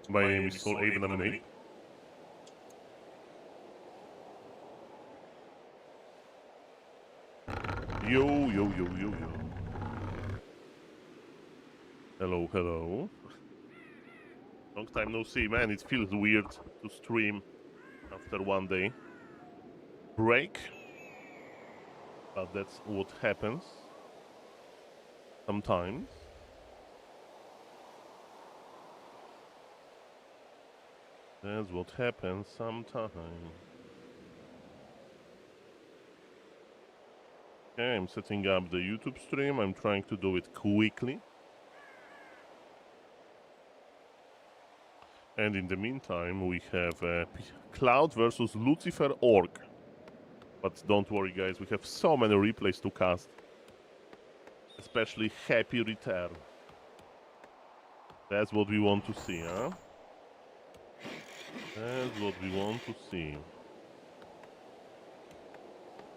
My name is SaulApeMan. Yo, yo, yo, yo, yo. Hello, hello. Long time no see, man. It feels weird to stream after one day break. But that's what happens sometimes. That's what happens sometimes. Okay, I'm setting up the YouTube stream. I'm trying to do it quickly. And in the meantime, we have Cloud versus Lucifer Orc. But don't worry, guys, we have so many replays to cast. Especially Happy Return. That's what we want to see, huh? That's what we want to see.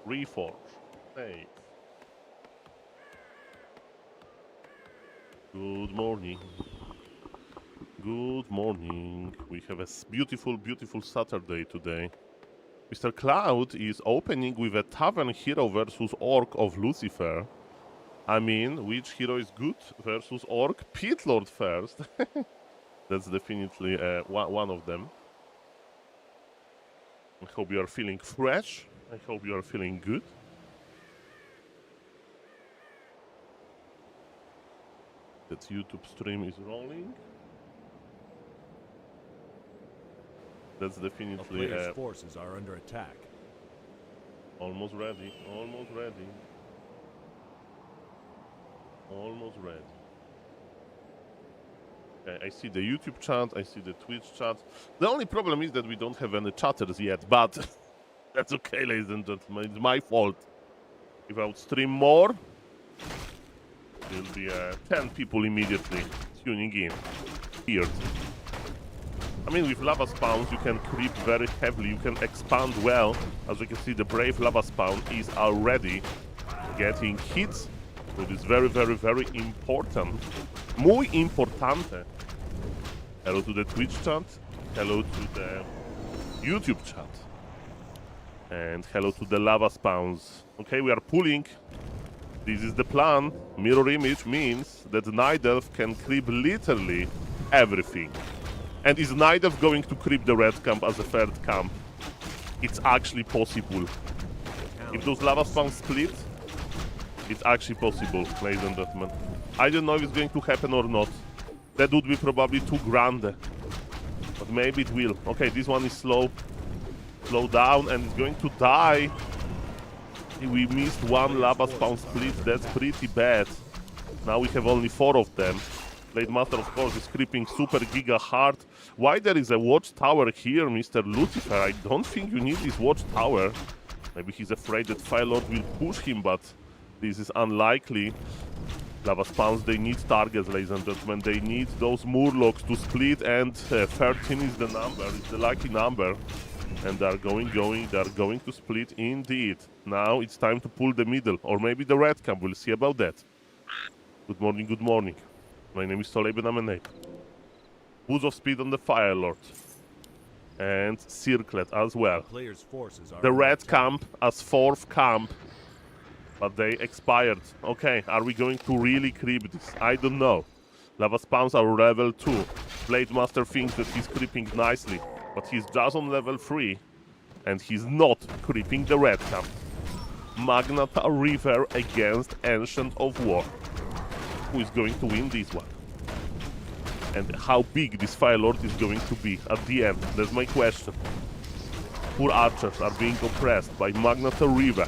Reforge. Hey. Good morning. Good morning. We have a beautiful, beautiful Saturday today. Mr. Cloud is opening with a Tavern Hero versus Orc of Lucifer. I mean, which hero is good versus Orc? Pit Lord first. That's definitely one of them. I hope you are feeling fresh. I hope you are feeling good. That YouTube stream is rolling. That's definitely player's forces are under attack. Almost ready. Almost ready. Almost ready. Okay, I see the YouTube chat. I see the Twitch chat. The only problem is that we don't have any chatters yet, but that's okay, ladies and gentlemen. It's my fault. If I would stream more, there will be 10 people immediately tuning in. Here. I mean, with lava spawns, you can creep very heavily, you can expand well. As you can see, the brave lava spawn is already getting hits, which is very, very, very important. Muy importante. Hello to the Twitch chat, hello to the YouTube chat, and hello to the lava spawns. Okay, we are pulling. This is the plan. Mirror image means that Night Elf can creep literally everything. And is Night Elf going to creep the red camp as a third camp? It's actually possible. If those lava spawns split, it's actually possible, ladies and gentlemen. I don't know if it's going to happen or not. That would be probably too grand. But maybe it will. Okay, this one is slow. Slow down and it's going to die. We missed one lava spawn split. That's pretty bad. Now we have only 4 of them. Blade Master, of course, is creeping super giga hard. Why there is a watchtower here, Mr. Lucifer? I don't think you need this watchtower. Maybe he's afraid that Fire Lord will push him, but this is unlikely. Lava spawns, they need targets, ladies and gentlemen. They need those Murlocs to split, and 13 is the number. It's the lucky number. And they're going to split indeed. Now it's time to pull the middle, or maybe the red camp. We'll see about that. Good morning, good morning. My name is SaulApeMan. Boost of speed on the Fire Lord. And Circlet as well. The red camp as 4th camp. But they expired. Okay, are we going to really creep this? I don't know. Lava spawns are level 2. Blade Master thinks that he's creeping nicely. But he's just on level 3. And he's not creeping the red camp. Magnatar River against Ancient of War. Who is going to win this one? And how big this Fire Lord is going to be at the end? That's my question. Poor archers are being oppressed by Magnatar River.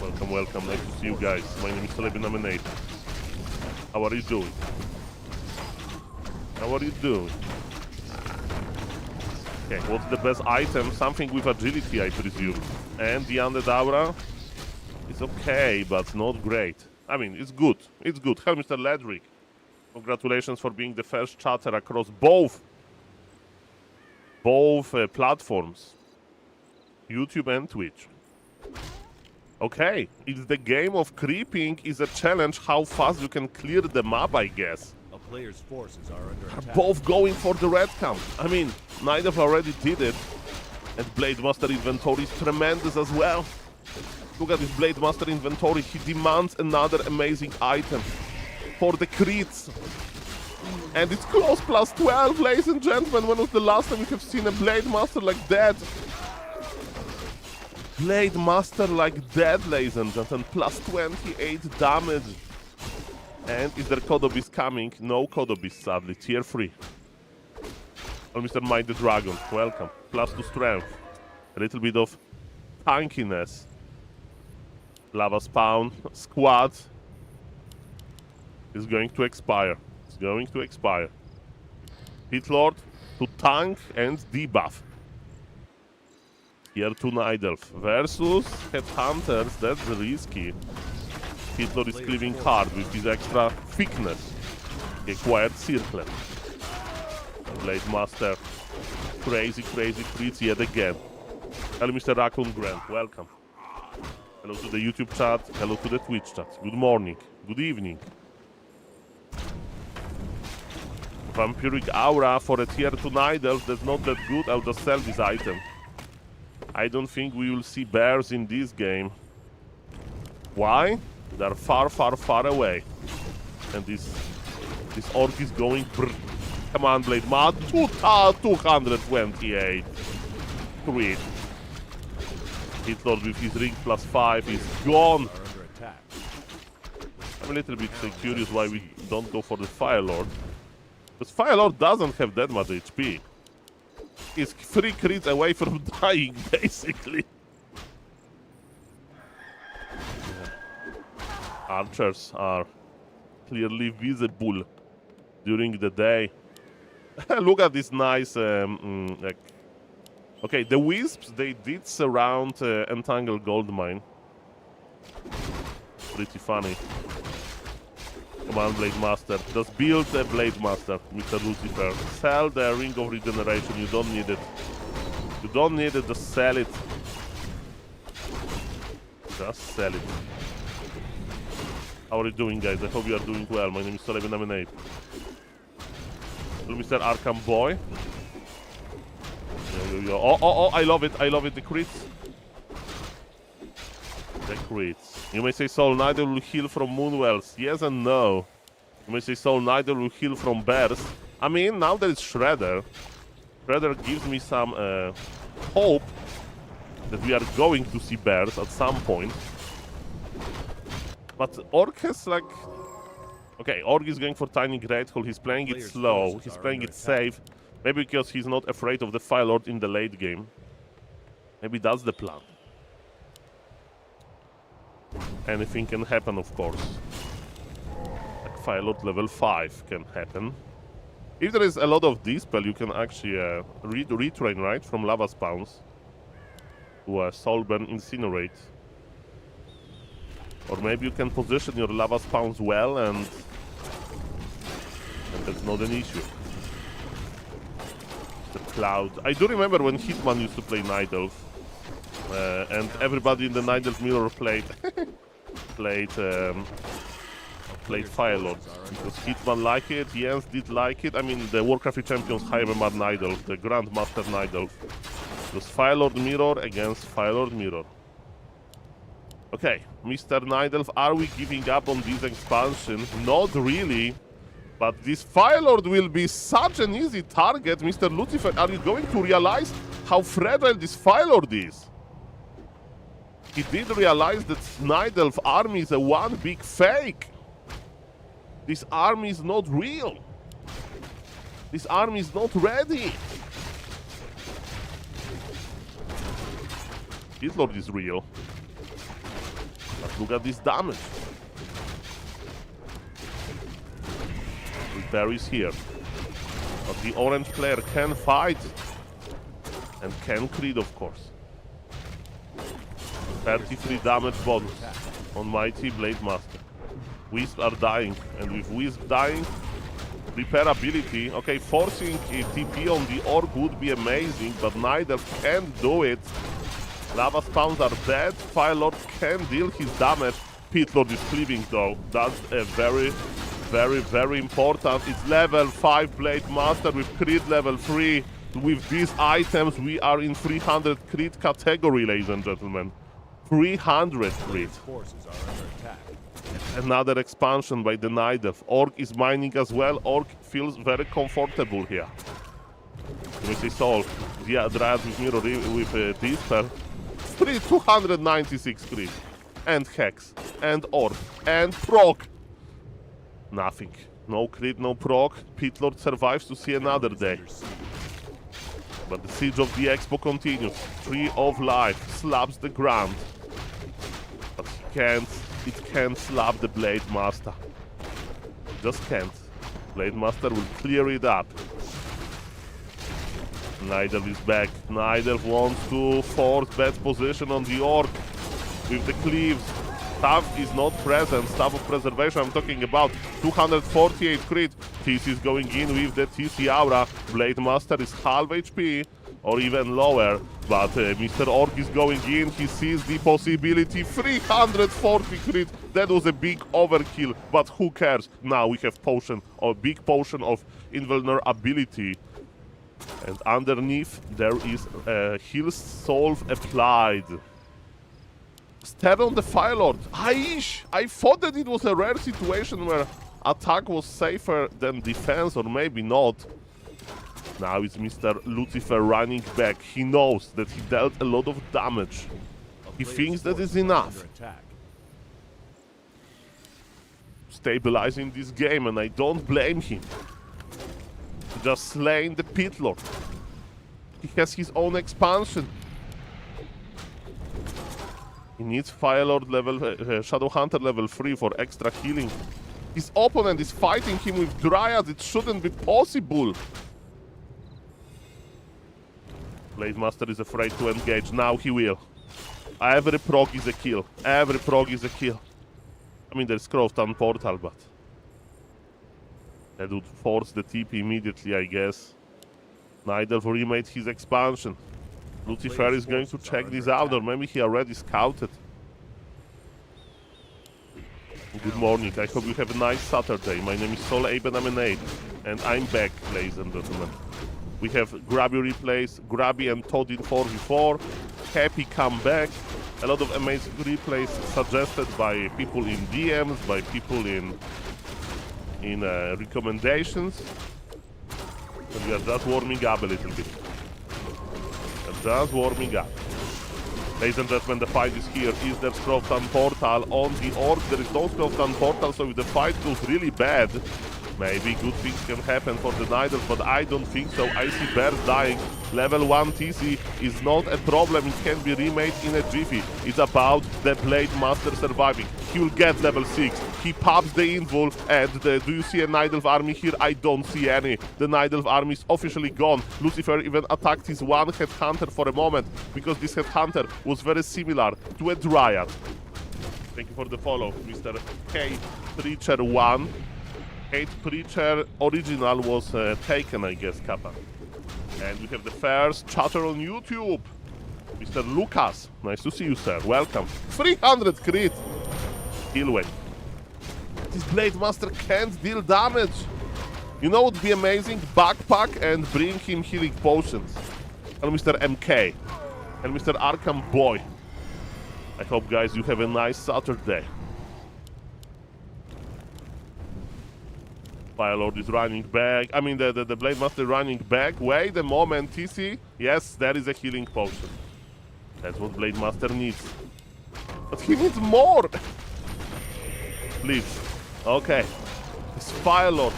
Welcome, welcome. Nice to see you guys. My name is SaulApeMan. How are you doing? How are you doing? Okay, what's the best item? Something with agility, I presume. And the Undead Aura is okay, but not great. I mean, it's good. It's good. Hello, Mr. Ledrick. Congratulations for being the first chatter across both platforms. YouTube and Twitch. Okay, it's the game of creeping is a challenge how fast you can clear the map, I guess. A player's forces are under attack. Both going for the red camp. I mean, Nidev already did it. And Blade Master inventory is tremendous as well. Look at this Blade Master inventory. He demands another amazing item for the crits. And it's close plus 12, ladies and gentlemen. When was the last time we have seen a Blade Master like that? Blade Master like that, ladies and gentlemen. Plus 28 damage. And is there Kodobis coming? No Kodobis, sadly. Tier 3. Oh, Mr. Mind the Dragon, welcome. Plus 2 strength. A little bit of tankiness. Lava spawn. Squad is going to expire. It's going to expire. Hit Lord to tank and debuff. Here to Nidelf versus Headhunters, that's risky. Hitler is cleaving hard with his extra thickness. He acquired Circle. Blade Master. Crazy crits yet again. Hello, Mr. Raccoon Grant. Welcome. Hello to the YouTube chat. Hello to the Twitch chat. Good morning. Good evening. Vampiric Aura for a tier 2 Nidelf. That's not that good. I'll just sell this item. I don't think we will see bears in this game. Why? They're far away. And this orc is going... Come on, Blade Mod. 228. Crit. Hitlord with his ring plus 5 is gone. I'm a little bit curious why we don't go for the Fire Lord. Because Fire Lord doesn't have that much HP. He's 3 crits away from dying, basically. Archers are clearly visible during the day. Look at this nice... Okay, the Wisps, they did surround Entangled Goldmine. Pretty funny. Come on, Blade Master. Just build a Blade Master, Mr. Lucifer. Sell the Ring of Regeneration. You don't need it. You don't need it. Just sell it. Just sell it. How are you doing, guys? I hope you are doing well. My name is SaulApeMan. Hello, Mr. Arkham Boy. Oh, I love it. I love it. The crits. The crits. You may say Soul Nider will heal from Moonwells. Yes and no. You may say Soul Nider will heal from bears. I mean, now there is Shredder. Shredder gives me some hope that we are going to see bears at some point. But Orc has like... Okay, Orc is going for Tiny Great Hole. He's playing it slow. He's playing it safe. Maybe because he's not afraid of the Fire Lord in the late game. Maybe that's the plan. Anything can happen, of course. Like Fire Lord level 5 can happen. If there is a lot of Dispel, you can actually retrain, right? From Lava Spawns to Soulburn Incinerate. Or maybe you can position your Lava Spawns well and that's not an issue. The Cloud. I do remember when Hitman used to play Night Elf. And everybody in the Night Elf mirror played Fire Lord. Because Hitman liked it, Jens did like it. I mean, the Warcraft champions hire Mad Night Elf, the Grandmaster Night Elf. It was Fire Lord mirror against Fire Lord mirror. Okay, Mr. Night Elf, are we giving up on this expansion? Not really. But this Fire Lord will be such an easy target, Mr. Lucifer. Are you going to realize how fragile this Fire Lord is? He did realize that Night Elf army is a one big fake. This army is not real. This army is not ready. This Lord is real. But look at this damage. Repair is here. But the orange player can fight. And can crit, of course. 33 damage bonus on Mighty Blade Master. Wisps are dying. And with Wisp dying, repairability. Okay, forcing a TP on the Orc would be amazing, but neither can do it. Lava spawns are dead. Fire Lord can deal his damage. Pit Lord is cleaving though. That's a very important. It's level 5 Blade Master with crit level 3. With these items, we are in 300 crit category, ladies and gentlemen. 300 crit. Forces are under attack. Another expansion by the Nidelf. Orc is mining as well. Orc feels very comfortable here. Let me say Saul. Yeah, Dryad with Mirror with Dispel. 296 crit. And Hex. And Orc. And Proc. Nothing. No crit, no proc. Pit Lord survives to see another day. But the siege of the Expo continues. Tree of Life slaps the ground. But it can't slap the Blade Master. Just can't. Blade Master will clear it up. Nidelf is back. Nidelf wants to force bad position on the Orc with the cleaves. Staff is not present. Staff of Preservation, I'm talking about 248 crit. TC is going in with the TC Aura. Blade Master is half HP or even lower. But Mr. Orc is going in. He sees the possibility. 340 crit. That was a big overkill. But who cares? Now we have potion, or big potion of invulnerability. And underneath there is heal solve applied. Stab on the Fire Lord. Aish! I thought that it was a rare situation where attack was safer than defense, or maybe not. Now it's Mr. Lucifer running back. He knows that he dealt a lot of damage. He thinks that is enough. Stabilizing this game, and I don't blame him. Just slaying the Pit Lord. He has his own expansion. He needs Fire Lord level, Shadow Hunter level 3 for extra healing. His opponent is fighting him with Dryad. It shouldn't be possible. Blade Master is afraid to engage. Now he will. Every proc is a kill. Every proc is a kill. I mean, there's Crosstown Portal, but that would force the TP immediately, I guess. Nidelf remade his expansion. Lucifer is going to check this out, or maybe he already scouted. Good morning, I hope you have a nice Saturday. My name is SaulApeMan, and I'm back, ladies and gentlemen. We have Grubby replays, Grubby and ToD in 4v4. Happy comeback. A lot of amazing replays suggested by people in DMs, by people in recommendations. And we are just warming up a little bit. Just warming up. Ladies and gentlemen, the fight is here. Is there Crosstown Portal on the Orc? There is no Crosstown Portal, so if the fight goes really bad, maybe good things can happen for the Nidelf, but I don't think so. I see Bears dying. Level 1 TC is not a problem. It can be remade in a jiffy. It's about the Blade Master surviving. He will get level 6. He pops the invul, and do you see a Nidelf army here? I don't see any. The Nidelf army is officially gone. Lucifer even attacked his one Headhunter for a moment, because this Headhunter was very similar to a Dryad. Thank you for the follow, Mr. Kate Preacher 1. Kate Preacher original was taken, I guess, Kappa. And we have the first chatter on YouTube. Mr. Lucas, nice to see you, sir. Welcome. 300 crit. Heal wave. This Blade Master can't deal damage. You know what would be amazing? Backpack and bring him healing potions. And Mr. MK. And Mr. Arkham Boy. I hope, guys, you have a nice Saturday. Fire Lord is running back. I mean, the Blade Master running back. Wait a moment, TC. Yes, there is a healing potion. That's what Blade Master needs. But he needs more. Please. Okay. This Fire Lord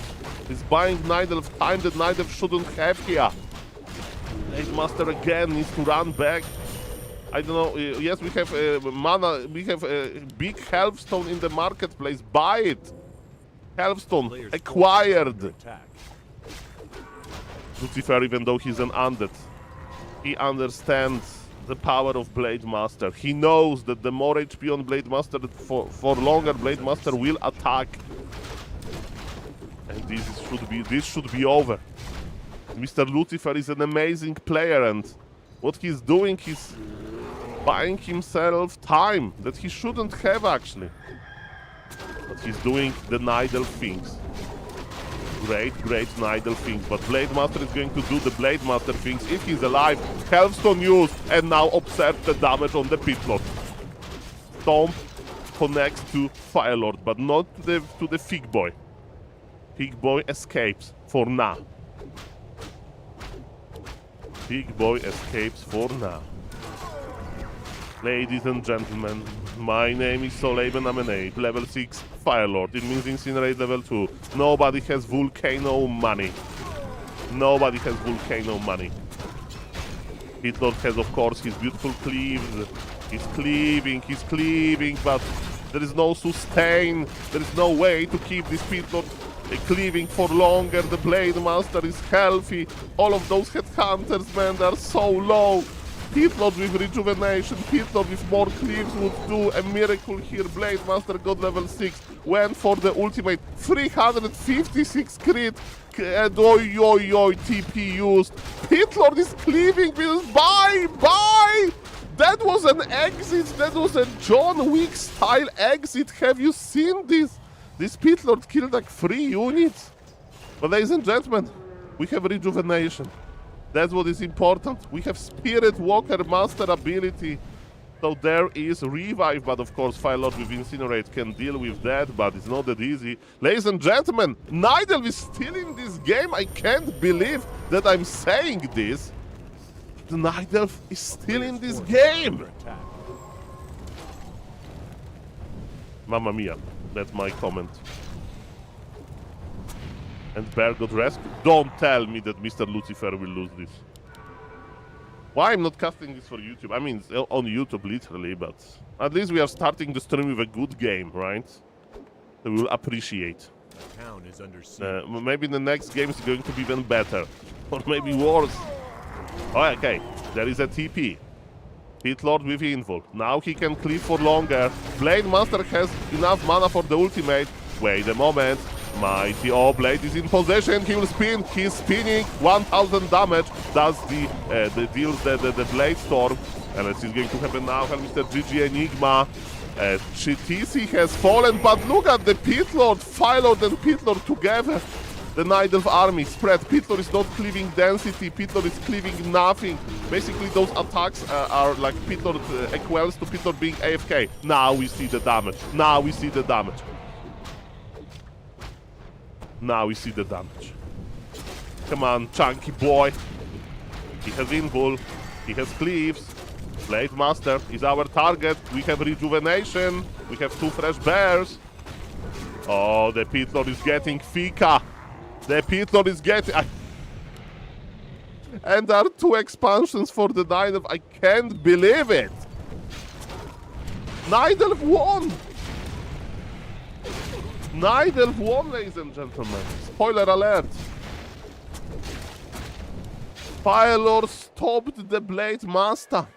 is buying Nidelf time that Nidelf shouldn't have here. Blade Master again needs to run back. I don't know. Yes, we have mana. We have a big Healthstone in the marketplace. Buy it. Healthstone acquired. Lucifer, even though he's an undead, he understands the power of Blade Master. He knows that the more HP on Blade Master, for longer Blade Master will attack. And this should be over. Mr. Lucifer is an amazing player, and what he's doing, buying himself time that he shouldn't have actually. But he's doing the Nidal things. Great Nidal things. But Blade Master is going to do the Blade Master things if he's alive. Hellstone used, and now observe the damage on the Pitlord. Stomp connects to Firelord, but not to the Fig Boy. Fig Boy escapes for now. Fig Boy escapes for now. Ladies and gentlemen, my name is SaulApeMan, I'm an 8, level 6 Firelord. It means Incinerate level 2. Nobody has Volcano money. Nobody has Volcano money. Pitlord has, of course, his beautiful cleaves. He's cleaving, but there is no sustain. There is no way to keep this Pitlord cleaving for longer. The Blade Master is healthy. All of those headhunters, man, they are so low. Pitlord with rejuvenation, Pitlord with more cleaves would do a miracle here. Blade Master got level 6, went for the ultimate, 356 crit, and oi, TP used. Pitlord is cleaving, bye! That was an exit, that was a John Wick style exit. Have you seen this? This Pitlord killed like 3 units. But ladies and gentlemen, we have rejuvenation. That's what is important. We have Spirit Walker Master ability. So there is Revive, but of course Firelord with Incinerate can deal with that, but it's not that easy. Ladies and gentlemen, Nidal is still in this game. I can't believe that I'm saying this. The Nidal is still in this game. Mamma mia, that's my comment. And Bear got rescued. Don't tell me that Mr. Lucifer will lose this. Why I'm not casting this for YouTube? I mean, it's on YouTube literally, but at least we are starting the stream with a good game, right? We will appreciate. The town is under siege. Maybe the next game is going to be even better. Or maybe worse. Oh, okay, there is a TP. Pitlord with Invul. Now he can cleave for longer. Blade Master has enough mana for the ultimate. Wait a moment. Mighty Blade is in possession. He will spin. He's spinning. 1000 damage. Does deals the Blade Storm. And let's see what's going to happen now. Mr. GG Enigma. Chitisi has fallen, but look at the Pitlord. Firelord and Pitlord together. The Night Elf army spread. Pitlord is not cleaving density. Pitlord is cleaving nothing. Basically, those attacks are like Pitlord equals to Pitlord being AFK. Now we see the damage. Now we see the damage. Now we see the damage. Come on, chunky boy. He has Invul. He has Cleaves. Blade Master is our target. We have Rejuvenation. We have 2 fresh bears. Oh, the Pitlord is getting Fika. The Pitlord is getting... And there are 2 expansions for the Night Elf. I can't believe it. Night Elf won. Night Elf won, ladies and gentlemen. Spoiler alert. Firelord stopped the Blade Master.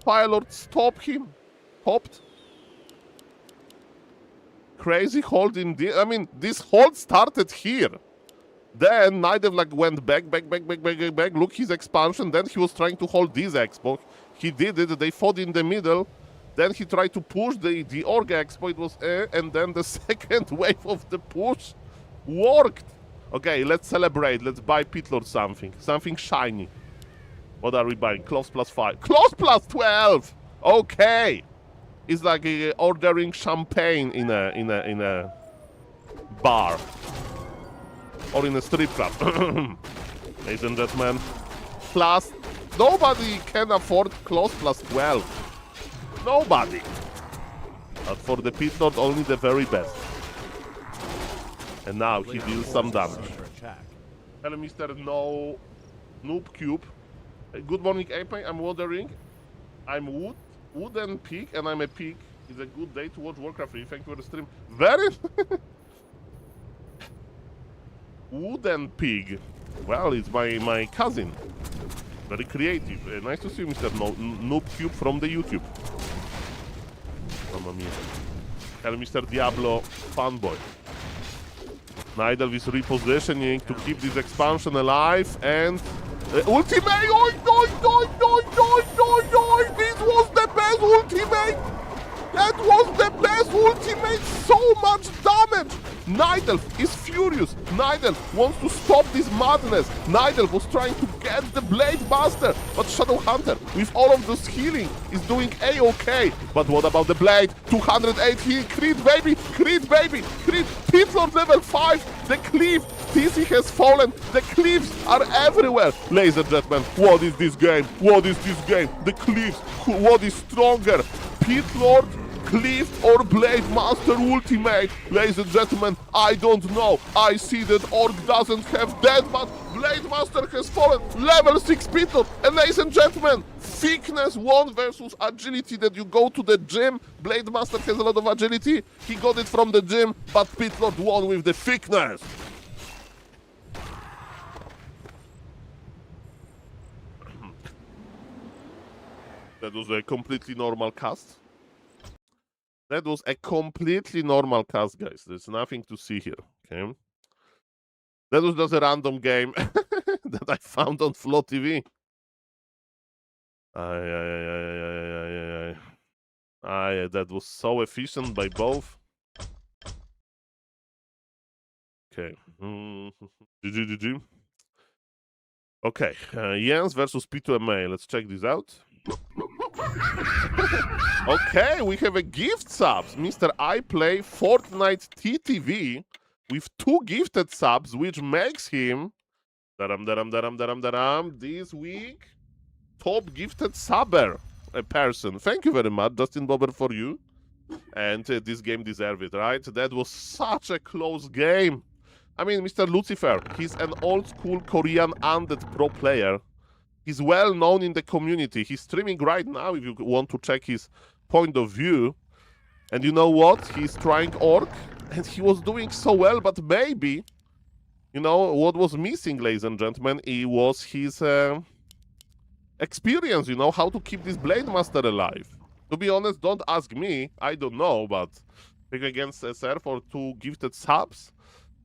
Firelord stopped him. Stopped. Crazy hold in the... I mean, this hold started here. Then Night Elf like went back. Look, his expansion. Then he was trying to hold this expo. He did it. They fought in the middle. Then he tried to push the Org Expo, it was and then the second wave of the push worked. Okay, let's celebrate. Let's buy Pitlord something. Something shiny. What are we buying? Close plus 5. Close plus 12! Okay! It's like ordering champagne in a bar. Or in a strip club. Ladies and gentlemen. Plus, nobody can afford close plus 12. Nobody. But for the Pitlord, only the very best. And now he deals some damage. Hello, Mr. No Noob Cube. Good morning, Ape. I'm wondering. I'm Wooden Pig, and I'm a pig. It's a good day to watch Warcraft 3. Thank you for the stream. Very... Wooden Pig. Well, it's my cousin. Very creative. Nice to see you, Mr. Noob Cube from the YouTube. Mamma mia. Hello, Mr. Diablo fanboy. Night Elf is repositioning to keep this expansion alive, and Ultimate! Oi, oi, oi, oi, oi, oi, oi! This was the best ultimate! That was the best ultimate! So much damage! Nidelf is furious. Nidelf wants to stop this madness. Nidelf was trying to get the Blade Master, but Shadowhunter, with all of this healing, is doing A-OK. But what about the Blade? 208 heal. Crit, baby! Crit, baby! Crit! Pitlord level 5! The cliff! TC has fallen! The cliffs are everywhere! Ladies and gentlemen, what is this game? What is this game? The cliffs! What is stronger? Pitlord, Cliff, or Blade Master Ultimate? Ladies and gentlemen, I don't know. I see that Orc doesn't have that, but Blade Master has fallen. Level 6 Pitlord. And ladies and gentlemen, thickness 1 versus agility that you go to the gym. Blade Master has a lot of agility. He got it from the gym, but Pitlord won with the thickness. That was a completely normal cast. That was a completely normal cast, guys. There's nothing to see here, okay? That was just a random game that I found on Flow TV. That was so efficient by both. Okay. GG. Okay, Jens versus P2MA. Let's check this out. Okay, we have a gift subs. Mr. I play Fortnite TTV with 2 gifted subs, which makes him this week top gifted subber person. Thank you very much, Justin Bobber, for you. And this game deserved it, right? That was such a close game. I mean, Mr. Lucifer, he's an old school Korean undead pro player. He's well known in the community. He's streaming right now if you want to check his point of view. And you know what? He's trying Orc, and he was doing so well, but maybe, you know, what was missing, ladies and gentlemen, it was his experience, you know, how to keep this Blade Master alive. To be honest, don't ask me. I don't know, but pick against SR for 2 gifted subs.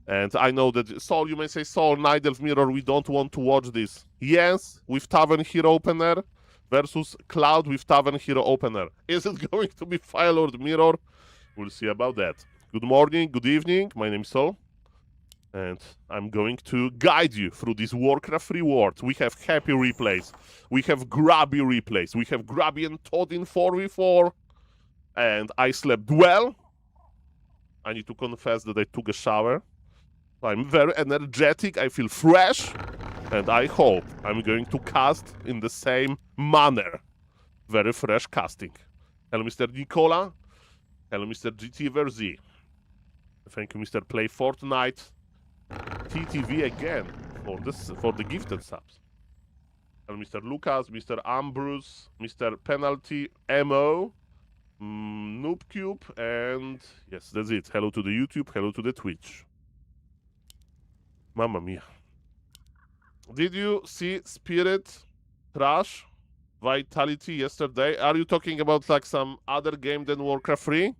And I know that, Saul, you may say, Saul, Nidelf Mirror, we don't want to watch this. Yes, with Tavern Hero Opener versus Cloud with Tavern Hero Opener. Is it going to be Firelord Mirror? We'll see about that. Good morning, good evening. My name is Saul. And I'm going to guide you through this Warcraft reward. We have happy replays. We have grubby replays. We have Grubby and ToD in 4v4. And I slept well. I need to confess that I took a shower. I'm very energetic, I feel fresh, and I hope I'm going to cast in the same manner. Very fresh casting. Hello, Mr. Nicola. Hello, Mr. GTVZ. Thank you, Mr. Play Fortnite. TTV again for the gifted subs. Hello, Mr. Lucas, Mr. Ambrose, Mr. Penalty, Mo, Noobcube, and yes, that's it. Hello to the YouTube, hello to the Twitch. Mamma mia. Did you see Spirit, Trash, Vitality yesterday? Are you talking about like some other game than Warcraft 3?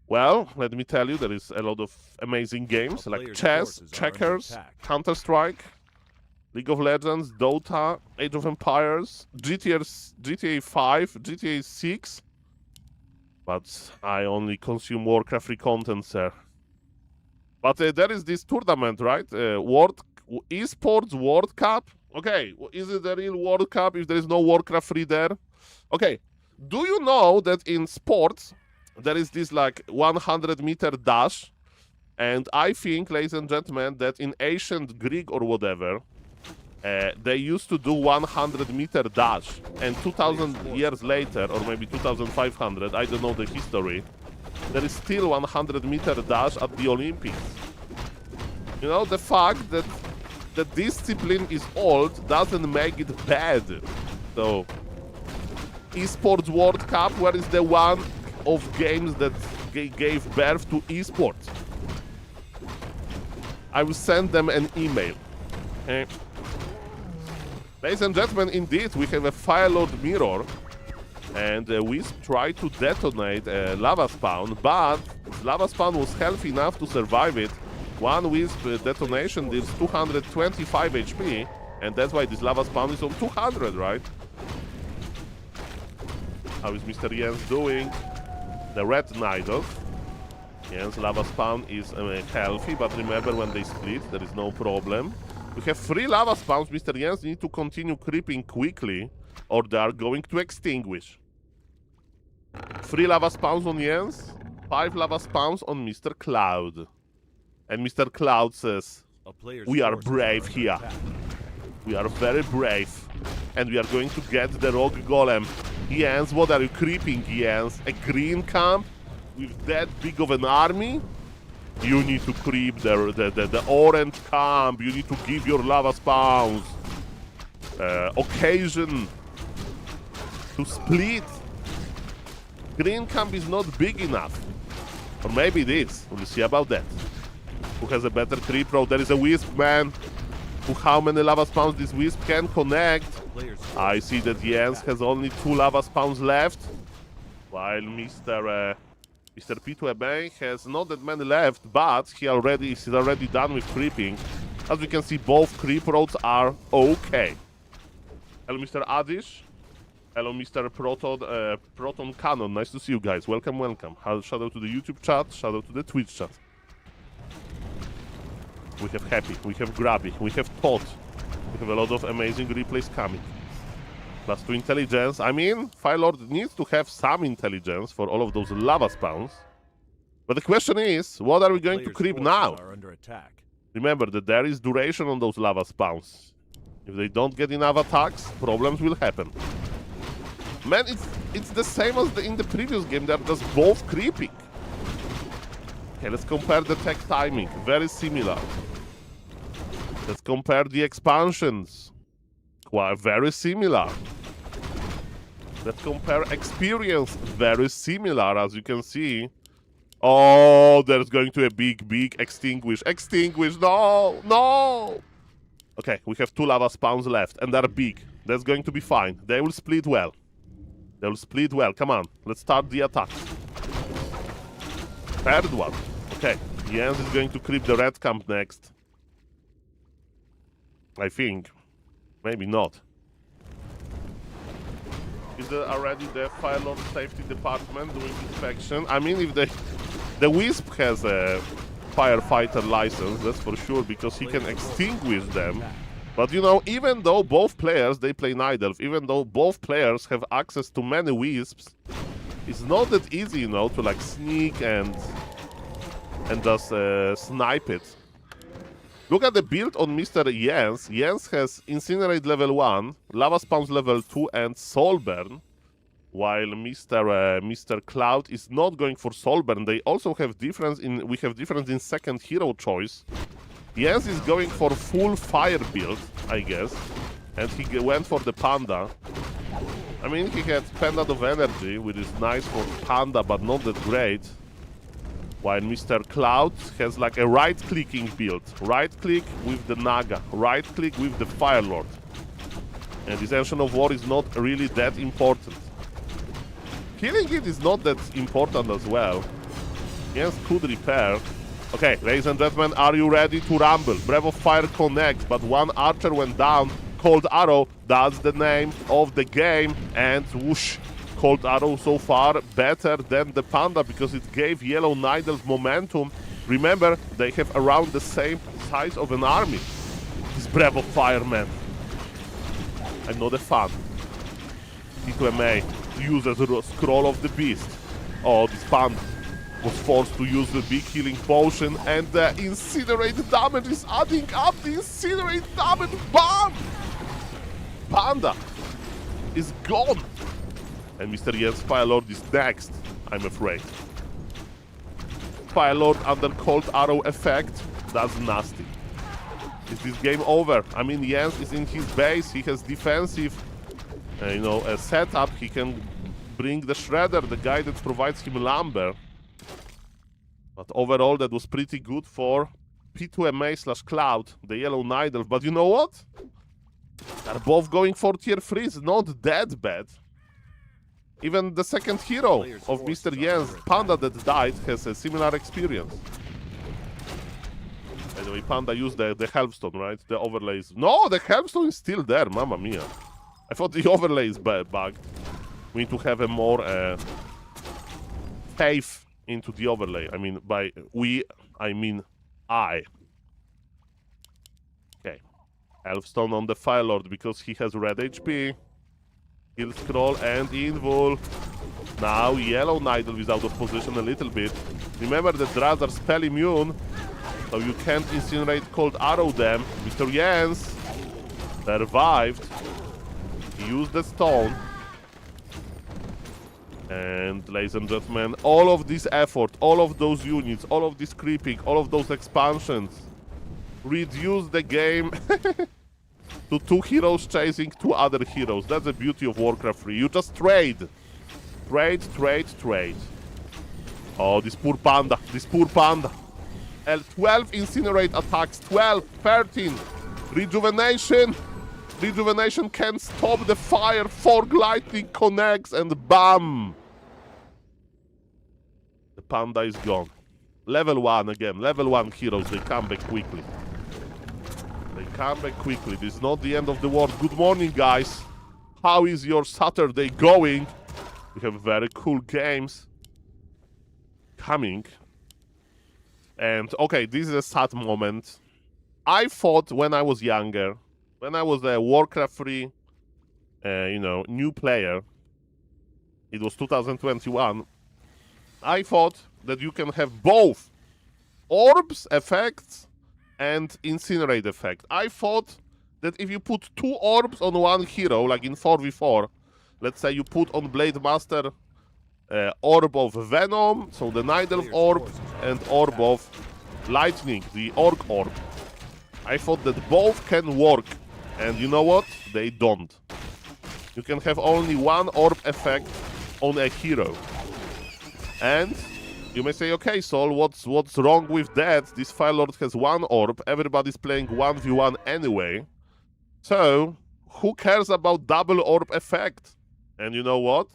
Well, let me tell you, there is a lot of amazing games like chess, checkers, Counter-Strike, League of Legends, Dota, Age of Empires, GTA 5, GTA 6. But I only consume Warcraft 3 content, sir. But there is this tournament, right? Esports World Cup. Okay, is it a real World Cup if there is no Warcraft 3 there? Okay, do you know that in sports there is this like 100-meter dash? And I think, ladies and gentlemen, that in ancient Greek or whatever, they used to do 100-meter dash. And 2,000 years later, or maybe 2,500, I don't know the history, there is still 100-meter dash at the Olympics. You know, the fact that the discipline is old doesn't make it bad. So, Esports World Cup, where is the one of games that gave birth to esports? I will send them an email. Okay. Ladies and gentlemen, indeed, we have a Firelord Mirror. And Wisp tried to detonate Lava Spawn, but Lava Spawn was healthy enough to survive it. One Wisp detonation deals 225 HP, And that's why this lava spawn is on 200, right? How is Mr. Jens doing? The red Nidal. Jens, lava spawn is healthy, but remember when they split, there is no problem. We have 3 lava spawns. Mr. Jens need to continue creeping quickly, or they are going to extinguish. 3 lava spawns on Jens, 5 lava spawns on Mr. Cloud. And Mr. Cloud says, we are brave here. We are very brave. And we are going to get the rock golem. Jens, what are you creeping, Jens? A green camp with that big of an army? You need to creep the orange camp. You need to give your lava spawns occasion to split. Green camp is not big enough. Or maybe it is. We'll see about that. Who has a better creep road? There is a wisp, man. How many lava spawns this wisp can connect? I see that Jens has only 2 lava spawns left, while Mr. P2MA has not that many left, but he's already done with creeping. As we can see, both creep roads are okay. Hello, Mr. Adish. Hello, Mr. Proton Cannon. Nice to see you guys. Welcome, welcome. Shout out to the YouTube chat. Shout out to the Twitch chat. We have Happy. We have Grubby. We have ToD. We have a lot of amazing replays coming. Plus 2 intelligence. I mean, Fire Lord needs to have some intelligence for all of those lava spawns. But the question is, what are we going to creep now? Remember that there is duration on those lava spawns. If they don't get enough attacks, problems will happen. Man, it's the same as in the previous game. They're just both creeping. Okay, let's compare the tech timing. Very similar. Let's compare the expansions. Quite very similar. Let's compare experience. Very similar, as you can see. Oh, there's going to be a big extinguish. Extinguish, no, no! Okay, we have 2 lava spawns left, and they're big. That's going to be fine. They will split well. They will split well. Come on, let's start the attack. Third one. Okay, Jens is going to creep the red camp next. I think. Maybe not. Is there already the Fire Lord Safety Department doing inspection? I mean, if the Wisp has a firefighter license, that's for sure, because he can extinguish them. But you know, even though both players, they play Night Elf, even though both players have access to many Wisps, it's not that easy, you know, to like sneak and just snipe it. Look at the build on Mr. Jens. Jens has Incinerate level 1, Lava Spawns level 2, and Soul Burn. While Mr. Cloud is not going for Soul Burn. They also have difference in second hero choice. Jens is going for full fire build, I guess. And he went for the Panda. I mean, he had Pendant of Energy, which is nice for Panda, but not that great. While Mr. Cloud has like a right-clicking build. Right-click with the Naga. Right-click with the Fire Lord. And this Ancient of War is not really that important. Killing it is not that important as well. Jens could repair. Okay, ladies and gentlemen, are you ready to rumble? Breath of Fire connects, but one archer went down. Cold Arrow, that's the name of the game. And whoosh. Cold Arrow so far better than the Panda because it gave Yellow Night Elf momentum. Remember, they have around the same size of an army. This Breath of Fire, man. I'm not a fan. P2MA uses the Scroll of the Beast. Oh, this Panda was forced to use the big healing potion, and the Incinerate damage is adding up. The Incinerate damage, BAM! Panda is gone. And Mr. Jens Fire Lord is next, I'm afraid. Fire Lord under Cold Arrow effect, that's nasty. Is this game over? I mean, Jens is in his base, he has defensive, a setup, he can bring the Shredder, the guy that provides him lumber. But overall, that was pretty good for P2MA/Cloud, the Yellow Night Elf. But you know what? They're both going for tier 3, it's not that bad. Even the second hero of Mr. Jens, Panda that died, has a similar experience. By the way, Panda used the helpstone, right? The overlays. No, the helpstone is still there, mamma mia. I thought the overlay is bugged. We need to have a more faith into the overlay. I mean, by we, I mean I. Okay. Elfstone on the Fire Lord because he has red HP. Kill Scroll and Invul. Now Yellow Nidal is out of position a little bit. Remember that Drats are spell immune, so you can't incinerate Cold Arrow them. Mr. Jens survived. He used the stone. And ladies and gentlemen, all of this effort, all of those units, all of this creeping, all of those expansions reduce the game to 2 heroes chasing 2 other heroes. That's the beauty of Warcraft 3. You just trade. Trade, trade, trade. Oh, this poor panda. This poor panda. 12 incinerate attacks. 12, 13. Rejuvenation. Rejuvenation can't stop the fire. Fork Lightning connects and bam. The panda is gone. Level 1 again. Level 1 heroes. They come back quickly. They come back quickly. This is not the end of the world. Good morning, guys. How is your Saturday going? We have very cool games coming. And, okay, this is a sad moment. I thought when I was younger, when I was a Warcraft 3, new player, it was 2021, I thought that you can have both orbs effects and incinerate effect. I thought that if you put 2 orbs on one hero, like in 4v4, let's say you put on Blade Master Orb of Venom, so the Nidal Orb, and Orb of Lightning, the Orc Orb. I thought that both can work, and you know what? They don't. You can have only one Orb effect on a hero. And you may say, okay, Saul, what's wrong with that? This Fire Lord has 1 orb, everybody's playing 1v1 anyway. So, who cares about double orb effect? And you know what?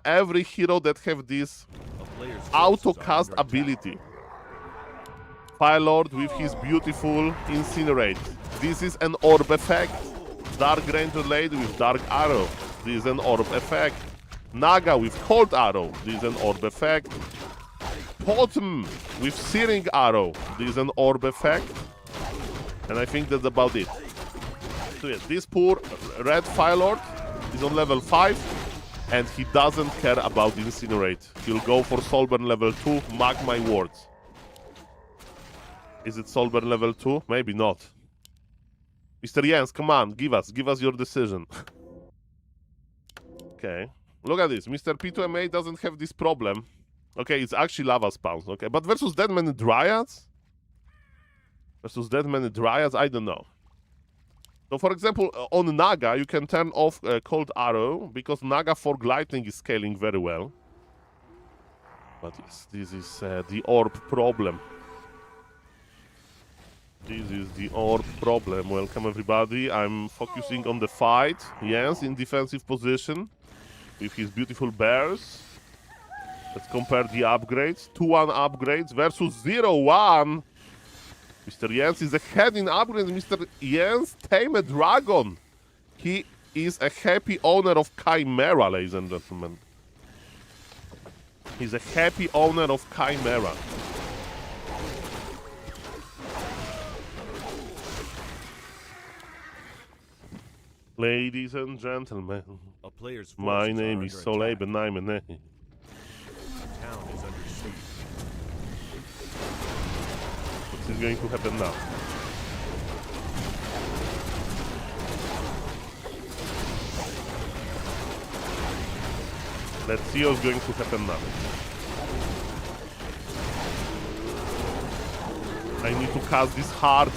Every hero that have this auto-cast ability. Fire Lord with his beautiful Incinerate. This is an orb effect. Dark Ranger Lady with Dark Arrow. This is an orb effect. Naga with Cold Arrow. This is an orb effect. Potom with Searing Arrow. This is an orb effect. And I think that's about it. So yes, this poor red Fire Lord is on level 5 and he doesn't care about Incinerate. He'll go for Soulburn level 2, mark my words. Is it Soulburn level 2? Maybe not. Mr. Jens, come on, give us your decision. Okay. Look at this. Mr. P2MA doesn't have this problem. Okay, it's actually lava spawns. Okay, but versus that many dryads? Versus that many dryads? I don't know. So, for example, on Naga, you can turn off Cold Arrow because Naga Fork Lightning is scaling very well. But yes, this is the orb problem. This is the orb problem. Welcome, everybody. I'm focusing on the fight. Jens in defensive position with his beautiful bears. Let's compare the upgrades. 2-1 upgrades versus 0-1. Mr. Jens is ahead in upgrades. Mr. Jens tame a dragon. He is a happy owner of Chimera, ladies and gentlemen. He's a happy owner of Chimera. Ladies and gentlemen, A player's my forces name are is under attack. SaulApeMan. The town is under siege. What is going to happen now? Let's see what's going to happen now. I need to cast this hard.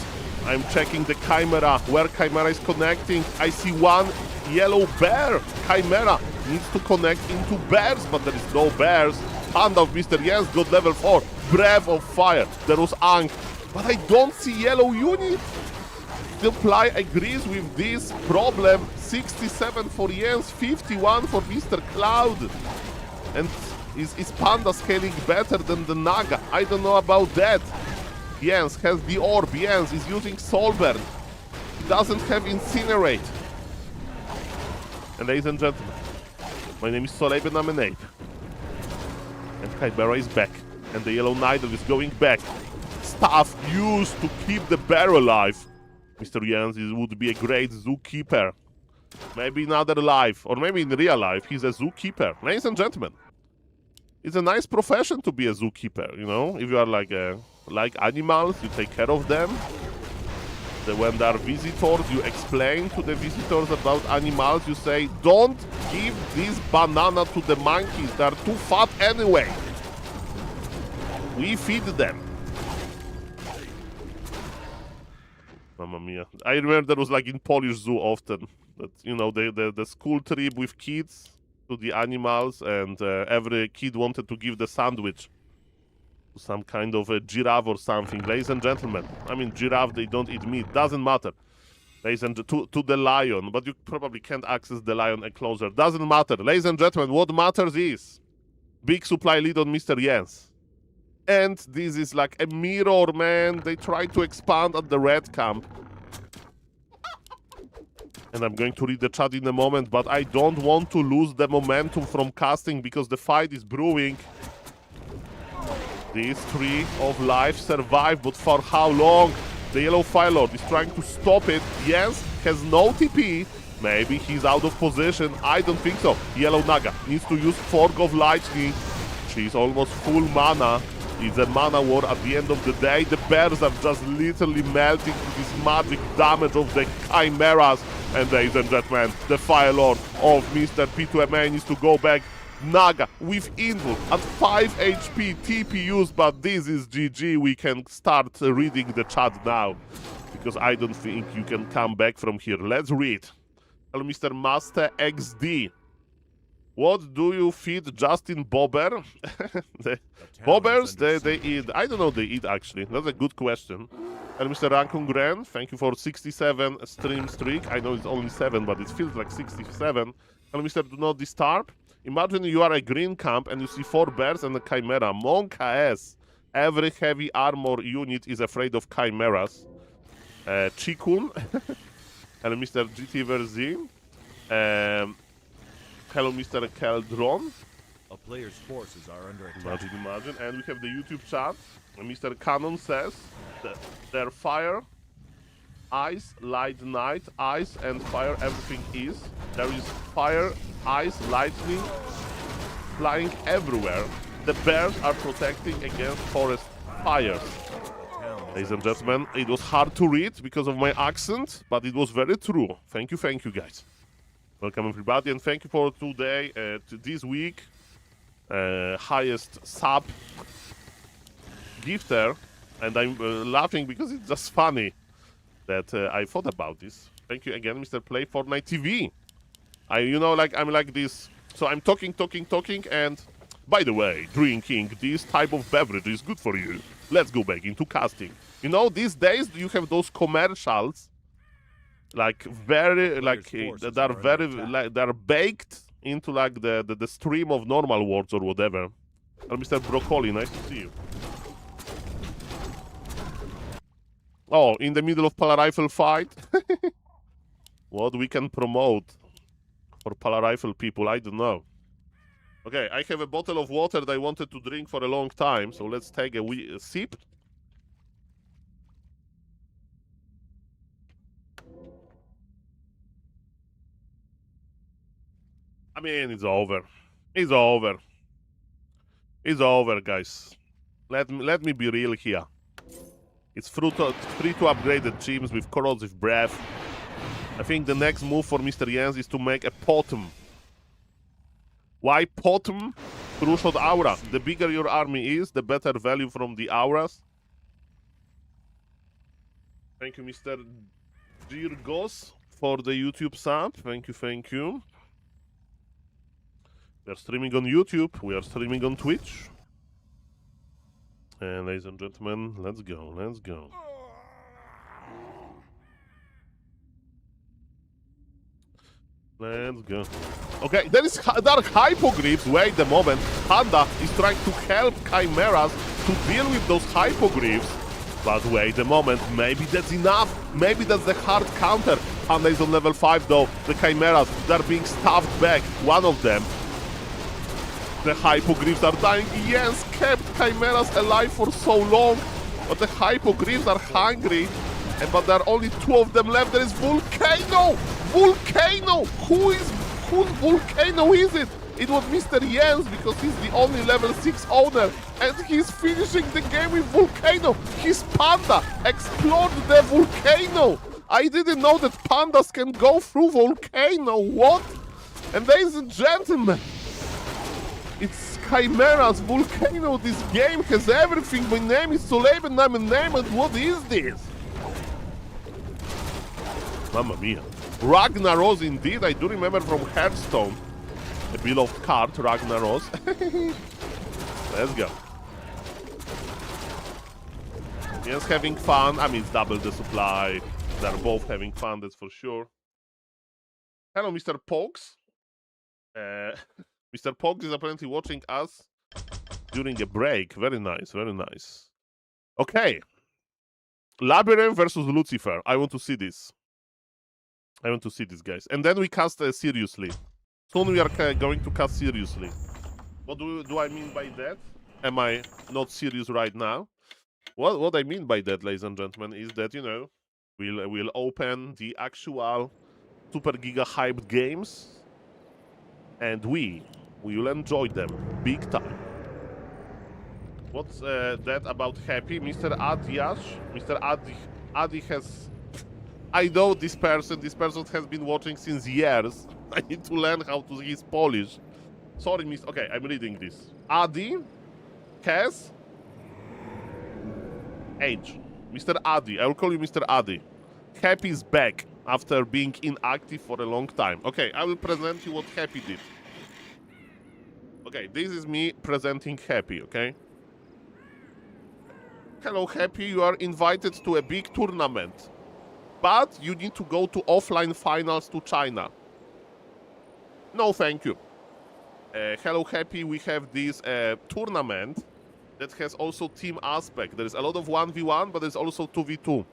I'm checking the Chimera, where Chimera is connecting. I see one yellow bear. Chimera needs to connect into bears, but there is no bears. Hand of Mr. Jens got level 4. Breath of Fire. There was Ankh. But I don't see yellow unit. The Ply agrees with this problem. 67 for Jens, 51 for Mr. Cloud. And is Panda scaling better than the Naga? I don't know about that. Jens has the orb. Jens is using Soul Burn. He doesn't have Incinerate. And ladies and gentlemen, my name is SaulApeMan, I'm an ape. And Chimera is back. And the Yellow Needle is going back. Stuff used to keep the bear alive. Mr. Jens would be a great zookeeper. Maybe in other life, or maybe in real life, he's a zookeeper. Ladies and gentlemen, it's a nice profession to be a zookeeper, you know? If you are like animals, you take care of them. When there are visitors, you explain to the visitors about animals. You say, don't give this banana to the monkeys. They're too fat anyway. We feed them. Mamma mia. I remember there was like in Polish zoo often. That, you know, the school trip with kids to the animals, and every kid wanted to give the sandwich to some kind of a giraffe or something. Ladies and gentlemen, I mean, giraffe, they don't eat meat. Doesn't matter. Ladies and to the lion, but you probably can't access the lion enclosure. Doesn't matter. Ladies and gentlemen, what matters is big supply lead on Mr. Jens. And this is like a mirror, man. They try to expand at the red camp. And I'm going to read the chat in a moment, but I don't want to lose the momentum from casting because the fight is brewing. These Tree of Life survive, but for how long? The Yellow Fire Lord is trying to stop it. Jens has no TP. Maybe he's out of position. I don't think so. Yellow Naga needs to use Fork of Lightning. She's almost full mana. It's a mana war at the end of the day. The bears are just literally melting to this magic damage of the Chimeras. And ladies and gentlemen, the Fire Lord of Mr. P2MA needs to go back. Naga with Invul at 5 HP, TP used, but this is GG. We can start reading the chat now, because I don't think you can come back from here. Let's read. Hello, Mr. Master XD. What do you feed Justin Bobber? The bobbers, they eat. I don't know, they eat actually. That's a good question. And Mr. Rankun Gran, thank you for 67 stream streak. I know it's only 7, but it feels like 67. And Mr. Do Not Disturb. Imagine you are a green camp and you see 4 bears and a chimera. Monka S. Every heavy armor unit is afraid of chimeras. Chikun. And Mr. GT Verzi. Hello, Mr. Keldron. A player's forces are under attack. Imagine. And we have the YouTube chat. And Mr. Cannon says that their fire, ice, light, night, ice, and fire, everything is. There is fire, ice, lightning, flying everywhere. The bears are protecting against forest fires. Ladies and gentlemen, it was hard to read because of my accent, but it was very true. Thank you, guys. Welcome everybody, and thank you for today, this week, highest sub gifter, and I'm laughing because it's just funny that I thought about this. Thank you again, Mr. Play Fortnite TV. I'm like this, so I'm talking, and by the way, drinking this type of beverage is good for you. Let's go back into casting. You know, these days you have those commercials. Like very, like they're baked into like the stream of normal words or whatever. And Mr. Broccoli, nice to see you. Oh, in the middle of Pala Rifle fight. What we can promote for Pala Rifle people, I don't know. Okay, I have a bottle of water that I wanted to drink for a long time, so let's take a sip. I mean, it's over. It's over. It's over, guys. Let me be real here. It's free to upgrade the teams with corrosive breath. I think the next move for Mr. Jens is to make a Potom. Why Potom? True-shot aura. The bigger your army is, the better value from the auras. Thank you, Mr. Girgos, for the YouTube sub. Thank you. We are streaming on YouTube. We are streaming on Twitch. And ladies and gentlemen, let's go. Let's go. Okay, there is dark hypogryphs. Wait a moment. Panda is trying to help chimeras to deal with those hypogryphs. But wait a moment, maybe that's enough. Maybe that's the hard counter. Panda is on level 5 though. The Chimeras, they're being stuffed back. One of them. The Hypogryphs are dying. Yes, kept Chimeras alive for so long. But the Hypogryphs are hungry. But there are only 2 of them left. There is Volcano! Volcano! Whose Volcano is it? It was Mr. Jens because he's the only level 6 owner. And he's finishing the game with Volcano. His Panda explored the Volcano. I didn't know that pandas can go through Volcano. What? And ladies and gentlemen, it's Chimeras Volcano. This game has everything. My name is SaulApeMan. I'm a name. And what is this? Mamma mia. Ragnaros indeed. I do remember from Hearthstone. A beloved card, Ragnaros. Let's go. Yes, having fun. I mean, it's double the supply. They're both having fun, that's for sure. Hello, Mr. Pogs. Mr. Pogs is apparently watching us during a break. Very nice, very nice. Okay. Labyrinth versus Lucifer. I want to see this. I want to see this, guys. And then we cast seriously. Soon we are going to cast seriously. What do I mean by that? Am I not serious right now? What I mean by that, ladies and gentlemen, is that, you know, we'll open the actual super giga hyped games, and we will enjoy them big time. What's that about Happy? Mr. Adiash? Mr. Adi has... I know this person. This person has been watching since years. I need to learn how to use Polish. Sorry, Miss. Okay, I'm reading this. Adi has age. Mr. Adi. I will call you Mr. Adi. Happy is back after being inactive for a long time. Okay, I will present you what Happy did. Okay, this is me presenting Happy, okay? Hello, Happy. You are invited to a big tournament. But you need to go to offline finals to China. No, thank you. Hello, Happy. We have this tournament that has also team aspect. There is a lot of 1v1, but there's also 2v2.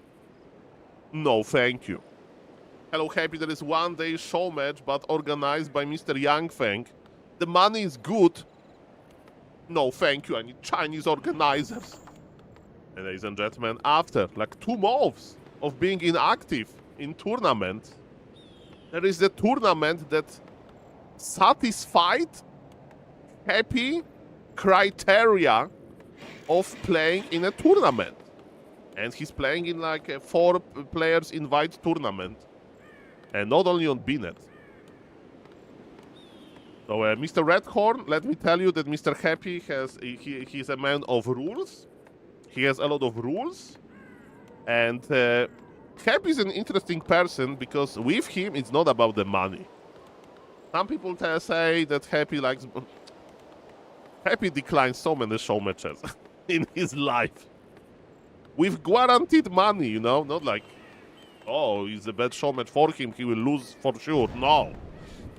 No, thank you. Hello, Happy. There is one-day show match, but organized by Mr. Yang Feng. The money is good. No, thank you. I need Chinese organizers. And ladies and gentlemen, after like 2 months of being inactive in tournament, there is a tournament that satisfied Happy criteria of playing in a tournament. And he's playing in like a 4 players invite tournament. And not only on BNet. So Mr. Redhorn, let me tell you that Mr. Happy has, he's a man of rules. He has a lot of rules. And Happy is an interesting person because with him, it's not about the money. Some people say that Happy likes... Happy declines so many show matches in his life. With guaranteed money, you know? Not like, oh, it's a bad show match for him, he will lose for sure. No.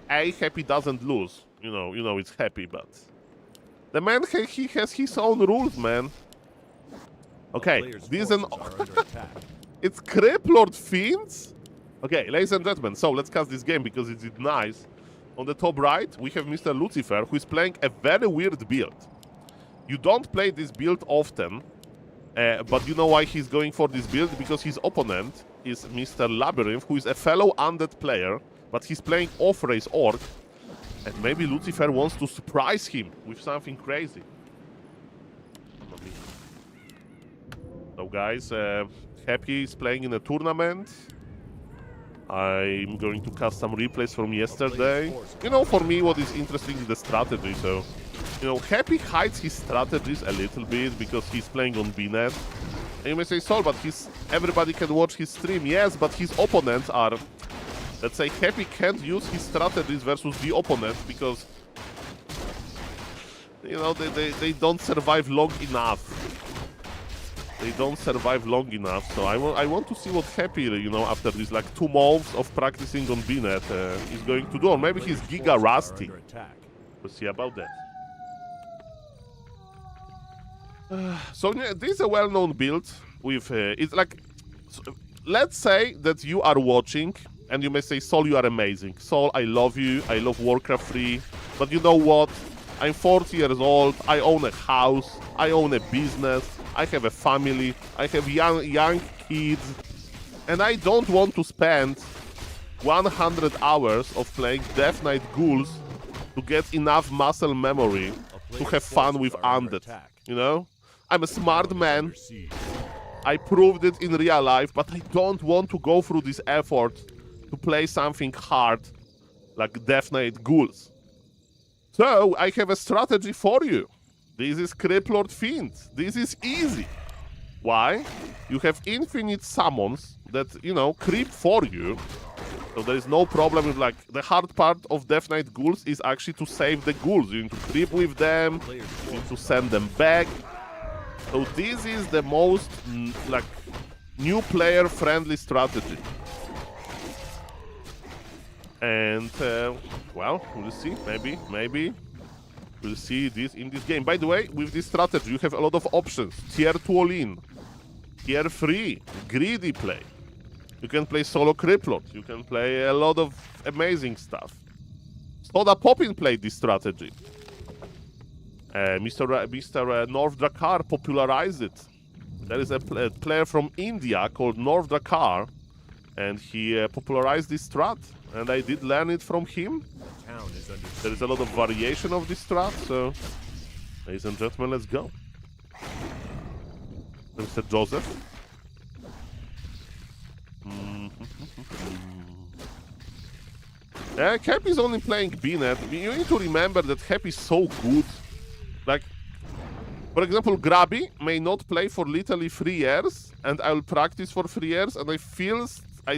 Happy doesn't lose. You know it's Happy, but... The man, he has his own rules, man. Okay, this is an... It's Crip Lord Fiends? Okay, ladies and gentlemen, so let's cast this game because it's nice. On the top right, we have Mr. Lucifer, who is playing a very weird build. You don't play this build often, but you know why he's going for this build? Because his opponent is Mr. Labyrinth, who is a fellow undead player, but he's playing off-race Orc, and maybe Lucifer wants to surprise him with something crazy. So guys, Happy is playing in a tournament. I'm going to cast some replays from yesterday. You know, for me, what is interesting is the strategy. So, you know, Happy hides his strategies a little bit because he's playing on BNet. And you may say, Saul, but everybody can watch his stream. Yes, but his opponents are... Let's say Happy can't use his strategies versus the opponent because, you know, they don't survive long enough. They don't survive long enough, so I want to see what Happy, you know, after this like 2 months of practicing on BNet is going to do. Or maybe he's giga rusty. We'll see about that. So yeah, this is a well-known build. with it's like, let's say that you are watching and you may say, Saul, you are amazing. Saul, I love you. I love Warcraft 3. But you know what? I'm 40 years old. I own a house. I own a business. I have a family. I have young kids. And I don't want to spend 100 hours of playing Death Knight Ghouls to get enough muscle memory to have fun with undead. You know? I'm a smart man. I proved it in real life, but I don't want to go through this effort to play something hard like Death Knight Ghouls. So, I have a strategy for you. This is Criplord Fiend. This is easy. Why? You have infinite summons that, you know, creep for you. So there is no problem with, like, the hard part of Death Knight Ghouls is actually to save the ghouls. You need to creep with them, you need to send them back. So this is the most, like, new player-friendly strategy. And, well, we'll see. Maybe we'll see this in this game. By the way, with this strategy, you have a lot of options. Tier 2 all-in, Tier 3, greedy play. You can play solo Criplord. You can play a lot of amazing stuff. SaulApeMan played this strategy. Mr. North Drakkar popularized it. There is a player from India called North Drakkar, and he popularized this strat. And I did learn it from him. There is a lot of variation of this strat, so ladies and gentlemen, let's go. Mr. Joseph. Happy is only playing BNet. You need to remember that Happy is so good. Like, for example, Grubby may not play for literally 3 years, and I will practice for 3 years, and I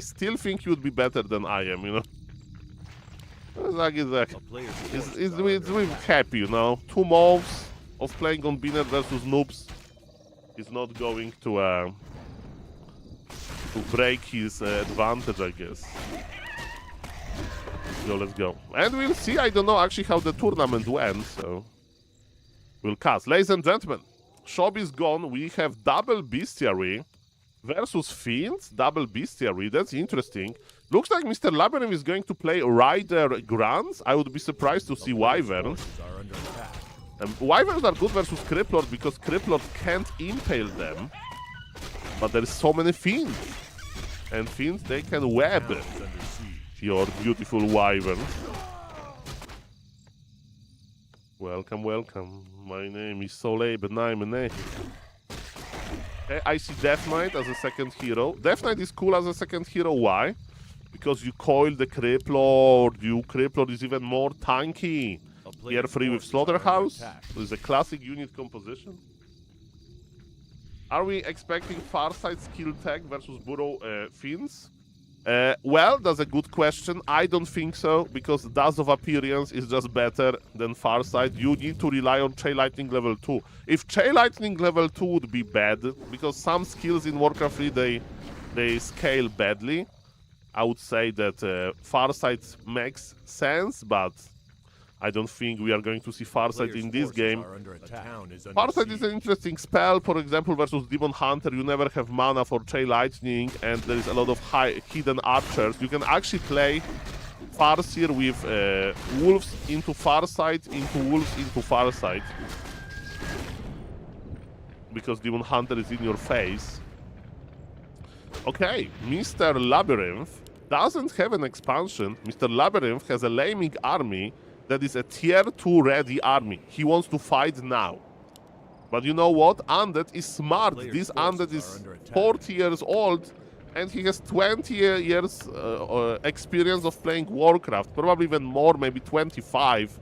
still think he would be better than I am, you know? It's with Happy, you know? 2 months of playing on BNet versus noobs is not going to break his advantage, I guess. So let's go. And we'll see, I don't know actually how the tournament went, so we'll cast. Ladies and gentlemen, shop is gone. We have double bestiary versus Fiends, double bestiary. That's interesting. Looks like Mr. Labyrinth is going to play Rider Grunts. I would be surprised to see Wyverns. Wyverns are good versus Criplord because Criplord can't impale them. But there is so many Fiends. And Fiends, they can web your beautiful Wyverns. Welcome, welcome. My name is SaulApeMan. Okay, I see Death Knight as a second hero. Death Knight is cool as a second hero. Why? Because you coil the Criplord. Criplord is even more tanky. Tier 3 with Slaughterhouse. So it's a classic unit composition. Are we expecting Farsight skill tag versus Burrow Fiends? Well, that's a good question. I don't think so, because Dust of Appearance is just better than Farsight. You need to rely on Chain Lightning level 2. If Chain Lightning level 2 would be bad, because some skills in Warcraft 3, they scale badly, I would say that Farsight makes sense, but I don't think we are going to see Farsight in this game. Farsight is an interesting spell, for example, versus Demon Hunter. You never have mana for Chain Lightning, and there is a lot of hidden archers. You can actually play Farseer with Wolves into Farsight, into Wolves into Farsight. Because Demon Hunter is in your face. Okay, Mr. Labyrinth doesn't have an expansion. Mr. Labyrinth has a Laming army that is a tier 2 ready army. He wants to fight now. But you know what? Undead is smart. This Undead is 40 years old, and he has 20 years experience of playing Warcraft. Probably even more, maybe 25.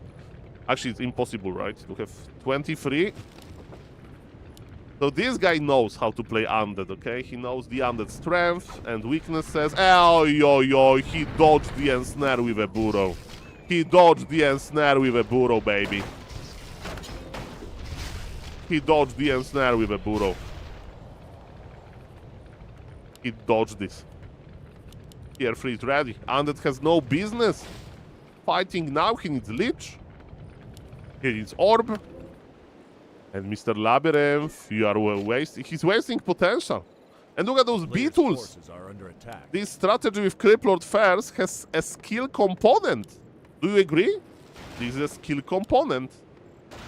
Actually, it's impossible, right? To have 23. So this guy knows how to play Undead, okay? He knows the Undead strength and weaknesses. Oh, yo, he dodged the ensnare with a burrow. He dodged the ensnare with a burrow, baby. He dodged the ensnare with a burrow. He dodged this. Tier 3 is ready. Undead has no business fighting now. He needs Lich. He needs Orb. And Mr. Labyrinth, you are wasting. He's wasting potential. And look at those Players' beetles. forces are under attack. This strategy with Criplord first has a skill component. Do you agree? This is a skill component.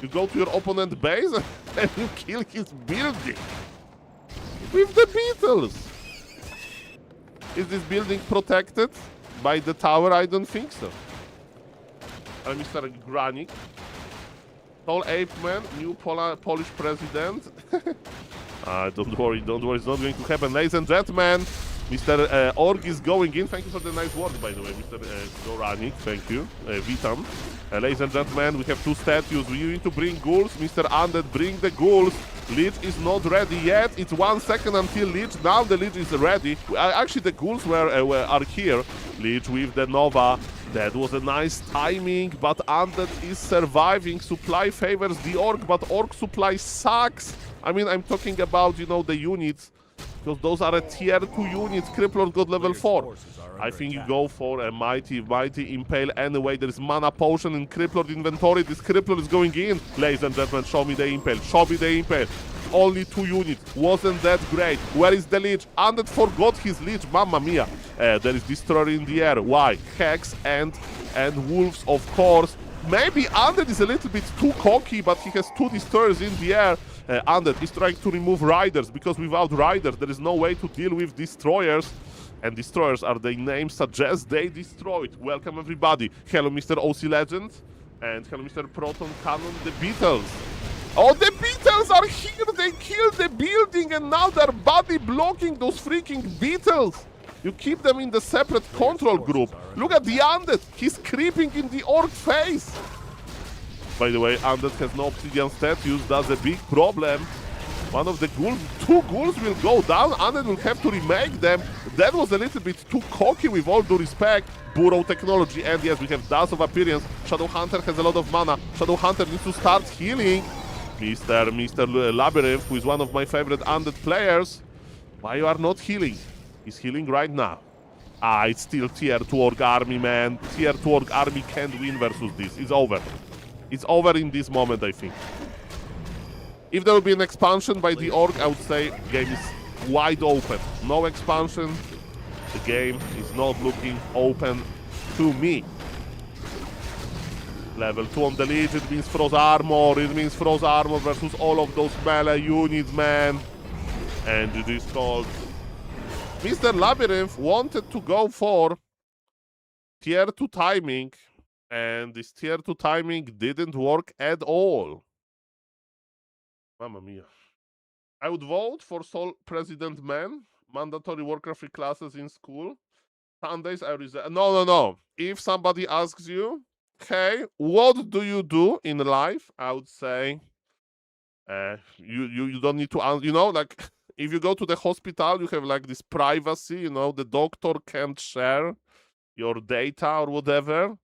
You go to your opponent base and you kill his building. With the beetles. Is this building protected by the tower? I don't think so. Mr. Granik. SaulApeMan, new Polish president. Don't worry, it's not going to happen. Ladies and gentlemen, Mr. Org is going in. Thank you for the nice work, by the way, Mr. Goranik. Thank you. Vitam. Ladies and gentlemen, we have two statues. We need to bring ghouls. Mr. Undead, bring the ghouls. Lich is not ready yet. It's 1 second until Lich. Now the Lich is ready. Actually, the ghouls are here. Lich with the Nova. That was a nice timing, but Undead is surviving. Supply favors the Orc, but Orc supply sucks. I mean, I'm talking about, you know, the units, because those are a tier 2 units. Crippler got level 4. I think you go for a mighty impale anyway. There is mana potion in Crippler inventory. This Crippler is going in. Ladies and gentlemen, show me the impale. Show me the impale. Only 2 units. Wasn't that great? Where is the Lich? Undead forgot his Lich. Mamma mia. There is Destroyer in the air. Why? Hex and Wolves, of course. Maybe Undead is a little bit too cocky, but he has 2 Destroyers in the air. Undead is trying to remove Riders, because without Riders, there is no way to deal with Destroyers. And Destroyers, are the name suggests, they destroyed. Welcome, everybody. Hello, Mr. OC Legend. And hello, Mr. Proton Cannon, the Beatles. Oh, the Beatles are here! They killed the building, and now they're body blocking those freaking Beatles. You keep them in the separate control group. Look at the Undead. He's creeping in the Orc face. By the way, Undead has no obsidian statues. That's a big problem. One of the ghouls, 2 ghouls will go down. Undead will have to remake them. That was a little bit too cocky, with all due respect. Burrow technology, and yes, we have Dust of Appearance. Shadow Hunter has a lot of mana. Shadow Hunter needs to start healing. Mr. Labyrinth, who is one of my favorite Undead players. Why you are not healing? He's healing right now. It's still tier 2 Orc army, man. Tier 2 Orc army can't win versus this. It's over. It's over in this moment, I think. If there will be an expansion by the Orc, I would say the game is wide open. No expansion. The game is not looking open to me. Level 2 on the Lich, it means Frost Armor. It means Frost Armor versus all of those melee units, man. And it is called... Mr. Labyrinth wanted to go for tier 2 timing, and this tier 2 timing didn't work at all. Mamma mia. I would vote for Soul President Man. Mandatory Warcraft 3 classes in school. Sundays I reserve. No. If somebody asks you, hey, what do you do in life? I would say, you don't need to answer. You know, like, if you go to the hospital, you have like this privacy. You know, the doctor can't share your data or whatever.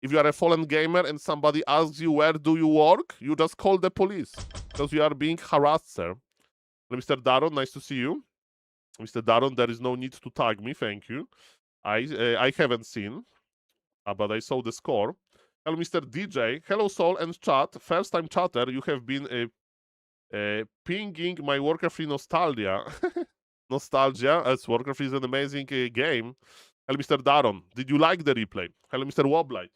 If you are a fallen gamer and somebody asks you, where do you work? You just call the police, because you are being harassed, sir. Mr. Daron, nice to see you. Mr. Daron, there is no need to tag me, thank you. I haven't seen, but I saw the score. Hello, Mr. DJ. Hello, Soul and chat. First time chatter, you have been pinging my Warcraft 3 nostalgia. Nostalgia, as Warcraft is an amazing game. Hello, Mr. Daron. Did you like the replay? Hello, Mr. Woblight.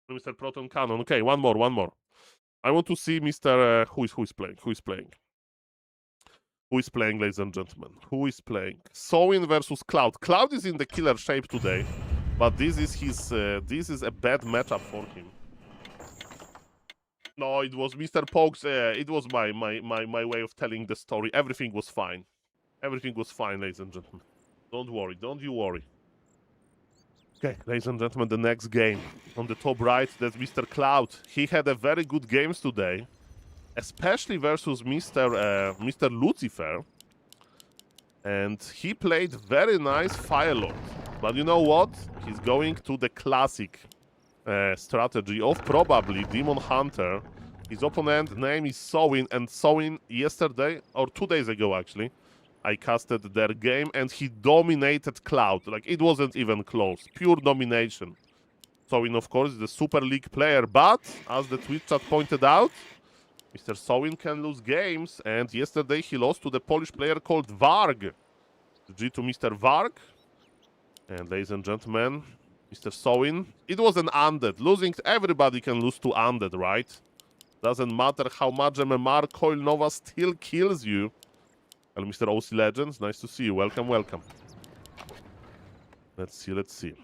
Hello, Mr. Proton Cannon. Okay, one more. I want to see Mr. Who is playing? Who is playing, ladies and gentlemen? Who is playing? Sowin versus Cloud. Cloud is in the killer shape today, but this is a bad matchup for him. No, it was Mr. Pokes. It was my way of telling the story. Everything was fine. Everything was fine, ladies and gentlemen. Don't worry. Don't you worry. Okay, ladies and gentlemen, the next game. On the top right, that's Mr. Cloud. He had a very good games today, especially versus Mr. Lucifer. And he played very nice Firelord. But you know what? He's going to the classic strategy of probably Demon Hunter. His opponent name is Sowin, and Sowin yesterday, or 2 days ago actually, I casted their game and he dominated Cloud. Like, it wasn't even close. Pure domination. Sowin, of course, is the Super League player, but as the Twitch chat pointed out, Mr. Sowin can lose games, and yesterday he lost to the Polish player called Varg. G to Mr. Varg. And ladies and gentlemen, Mr. Sowin. It was an undead. Losing, everybody can lose to undead, right? Doesn't matter how much MMR, Coil Nova still kills you. And Mr. OC Legends, nice to see you. Welcome, welcome. Let's see, let's see.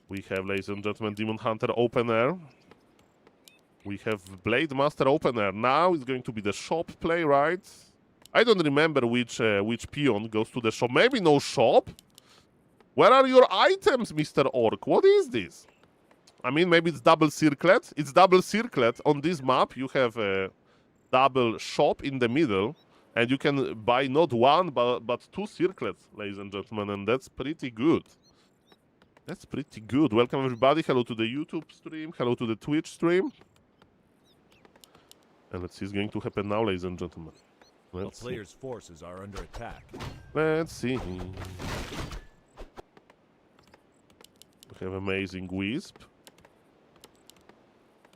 We have, ladies and gentlemen, Demon Hunter Open Air. We have Blade Master Open Air. Now it's going to be the shop play, right? I don't remember which peon goes to the shop. Maybe no shop? Where are your items, Mr. Orc? What is this? I mean, maybe it's double circlet. It's double circlet. On this map, you have a double shop in the middle. And you can buy not one, but two circlets, ladies and gentlemen. And that's pretty good. That's pretty good. Welcome, everybody. Hello to the YouTube stream. Hello to the Twitch stream. And let's see what's going to happen now, ladies and gentlemen. A player's forces are under attack. Let's see. We have amazing Wisp.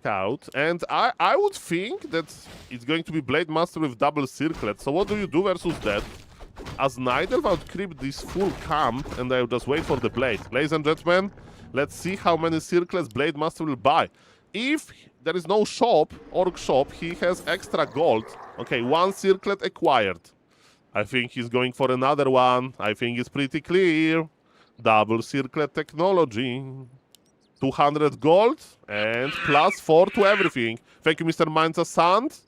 Scout. And I would think that it's going to be Blade Master with double circlet. So what do you do versus that? As Nidelf, I would creep this full camp and I'll just wait for the blade. Ladies and gentlemen, let's see how many circlets Blade Master will buy. If there is no shop, Orc shop, he has extra gold. Okay, one circlet acquired. I think he's going for another one. I think it's pretty clear. Double circlet technology. 200 gold and +4 to everything. Thank you, Mr. Mainza Sand,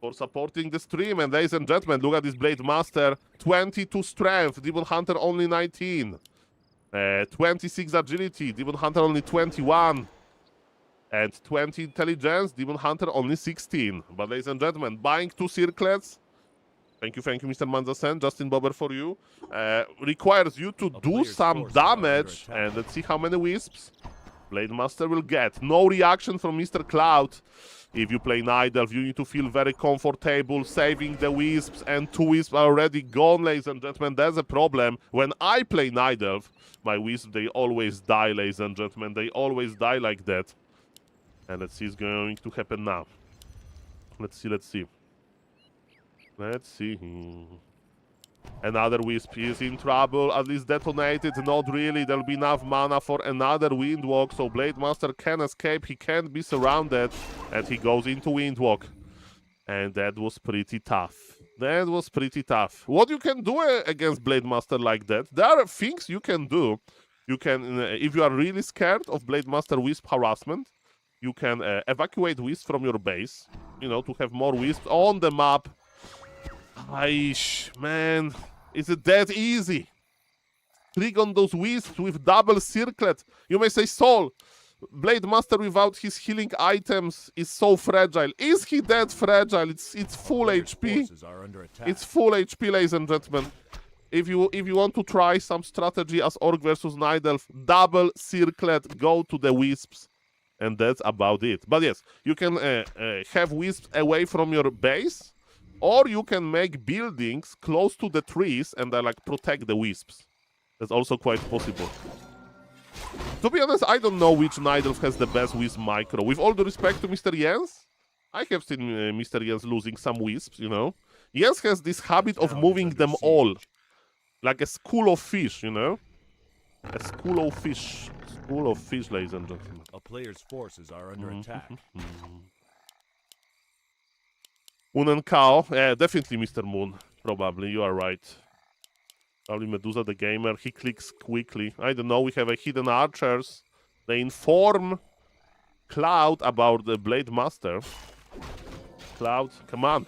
for supporting the stream. And ladies and gentlemen, look at this Blade Master. 22 strength, Demon Hunter only 19. 26 agility, Demon Hunter only 21. And 20 intelligence, Demon Hunter only 16. But ladies and gentlemen, buying 2 circlets, thank you, Mr. Manzasen, Justin Bobber for you, requires you to do some damage. And let's see how many wisps Blade Master will get. No reaction from Mr. Cloud. If you play Nidelf, you need to feel very comfortable saving the wisps, and 2 wisps are already gone, ladies and gentlemen. There's a problem. When I play Nidelf, my wisps, they always die, ladies and gentlemen. They always die like that. And let's see what's going to happen now. Let's see, let's see. Let's see. Another Wisp is in trouble. At least detonated. Not really. There'll be enough mana for another Windwalk. So Blade Master can escape. He can't be surrounded. And he goes into Windwalk. And that was pretty tough. That was pretty tough. What you can do against Blade Master like that? There are things you can do. You can, if you are really scared of Blade Master Wisp harassment, you can evacuate Wisps from your base, you know, to have more Wisps on the map. Aish, man, is it that easy? Click on those Wisps with double circlet. You may say, Saul, Blade Master without his healing items is so fragile. Is he that fragile? It's full HP. It's full HP, ladies and gentlemen. If you want to try some strategy as Orc versus Nidelf, double circlet, go to the Wisps. And that's about it. But yes, you can have wisps away from your base, or you can make buildings close to the trees and like protect the wisps. That's also quite possible. To be honest, I don't know which Nidelf has the best wisp micro. With all due respect to Mr. Jens, I have seen Mr. Jens losing some wisps, you know. Jens has this habit of moving them all. Like a school of fish, you know. A school of fish. School of fish, ladies and gentlemen. A player's forces are under attack. Moon and Cow. Yeah, definitely Mr. Moon. Probably, you are right. Probably Medusa the Gamer. He clicks quickly. I don't know, we have a hidden archers. They inform Cloud about the Blade Master. Cloud, come on.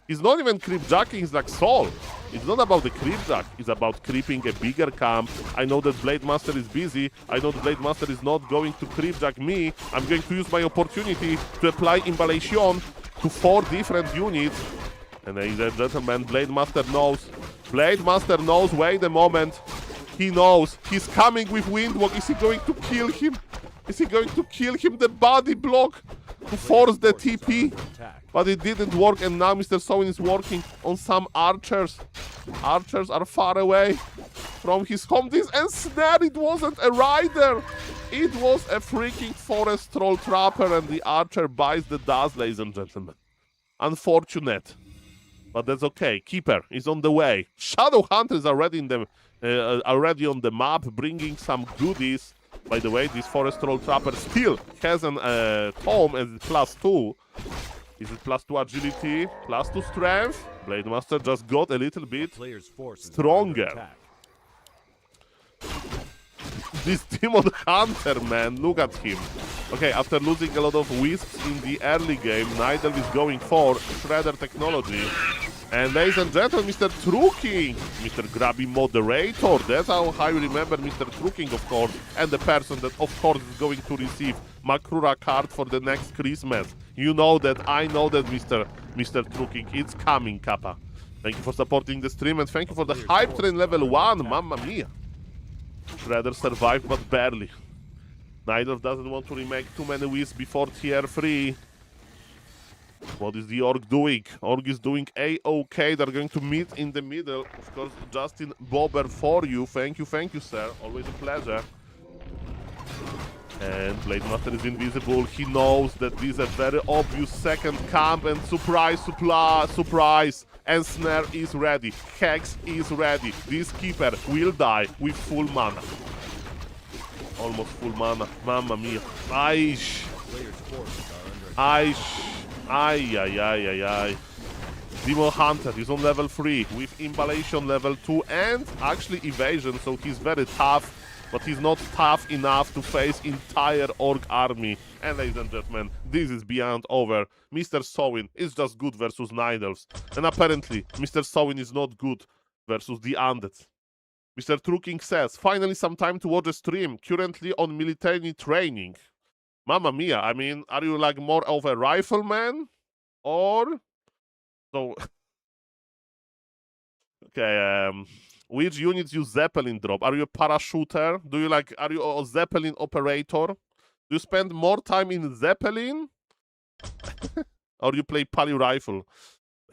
He's not even creepjacking, he's like Saul. It's not about the creepjack, it's about creeping a bigger camp. I know that Blade Master is busy. I know that Blade Master is not going to creepjack me. I'm going to use my opportunity to apply Imballation to 4 different units. And ladies and gentlemen, Blade Master knows. Blade Master knows, wait a moment. He knows. He's coming with Windwalk. Is he going to kill him? Is he going to kill him? The body block to force the TP. But it didn't work, and now Mr. Sowin is working on some archers. Archers are far away. from his home base, and snare, it wasn't a rider. It was a freaking forest troll trapper, and the archer buys the dust, ladies and gentlemen. Unfortunate. But that's okay. Keeper is on the way. Shadow Hunter is already already on the map, bringing some goodies. By the way, this forest troll trapper still has an home as +2. Is it +2 agility, +2 strength? Blade Master just got a little bit stronger. This Demon Hunter, man, look at him. Okay, after losing a lot of wisps in the early game, Nidelv is going for Shredder technology. And ladies and gentlemen, Mr. Truking, Mr. Grubby Moderator, that's how I remember Mr. Truking, of course, and the person that, of course, is going to receive Makrura card for the next Christmas. You know that, I know that, Mr. Truking, it's coming, Kappa. Thank you for supporting the stream, and thank you for the hype train level 1, mamma mia. Shredder survived, but barely. Nidelv doesn't want to remake too many wisps before tier 3. What is the Orc doing? Orc is doing A-OK. They're going to meet in the middle. Of course, Justin Bobber for you. Thank you, sir. Always a pleasure. And Blade Master is invisible. He knows that this is a very obvious second camp. And surprise, surprise. And Snare is ready. Hex is ready. This Keeper will die with full mana. Almost full mana. Mamma mia. Aish. Aish. Ay. Demon Hunter is on level 3 with Imballation level 2 and actually evasion, so he's very tough, but he's not tough enough to face entire Orc army. And ladies and gentlemen, this is beyond over. Mr. Sowin is just good versus Nidelvs, and apparently Mr. Sowin is not good versus the Undead. Mr. Truking says, finally some time to watch a stream, currently on military training. Mamma mia, I mean, are you like more of a rifleman? Or... So... Okay, which units use Zeppelin drop? Are you a parachuter? Are you a Zeppelin operator? Do you spend more time in Zeppelin? Or you play Pali rifle?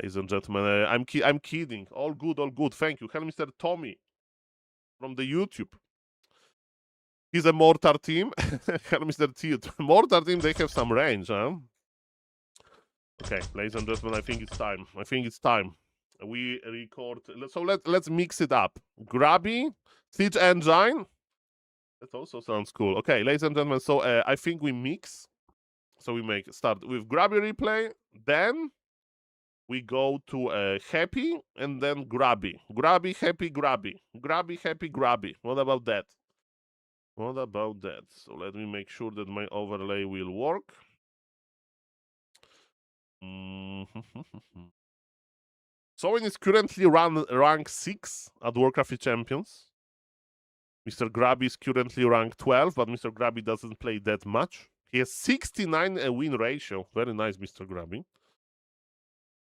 Ladies and gentlemen, I'm kidding. All good, all good. Thank you. Hello, Mr. Tommy from the YouTube. He's a Mortar team. Hello, Mr. T. Mortar team, they have some range, huh? Okay, ladies and gentlemen, I think it's time. We record. So let's mix it up. Grubby, Siege Engine. That also sounds cool. Okay, ladies and gentlemen, so I think we mix. So we start with Grubby replay, then we go to Happy, and then Grubby. Grubby, Happy, Grubby. Grubby, Happy, Grubby. What about that? So let me make sure that my overlay will work. Sowin is currently rank 6 at Warcraft Champions. Mr. Grubby is currently rank 12, but Mr. Grubby doesn't play that much. He has 69 win ratio. Very nice, Mr. Grubby.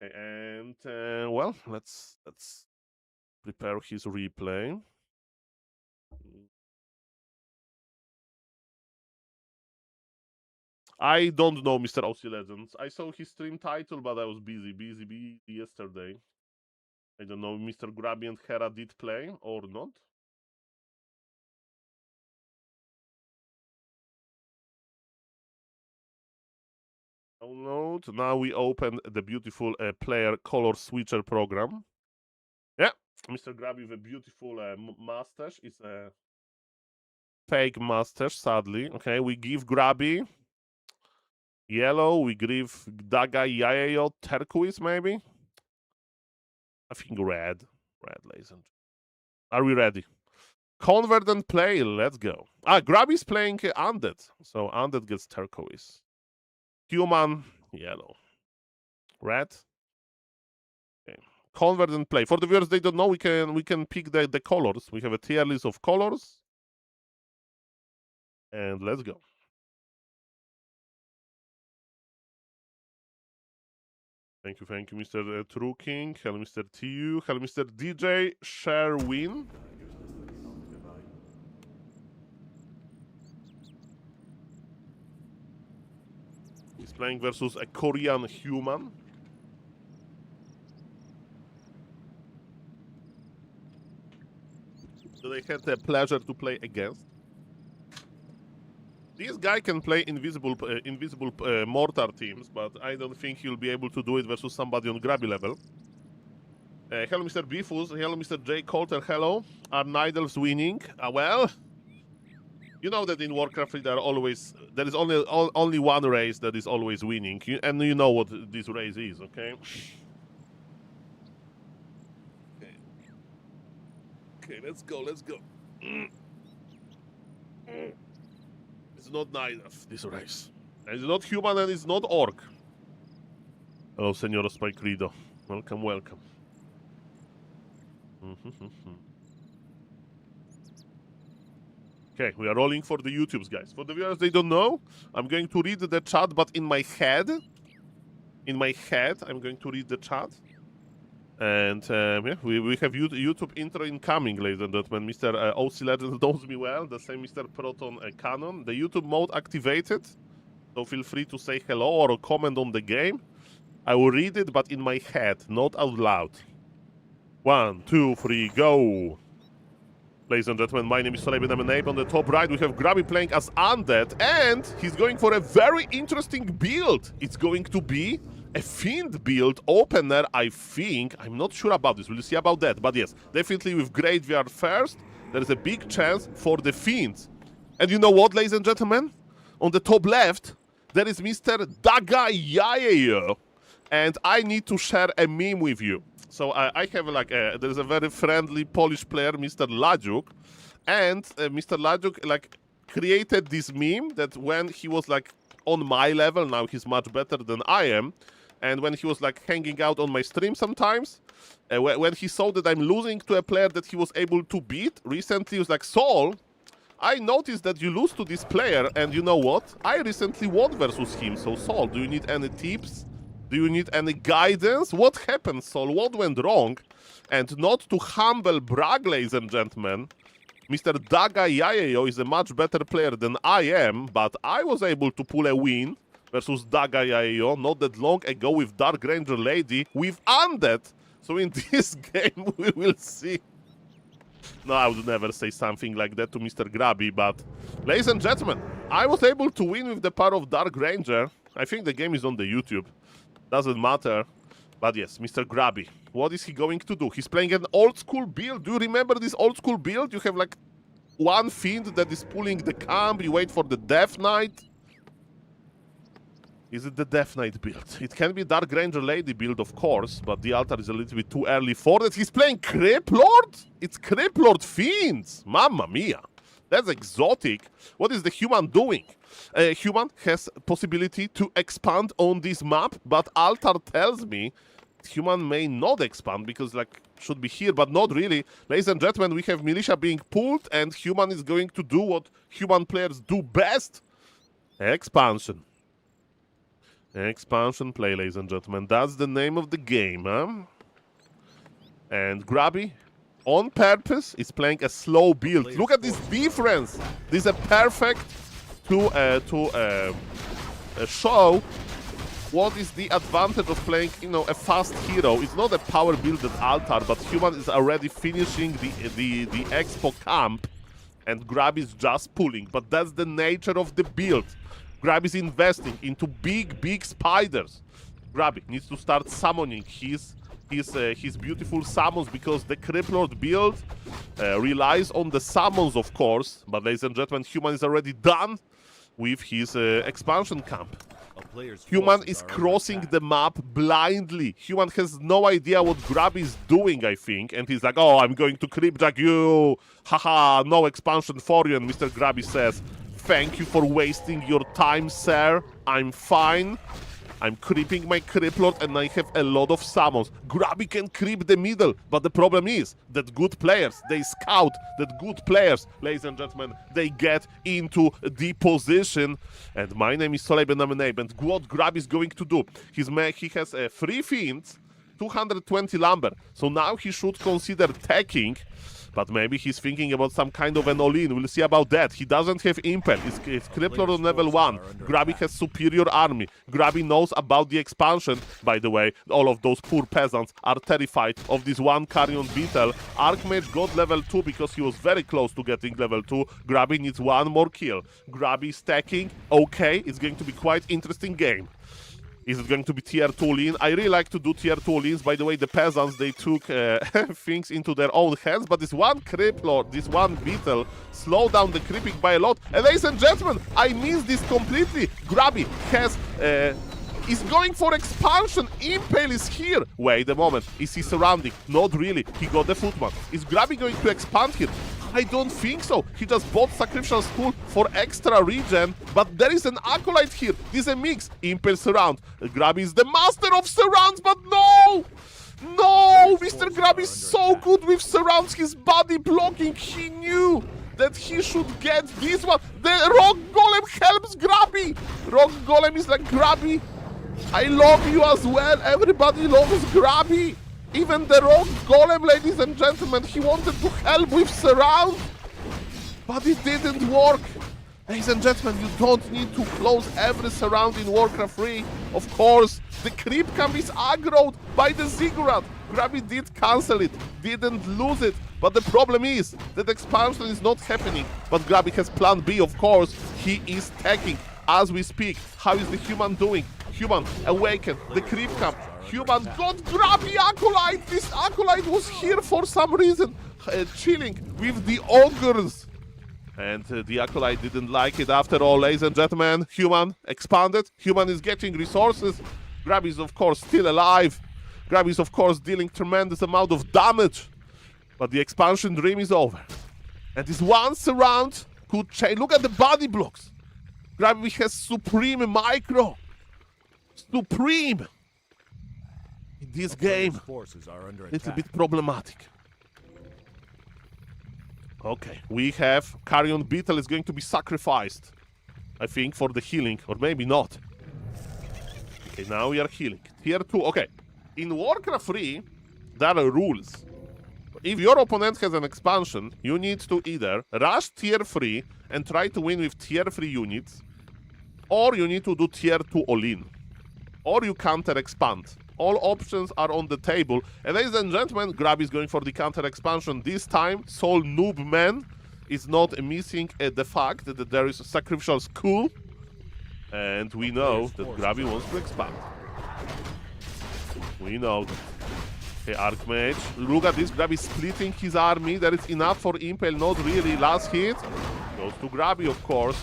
And well, let's prepare his replay. I don't know Mr. OC Legends. I saw his stream title, but I was busy yesterday. I don't know if Mr. Grubby and Hera did play or not. Download. Now we open the beautiful player color switcher program. Yeah, Mr. Grubby with a beautiful mustache. It's a fake mustache, sadly. Okay, we give Grubby yellow. We give Daga Yayo turquoise, maybe. I think red. Red, ladies and gentlemen. Are we ready? Convert and play. Let's go. Grubby's playing Undead. So Undead gets turquoise. Human, yellow. Red. Okay. Convert and play. For the viewers, they don't know, we can pick the colors. We have a tier list of colors. And let's go. Thank you, Mr. Truking. Hello, Mr. TU. Hello, Mr. DJ Sherwin. He's playing versus a Korean human. that I had the pleasure to play against. This guy can play invisible mortar teams, but I don't think he'll be able to do it versus somebody on Grubby level. Hello, Mr. Beefus. Hello, Mr. J. Coulter. Hello. Are Nidals winning? Well, you know that in Warcraft there is only one race that is always winning, and you know what this race is, okay? Okay, let's go. It's not Nidals, this race. And it's not human and it's not orc. Hello, Senor Spikerido. Welcome. Okay, we are rolling for the YouTubes, guys. For the viewers, they don't know, I'm going to read the chat, but in my head, I'm going to read the chat. And yeah, we have YouTube intro incoming, ladies and gentlemen. Mr. OC Legend knows me well, the same Mr. Proton Cannon. The YouTube mode activated, so feel free to say hello or comment on the game. I will read it, but in my head, not out loud. 1, 2, 3, go! Ladies and gentlemen, my name is SaulApeMan. On the top right, we have Grubby playing as Undead, and he's going for a very interesting build. It's going to be a Fiend build opener, I think. I'm not sure about this. We'll see about that. But yes, definitely with Graveyard first, there is a big chance for the Fiends. And you know what, ladies and gentlemen? On the top left, there is Mr. Dagayayo. And I need to share a meme with you. So I have there's a very friendly Polish player, Mr. Ladziuk, and Mr. Ladziuk created this meme that when he was on my level, now he's much better than I am, and when he was hanging out on my stream sometimes, when he saw that I'm losing to a player that he was able to beat, recently he was like, Saul, I noticed that you lose to this player, and you know what? I recently won versus him, so Saul, do you need any tips? Do you need any guidance? What happened, Saul? What went wrong? And not to humble brag, ladies and gentlemen, Mr. Dagayayo is a much better player than I am, but I was able to pull a win versus Dagayayo not that long ago with Dark Ranger Lady with Undead. So in this game, we will see. No, I would never say something like that to Mr. Grubby, but ladies and gentlemen, I was able to win with the power of Dark Ranger. I think the game is on the YouTube. Doesn't matter. But yes, Mr. Grubby, what is he going to do? He's playing an old school build. Do you remember this old school build? You have one Fiend that is pulling the camp. You wait for the Death Knight. Is it the Death Knight build? It can be Dark Ranger Lady build, of course, but the altar is a little bit too early for that. He's playing Crypt Lord? It's Crypt Lord Fiends. Mamma mia. That's exotic. What is the human doing? Human has possibility to expand on this map, but altar tells me human may not expand because should be here, but not really. Ladies and gentlemen, we have militia being pulled, and human is going to do what human players do best. Expansion. Expansion play, ladies and gentlemen. That's the name of the game, huh? And Grubby, on purpose, is playing a slow build. Look at this difference. This is a perfect to show what is the advantage of playing, a fast hero. It's not a power build at altar, but human is already finishing the expo camp, and Grub is just pulling. But that's the nature of the build. Grub is investing into big spiders. Grub needs to start summoning his beautiful summons, because the Crypt Lord build relies on the summons, of course. But ladies and gentlemen, human is already done with his expansion camp. Human is crossing the map blindly. Human has no idea what Grub is doing, I think. And he's like, oh, I'm going to Cryptjack you. Haha, no expansion for you. And Mr. Grubby says, thank you for wasting your time, sir. I'm fine. I'm creeping my Crypt Lord, and I have a lot of summons. Grubby can creep the middle, but the problem is that good players, they scout that good players, ladies and gentlemen, they get into the position. And my name is SaulApeMan, and what Grubby is going to do? He has 3 fiends, 220 lumber, so now he should consider attacking. But maybe he's thinking about some kind of an all-in. We'll see about that. He doesn't have Impel. It's Crippler on level 1. Grubby has superior army. Grubby knows about the expansion. By the way, all of those poor peasants are terrified of this one Carrion Beetle. Archmage got level 2 because he was very close to getting level 2. Grubby needs one more kill. Grubby stacking. Okay, it's going to be quite interesting game. Is it going to be tier 2 lean? I really like to do tier 2 leans. By the way, the peasants, they took things into their own hands. But this one Crippler, this one Beetle, slowed down the creeping by a lot. And ladies and gentlemen, I missed this completely. Grubby has... is going for expansion. Impale is here. Wait a moment. Is he surrounding? Not really. He got the footman. Is Grubby going to expand here? I don't think so. He just bought Sacrificial Skull for extra regen, but there is an Acolyte here. This is a mix. Impale surround. Grubby is the master of surrounds, but no! No! Mr. Grubby is so good with surrounds. His body blocking. He knew that he should get this one. The Rock Golem helps Grubby. Rock Golem is like, Grubby, I love you as well. Everybody loves Grubby. Even the Rock Golem, ladies and gentlemen, he wanted to help with surround, but it didn't work. Ladies and gentlemen, you don't need to close every surround in Warcraft 3. Of course, the creep camp is aggroed by the Ziggurat. Grubby did cancel it, didn't lose it, but the problem is that expansion is not happening. But Grubby has plan B, of course. He is tagging as we speak. How is the human doing? Human awaken the creep camp. Human got Grubby Acolyte. This Acolyte was here for some reason, chilling with the ogres. And the Acolyte didn't like it after all, ladies and gentlemen. Human expanded. Human is getting resources. Grubby is, of course, still alive. Grubby is, of course, dealing tremendous amount of damage. But the expansion dream is over. And this one surround could change. Look at the body blocks. Grubby has Supreme Micro. Supreme. In this game, it's a bit problematic. Okay, we have Carrion Beetle is going to be sacrificed, I think, for the healing, or maybe not. Okay, now we are healing. Tier 2, okay. In Warcraft 3, there are rules. If your opponent has an expansion, you need to either rush tier 3 and try to win with tier 3 units, or you need to do tier 2 all-in, or you counter expand. All options are on the table. And ladies and gentlemen, Grubby is going for the counter expansion. This time, SaulApeMan is not missing the fact that there is a Sacrificial Skull. And we know that Grubby wants to expand. We know that. Okay, Archmage. Look at this. Grubby splitting his army. There is enough for Impale. Not really. Last hit goes to Grubby, of course.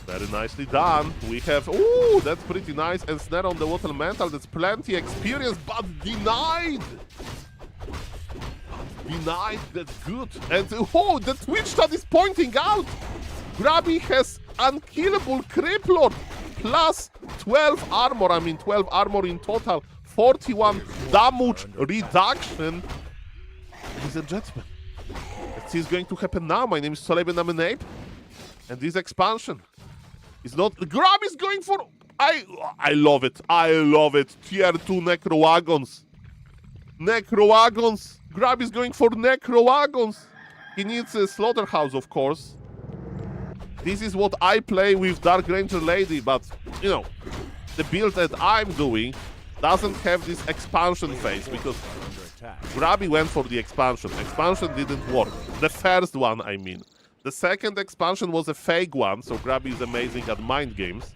Very nicely done. We have... Ooh, that's pretty nice. And Snare on the Water Mental. That's plenty experience, but denied. Denied. That's good. And oh, the Twitch chat is pointing out. Grubby has unkillable Crippler. Plus 12 armor. I mean, 12 armor in total. 41 damage reduction. Ladies and gentlemen, let's see what's going to happen now. My name is SaulApeMan. And this expansion is not... Grubby is going for... I love it. I love it. Tier 2 Necro-Wagons. Necro-Wagons. Grubby is going for Necro-Wagons. He needs a Slaughterhouse, of course. This is what I play with Dark Ranger Lady, but, you know, the build that I'm doing doesn't have this expansion phase, because Grubby went for the expansion. Expansion didn't work. The first one, I mean. The second expansion was a fake one, so Grubby is amazing at mind games.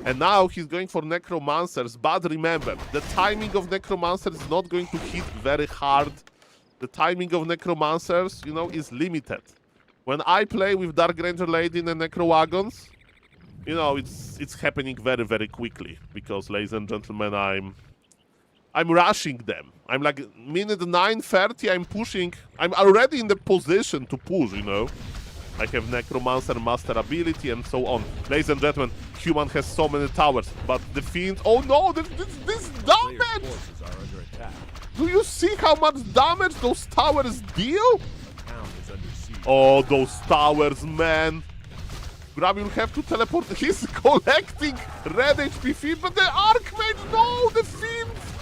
And now he's going for Necromancers, but remember, the timing of Necromancers is not going to hit very hard. The timing of Necromancers, you know, is limited. When I play with Dark Ranger Lady and Necro-Wagons, you know, it's happening very, very quickly. Because, ladies and gentlemen, I'm rushing them. I'm like, minute 9:30, I'm pushing. I'm already in the position to push, you know. I have Necromancer Master ability and so on. Ladies and gentlemen, Human has so many towers, but the Fiend... Oh no, this damage! Do you see how much damage those towers deal? Oh, those towers, man. Grubby will have to teleport. He's collecting red HP Fiend, but the Archmage, no, the Fiends!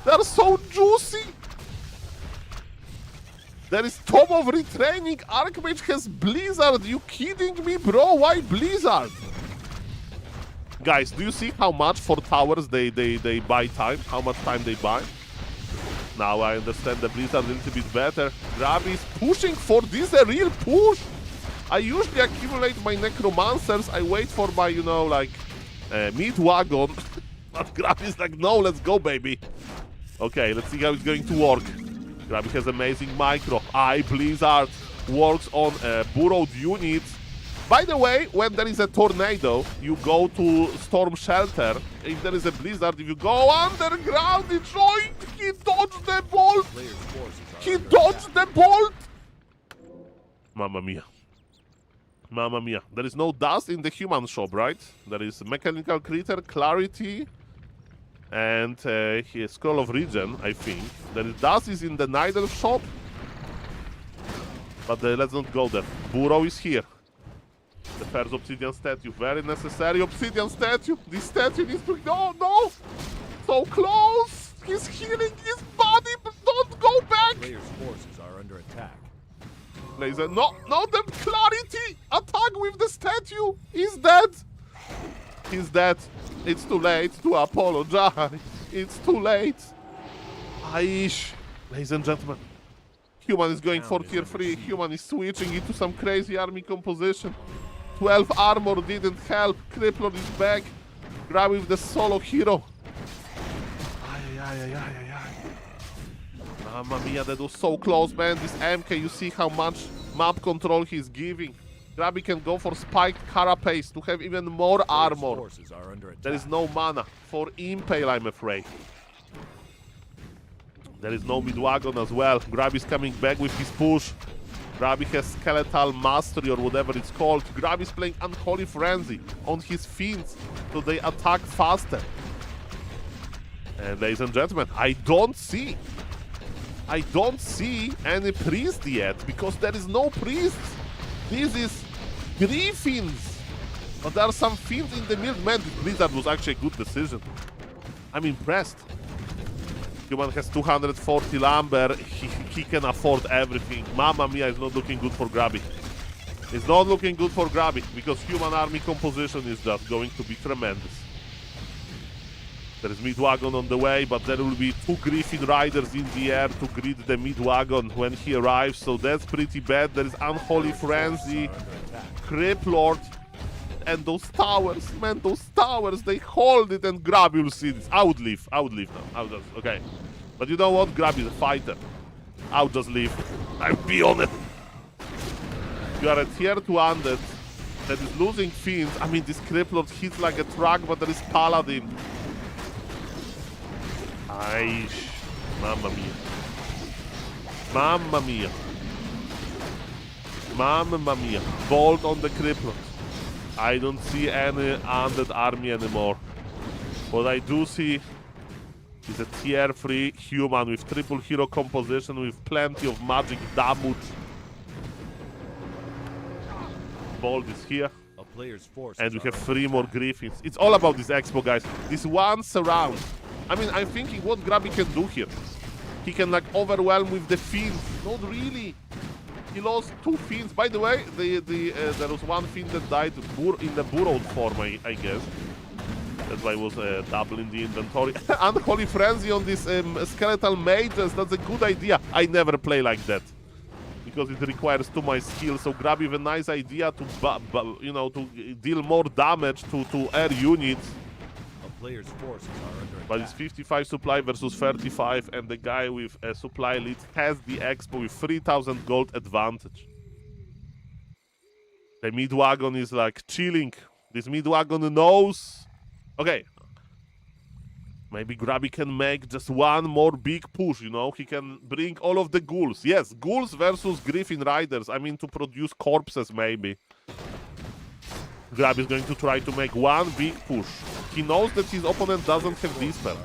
They're so juicy! There is Tom of Retraining. Archmage has Blizzard. You kidding me, bro? Why Blizzard? Guys, do you see how much for towers they buy time? How much time they buy? Now I understand the Blizzard a little bit better. Grubby is pushing for this, a real push. I usually accumulate my Necromancers. I wait for my, you know, like, meat wagon. But Grubby is like, no, let's go, baby. Okay, let's see how it's going to work. Grubby has amazing micro. Blizzard works on burrowed units. By the way, when there is a tornado, you go to storm shelter. If there is a blizzard, if you go underground, it's joint. He dodged the bolt. He dodged the bolt. Mamma mia. Mamma mia. There is no dust in the human shop, right? There is mechanical critter, clarity, and here, scroll of regen, I think. There is dust is in the Nidal shop. But let's not go there. Burrow is here. The first obsidian statue, very necessary obsidian statue. This statue needs to... No! So close! He's healing his body, but don't go back! Players' forces are under attack. Laser, no, the clarity! Attack with the statue! He's dead! He's dead. It's too late to apologize. It's too late. Aish. Ladies and gentlemen. Human is going for tier 3. Human is switching into some crazy army composition. 12 armor didn't help. Crippler is back. Grab with the solo hero. Ay. Mamma mia, that was so close, man. This MK, you see how much map control he's giving. Grubby can go for spiked carapace to have even more armor. There is no mana for Impale, I'm afraid. There is no mid-wagon as well. Grubby's coming back with his push. Grubby has Skeletal Mastery or whatever it's called. Grubby's playing Unholy Frenzy on his fiends, so they attack faster. And ladies and gentlemen, I don't see any priest yet, because there is no priest. This is Griffins. But there are some fiends in the middle. Man, this Blizzard was actually a good decision. I'm impressed. Human has 240 lumber. He can afford everything. Mamma mia, it's not looking good for Grubby. It's not looking good for Grubby, because human army composition is just going to be tremendous. There is mid-wagon on the way, but there will be 2 Griffin Riders in the air to greet the mid-wagon when he arrives, so that's pretty bad. There is Unholy Frenzy, Crip Lord, and those towers, man, those towers, they hold it, and Grubby will see this. I would leave now. Okay. But you know what? Grubby is a fighter. I would just leave. I'll be honest. You are a tier 200 that is losing fiends. I mean, this Crip Lord hits like a truck, but there is Paladin. Aish. Mamma mia. Mamma mia. Mamma mia. Bolt on the Crip Lord. I don't see any undead army anymore. What I do see is a tier 3 human with triple hero composition with plenty of magic damage. Bolt is here. And we have 3 more Griffins. It's all about this expo, guys. This one surround. I mean, I'm thinking what Grubby can do here. He can like overwhelm with the fiends. Not really. He lost 2 fiends. By the way, there was 1 fiend that died in the burrowed form, I guess. That's why I was doubling the inventory. Unholy Frenzy on this skeletal mages, that's a good idea. I never play like that, because it requires too much skill. So Grab with a nice idea to, you know, to deal more damage to air units. Player's forces are under but it's 55 supply versus 35, and the guy with a supply lead has the expo with 3,000 gold advantage. The mid-wagon is like chilling. This mid-wagon knows. Okay. Maybe Grubby can make just one more big push, you know? He can bring all of the ghouls. Yes, ghouls versus Griffin Riders. I mean, to produce corpses, maybe. Grubby is going to try to make one big push. He knows that his opponent doesn't have Dispel.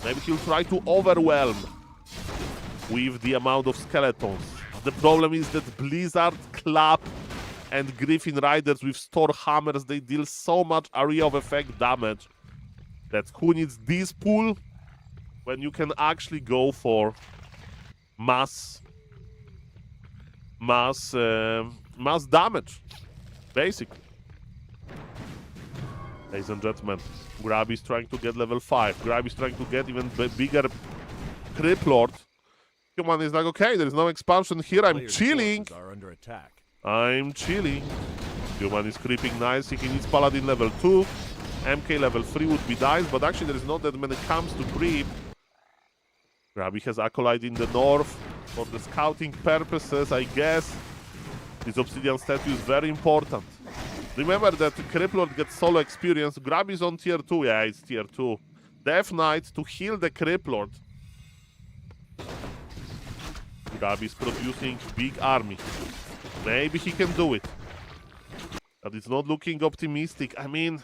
Maybe he'll try to overwhelm with the amount of skeletons. The problem is that Blizzard, Clap, and Griffin Riders with Store Hammers, they deal so much area of effect damage that who needs this pool when you can actually go for mass mass damage, basically. Ladies and gentlemen, Grubby is trying to get level 5. Grubby is trying to get even bigger Crip Lord. Human is like, okay, there is no expansion here. I'm Players' chilling. forces are under attack. I'm chilling. Human is creeping nicely. He needs Paladin level 2. MK level 3 would be nice, but actually there is not that many camps to creep. Grubby has Acolyte in the north for the scouting purposes, I guess. This Obsidian statue is very important. Remember that Criplord gets solo experience. Grubby is on tier 2. Yeah, it's tier 2. Death Knight to heal the Criplord. Grubby is producing big army. Maybe he can do it. But it's not looking optimistic. I mean,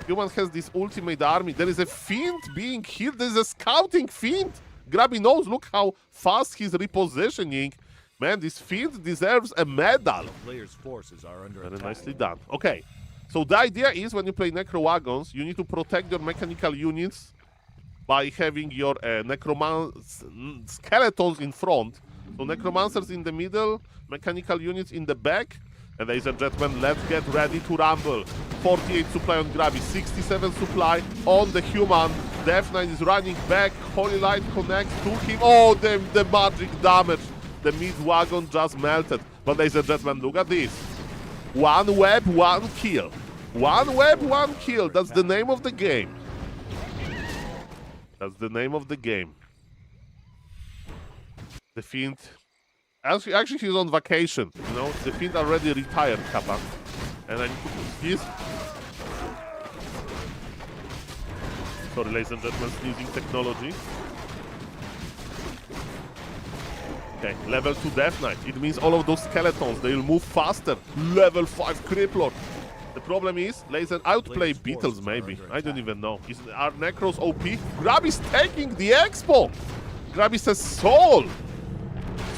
Human has this ultimate army. There is a Fiend being healed. There is a scouting Fiend. Grubby knows. Look how fast he's repositioning. Man, this Fiend deserves a medal. The player's forces are under Very attack. nicely done. Okay. So the idea is when you play Necro Wagons, you need to protect your mechanical units by having your skeletons in front. So Necromancers in the middle, mechanical units in the back. And ladies and gentlemen, let's get ready to rumble. 48 supply on Grubby, 67 supply on the Human. Death Knight is running back. Holy Light connects to him. Oh, the magic damage. The mid-wagon just melted. But ladies and gentlemen, look at this. One web, one kill. One web, one kill. That's the name of the game. That's the name of the game. The Fiend... Actually, he's on vacation, you know? The Fiend already retired, Kappa. And I need to push this. Sorry, ladies and gentlemen, sneezing technology. Okay, level 2 Death Knight. It means all of those skeletons, they'll move faster. Level 5 Criplord. The problem is, ladies and I would play Beatles maybe. I don't even know. Are Necros OP? Grubby's taking the expo! Grubby says, Saul!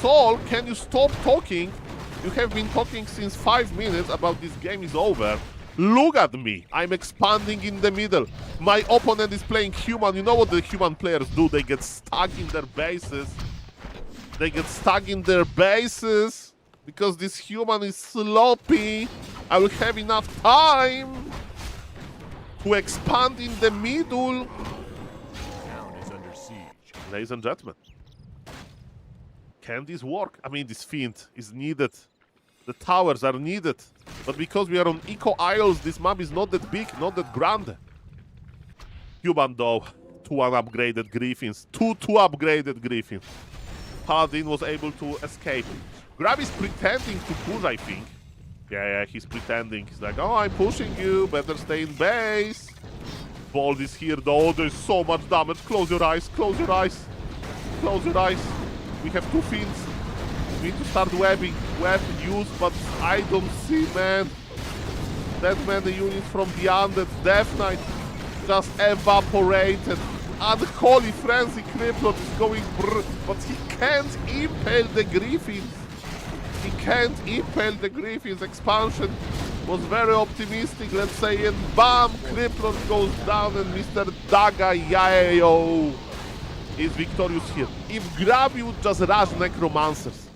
Saul, can you stop talking? You have been talking since 5 minutes about this game is over. Look at me. I'm expanding in the middle. My opponent is playing Human. You know what the Human players do? They get stuck in their bases. They get stuck in their bases because this Human is sloppy. I will have enough time to expand in the middle. Town is under siege. Ladies and gentlemen, can this work? I mean, this Fiend is needed. The towers are needed. But because we are on Eco Isles, this map is not that big, not that grand. Human though, 2 upgraded Griffins. 2 upgraded Griffins. Paladin was able to escape. Grub is pretending to push, I think. Yeah, he's pretending. He's like, oh, I'm pushing you. Better stay in base. Bold is here, though. There's so much damage. Close your eyes. Close your eyes. Close your eyes. We have 2 Fiends. We need to start webbing. Web use, but I don't see, man. That many units from the Undead. Death Knight just evaporated. Unholy Frenzy Criplot is going brr, but he can't impale the Griffins. He can't impale the Griffins. Expansion was very optimistic, let's say, and bam, Criplot goes down and Mr. Dagayayo is victorious here. If Grubby would just rush Necromancers,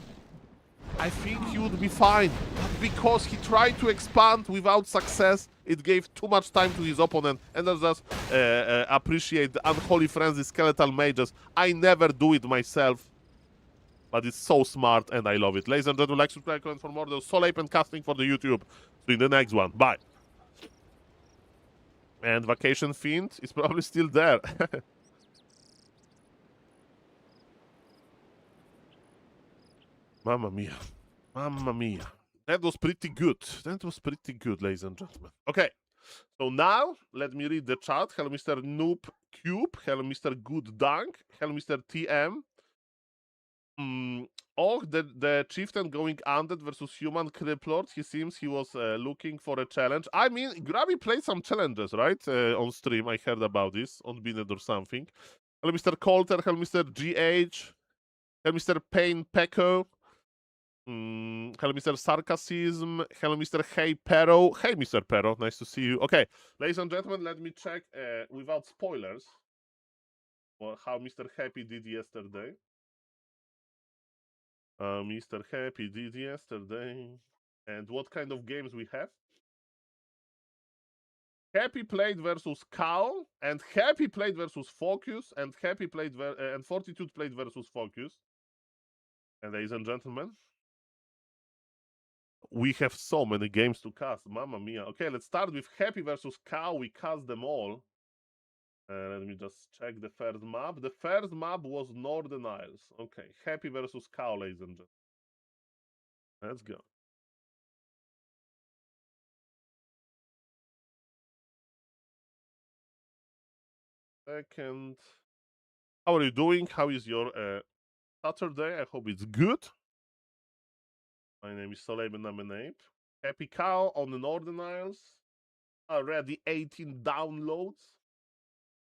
I think he would be fine. But because he tried to expand without success, it gave too much time to his opponent. And I just appreciate the Unholy Frenzy Skeletal Mages. I never do it myself. But it's so smart and I love it. Ladies and gentlemen, like, subscribe, comment for more. There's SaulApeMan casting for the YouTube. See you in the next one. Bye. And Vacation Fiend is probably still there. Mamma mia. Mamma mia. That was pretty good. That was pretty good, ladies and gentlemen. Okay. So now, let me read the chat. Hello, Mr. Noob Cube. Hello, Mr. Good Dunk. Hello, Mr. TM. Oh, the Chieftain going undead versus Human Criplord. He seems he was looking for a challenge. I mean, Grubby played some challenges, right? On stream. I heard about this on Binet or something. Hello, Mr. Coulter. Hello, Mr. GH. Hello, Mr. Pain Pecco. Hello, Mr. Sarcasm. Hello, Mr. Hey Pero. Hey, Mr. Pero. Nice to see you. Okay, ladies and gentlemen, let me check without spoilers how Mr. Happy did yesterday. Mr. Happy did yesterday. And what kind of games we have? Happy played versus Cow, and Happy played versus Focus, and Happy played and Fortitude played versus Focus. And ladies and gentlemen, we have so many games to cast. Mamma mia. Okay, let's start with Happy versus Cow. We cast them all. Let me just check the first map. The first map was Northern Isles. Okay, Happy versus Cow, ladies and gentlemen. Let's go. Second. How are you doing? How is your Saturday? I hope it's good. My name is SaulApeMan. Happy Cow on the Northern Isles. Already 18 downloads.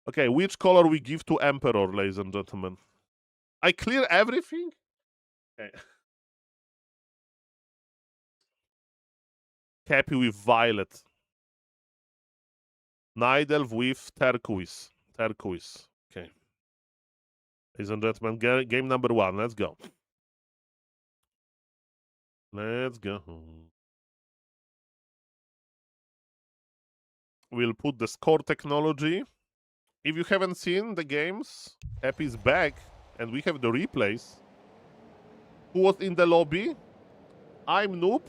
Okay, which color we give to Emperor, ladies and gentlemen? I clear everything? Okay. Happy with Violet. Night Elf with Turquoise. Turquoise. Okay. Ladies and gentlemen, game number 1. Let's go. Let's go. We'll put the score technology. If you haven't seen the games, Happy's back, and we have the replays. Who was in the lobby? I'm Noob,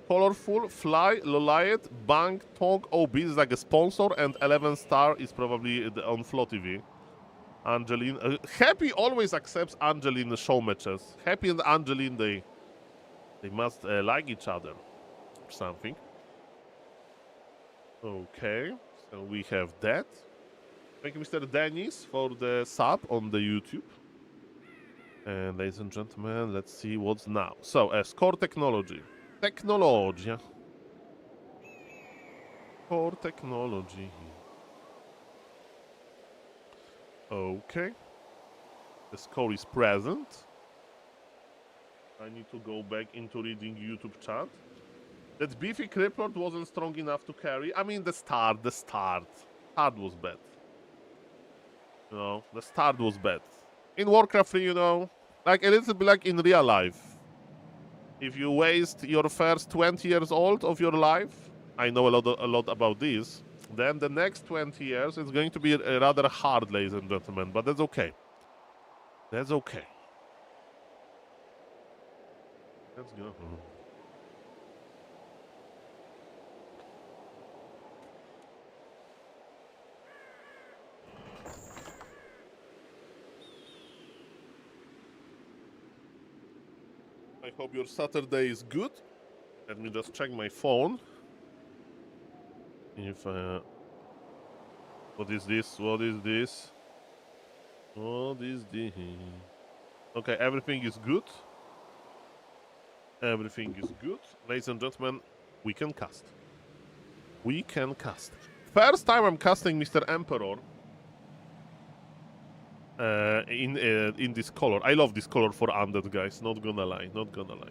Colorful, Fly, Loliet, Bang, Tong, OB is like a sponsor, and 11 Star is probably on Flow TV. Angeline. Happy always accepts Angeline show matches. Happy and Angeline, they must like each other or something. Okay, so we have that. Thank you, Mr. Dennis, for the sub on the YouTube. And ladies and gentlemen, let's see what's now. So, score technology. Technologia. Core technology. Okay. The score is present. I need to go back into reading YouTube chat. That beefy Crippler wasn't strong enough to carry. I mean, the start. Start was bad. You know, the start was bad. In Warcraft 3, you know, like a little bit like in real life. If you waste your first 20 years old of your life, I know a lot about this, then the next 20 years is going to be rather hard, ladies and gentlemen, but that's okay. That's okay. Let's go. I hope your Saturday is good. Let me just check my phone. If what is this? What is this? What is this? Okay, everything is good. Everything is good. Ladies and gentlemen, we can cast. We can cast. First time I'm casting Mr. Emperor. In this color. I love this color for Undead, guys. Not gonna lie. Not gonna lie.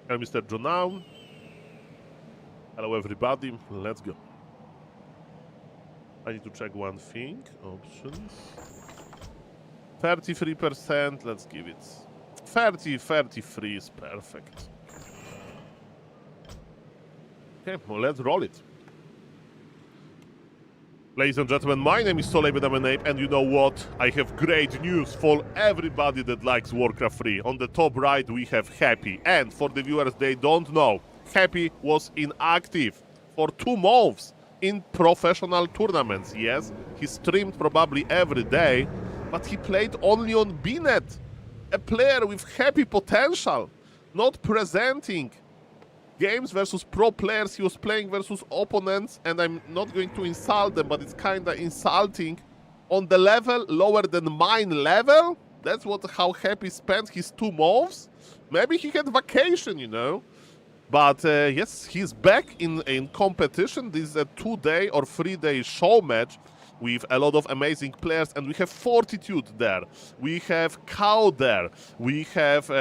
And Mr. Jonown. Hello, everybody. Let's go. I need to check one thing. Options. 33%. Let's give it. 33 is perfect. Okay, well, let's roll it. Ladies and gentlemen, my name is SaulApeMan, and you know what? I have great news for everybody that likes Warcraft 3. On the top right, we have Happy. And for the viewers, they don't know, Happy was inactive for 2 months in professional tournaments. Yes, he streamed probably every day, but he played only on BNet. A player with Happy potential, not presenting games versus pro players. He was playing versus opponents, and I'm not going to insult them, but it's kind of insulting. On the level lower than mine level, that's how Happy spent his 2 months. Maybe he had vacation, you know. But yes, he's back in competition. This is a 2-day or 3-day show match with a lot of amazing players, and we have Fortitude there. We have Cow there. We have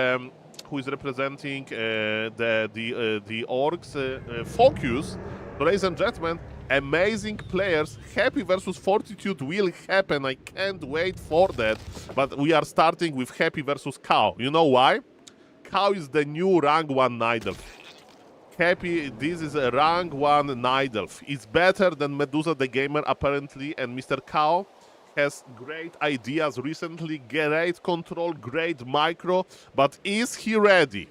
who is representing the orcs, Focus. So, ladies and gentlemen, amazing players. Happy versus Fortitude will happen. I can't wait for that. But we are starting with Happy versus Cow. You know why? Cow is the new rank 1 Night Elf. Happy, this is a rank 1 Night Elf. It's better than Medusa the Gamer apparently, and Mr. Cow has great ideas recently, great control, great micro, but is he ready?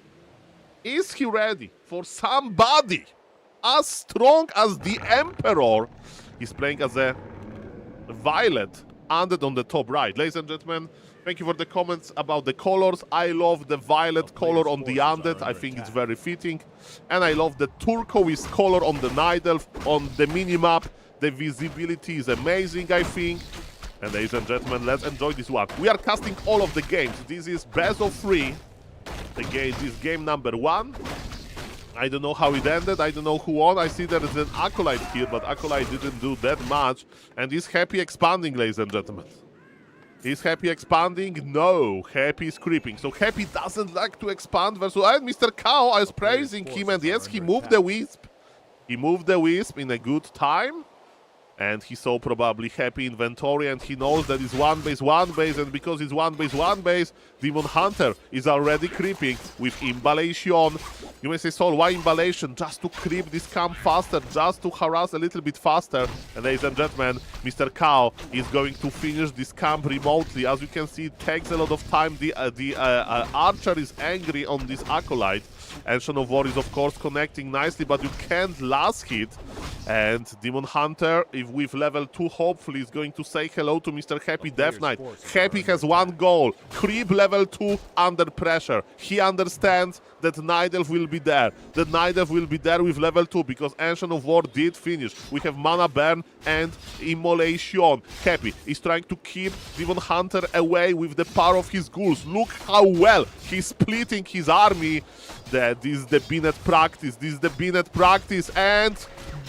Is he ready for somebody as strong as the Emperor? He's playing as a Violet, Undead on the top right. Ladies and gentlemen, thank you for the comments about the colors. I love the violet color on the Undead. I think it's very fitting. And I love the turquoise color on the Night Elf on the minimap. The visibility is amazing, I think. And ladies and gentlemen, let's enjoy this one. We are casting all of the games. This is best of 3. This is game number 1. I don't know how it ended. I don't know who won. I see there is an Acolyte here, but Acolyte didn't do that much. And he's Happy expanding, ladies and gentlemen. Is Happy expanding? No. Happy is creeping. So Happy doesn't like to expand versus... And Mr. Cow, I was praising him, and yes, he moved the Wisp. He moved the Wisp in a good time. And he saw probably Happy inventory, and he knows that it's 1 base, and because it's 1 base, Demon Hunter is already creeping with Imballation. You may say, Saul, why Imballation? Just to creep this camp faster, just to harass a little bit faster. And ladies and gentlemen, Mr. Cow is going to finish this camp remotely. As you can see, it takes a lot of time. The Archer is angry on this Acolyte. Ancient of War is, of course, connecting nicely, but you can't last hit. And Demon Hunter, if with level 2, hopefully is going to say hello to Mr. Happy Death Knight. Happy has one goal: creep level 2 under pressure. He understands that Night Elf will be there. The Night Elf will be there with level 2 because Ancient of War did finish. We have Mana Burn and Immolation. Happy is trying to keep Demon Hunter away with the power of his ghouls. Look how well he's splitting his army. This is the Binet practice. This is the Binet practice, and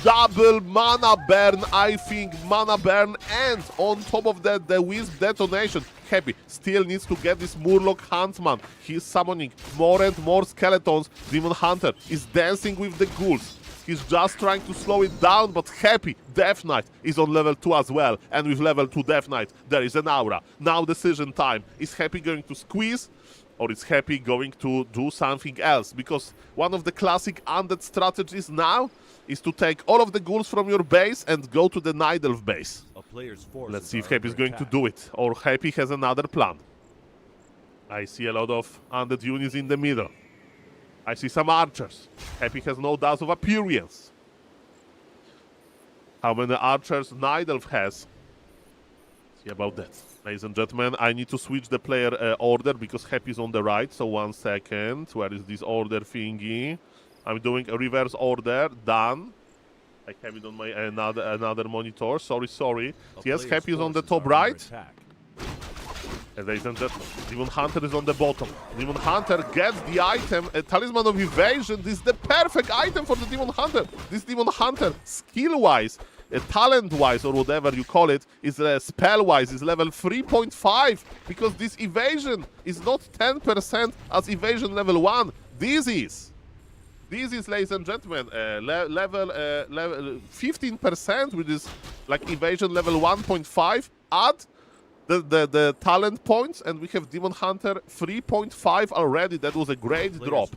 double Mana Burn, I think. Mana Burn, and on top of that, the Wisp detonation. Happy still needs to get this Murloc Huntsman. He's summoning more and more skeletons. Demon Hunter is dancing with the ghouls. He's just trying to slow it down, but Happy Death Knight is on level 2 as well. And with level 2 Death Knight, there is an aura. Now decision time. Is Happy going to squeeze, or is Happy going to do something else? Because one of the classic Undead strategies now is to take all of the ghouls from your base and go to the Night Elf base. Let's see if Happy is going to do it, or Happy has another plan. I see a lot of Undead units in the middle. I see some archers. Happy has no doubts of appearance. How many archers Night Elf has? See about that. Ladies and gentlemen, I need to switch the player order because Happy is on the right. So 1 second. Where is this order thingy? I'm doing a reverse order. Done. I have it on my another monitor. Sorry. Yes, Happy is on the top right. And ladies and gentlemen, Demon Hunter is on the bottom. Demon Hunter gets the item, a Talisman of Evasion. This is the perfect item for the Demon Hunter. This Demon Hunter, skill-wise, talent-wise, or whatever you call it, is spell-wise, is level 3.5, because this evasion is not 10% as evasion level 1. This is, ladies and gentlemen, level 15%, which is like evasion level 1.5. Add the talent points, and we have Demon Hunter 3.5 already. That was a great drop.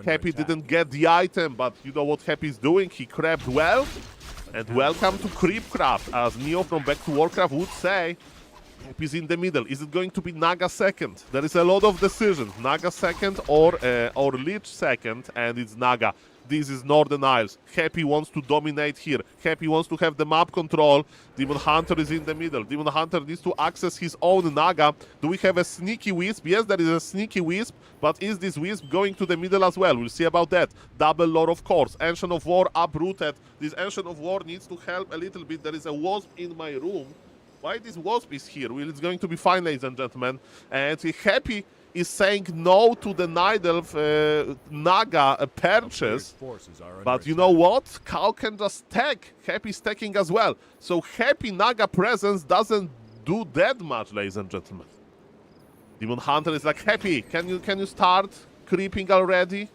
Happy didn't get the item, but you know what Happy is doing? He crept well. And welcome to Creepcraft, as Neo from Back to Warcraft would say. Happy's in the middle. Is it going to be Naga second? There is a lot of decisions. Naga second or Lich second, and it's Naga. This is Northern Isles. Happy wants to dominate here. Happy wants to have the map control. Demon Hunter is in the middle. Demon Hunter needs to access his own Naga. Do we have a sneaky Wisp? Yes, there is a sneaky Wisp, but is this Wisp going to the middle as well? We'll see about that. Double Lore, of course. Ancient of War uprooted. This Ancient of War needs to help a little bit. There is a Wasp in my room. Why this Wasp is here? Well, it's going to be fine, ladies and gentlemen. And Happy is saying no to the Night Elf Naga purchase. But you know what? Cow can just stack. Happy stacking as well. So Happy Naga presence doesn't do that much, ladies and gentlemen. Demon Hunter is like, Happy, can you start creeping already?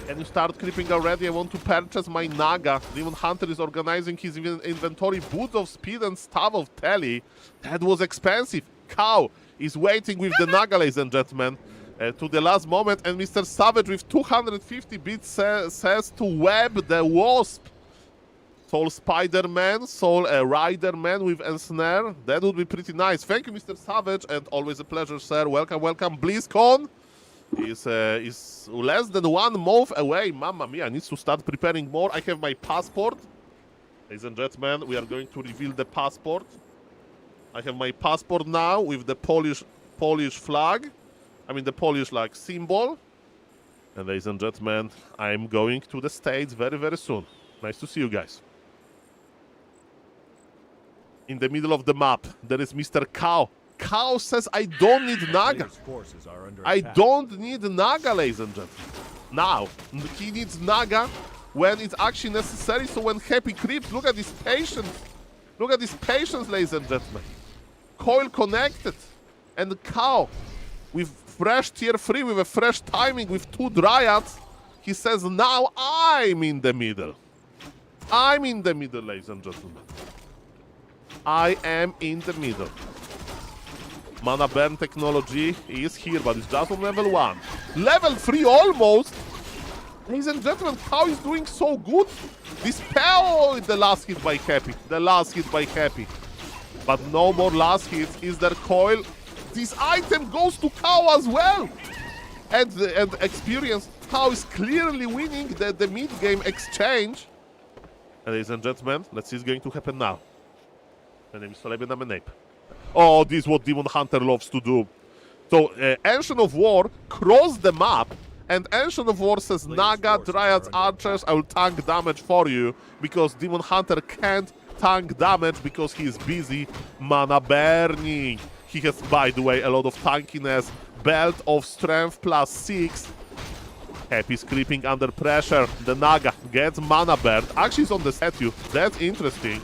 Can you start creeping already? I want to purchase my Naga. Demon Hunter is organizing his inventory. Boots of speed and staff of telly. That was expensive. Cow is waiting with the Naga, ladies and gentlemen, to the last moment. And Mr. Savage with 250 bits says to web the wasp. Soul Spider-Man, Soul Rider-Man with Ensnare. That would be pretty nice. Thank you, Mr. Savage, and always a pleasure, sir. Welcome, welcome. BlizzCon is less than 1 month away. Mamma mia, I need to start preparing more. I have my passport. Ladies and gentlemen, we are going to reveal the passport. I have my passport now with the Polish flag. I mean the Polish like symbol. And ladies and gentlemen, I'm going to the States very, very soon. Nice to see you guys. In the middle of the map, there is Mr. Cow. Cow says, I don't need Naga. I don't need Naga, ladies and gentlemen. Now, he needs Naga when it's actually necessary, so when Happy creeps, look at this patience. Look at this patience, ladies and gentlemen. Coil connected. And Cow, with fresh tier 3, with a fresh timing, with 2 Dryads, he says, now I'm in the middle. I'm in the middle, ladies and gentlemen. I am in the middle. Mana burn technology is here, but it's just on level 1. Level 3 almost! Ladies and gentlemen, how is doing so good? This spell, the last hit by Happy. The last hit by Happy. But no more last hits. Is there coil? This item goes to Cow as well! And experience, Cow is clearly winning the mid-game exchange. And ladies and gentlemen, let's see what's going to happen now. My name is SaulApeMan. Oh, this is what Demon Hunter loves to do. So, Ancient of War crossed the map, and Ancient of War says, Naga, Dryads, Archers, I will tank damage for you, because Demon Hunter can't tank damage because he is busy mana burning. He has, by the way, a lot of tankiness. Belt of Strength plus 6. Happy is creeping under pressure. The Naga gets mana burned. Actually, it's on the statue. That's interesting.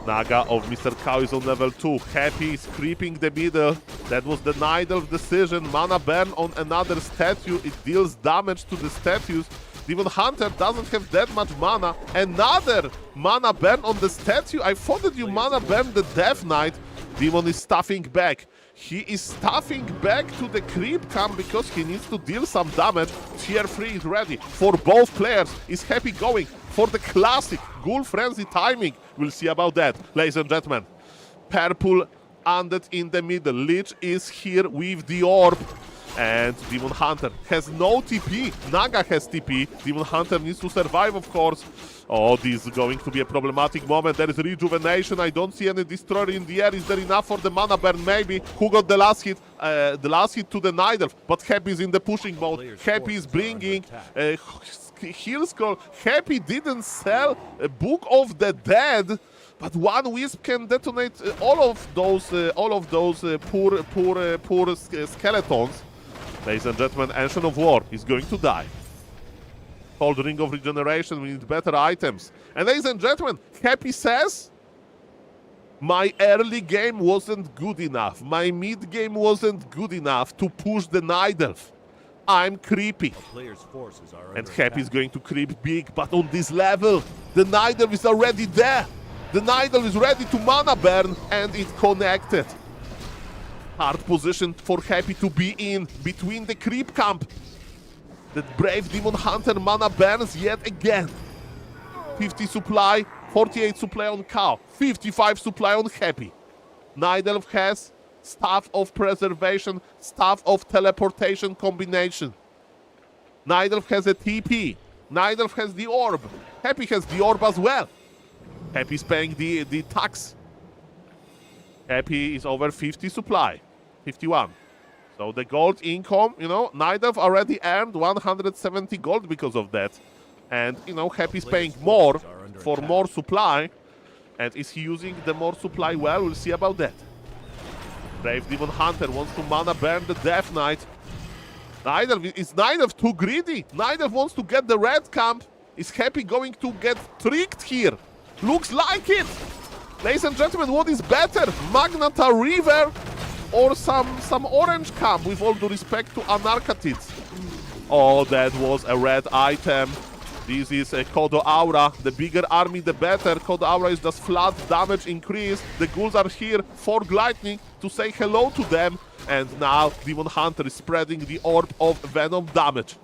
Naga of Mr. Cow is on level 2. Happy is creeping the middle. That was the Nidal's decision. Mana burn on another statue. It deals damage to the statues. Demon Hunter doesn't have that much mana. Another mana burn on the statue. I thought that you mana burn the Death Knight. Demon is stuffing back. He is stuffing back to the creep camp because he needs to deal some damage. Tier 3 is ready for both players. Is Happy going for the classic Ghoul Frenzy timing? We'll see about that, ladies and gentlemen. Purple Undead in the middle. Lich is here with the orb. And Demon Hunter has no TP. Naga has TP. Demon Hunter needs to survive, of course. Oh, this is going to be a problematic moment. There is rejuvenation. I don't see any destroyer in the air. Is there enough for the mana burn? Maybe. Who got the last hit? The last hit to the Nidal. But Happy is in the pushing mode. Happy is bringing heal scroll. Happy didn't sell a Book of the Dead. But one wisp can detonate all of those poor skeletons. Ladies and gentlemen, Ancient of War is going to die. Cold Ring of Regeneration, we need better items. And ladies and gentlemen, Happy says, my early game wasn't good enough. My mid game wasn't good enough to push the Nidalf. I'm creepy. And Happy is going to creep big, but on this level, the Nidalf is already there. The Nidal is ready to mana burn, and it's connected. Hard position for Happy to be in between the creep camp. The brave Demon Hunter mana burns yet again. 50 supply, 48 supply on Cow, 55 supply on Happy. Nidalf has Staff of Preservation, Staff of Teleportation combination. Nidalf has a TP. Nidalf has the orb. Happy has the orb as well. Happy's paying the tax. Happy is over 50 supply. 51. So the gold income, you know, Nidalf already earned 170 gold because of that. And, you know, Happy's paying more for more supply. And is he using the more supply well? We'll see about that. Brave Demon Hunter wants to mana burn the Death Knight. Is Nidalf too greedy? Nidalf wants to get the red camp. Is Happy going to get tricked here? Looks like it! Ladies and gentlemen, what is better? Magnata River or some orange camp, with all due respect to Anarchatids? Oh, that was a red item. This is a Kodo Aura. The bigger army, the better. Kodo Aura is just flat damage increase. The ghouls are here for Lightning to say hello to them. And now Demon Hunter is spreading the orb of Venom damage.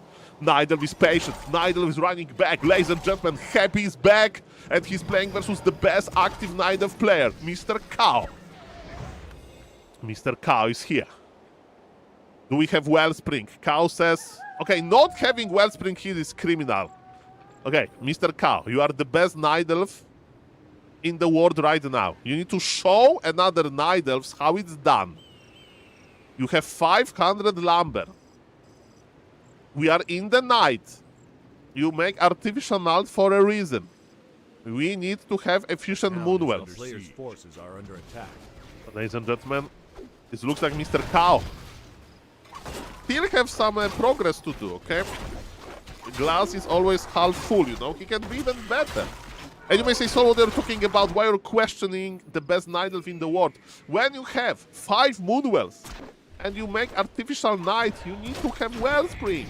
Nidal is patient. Nidal is running back. Ladies and gentlemen, Happy is back. And he's playing versus the best active Nidal player, Mr. Cow. Mr. Cow is here. Do we have Wellspring? Cow says... Okay, not having Wellspring here is criminal. Okay, Mr. Cow, you are the best Night Elf in the world right now. You need to show another Night Elves how it's done. You have 500 lumber. We are in the night. You make artificial night for a reason. We need to have efficient Moonwells. Players' forces are under attack. Ladies and gentlemen, it looks like Mr. Cow still have some progress to do, okay? The glass is always half full, you know? He can be even better. And you may say, so they're talking about why you're questioning the best Night Elf in the world. When you have 5 Moonwells and you make artificial night, you need to have Wellspring.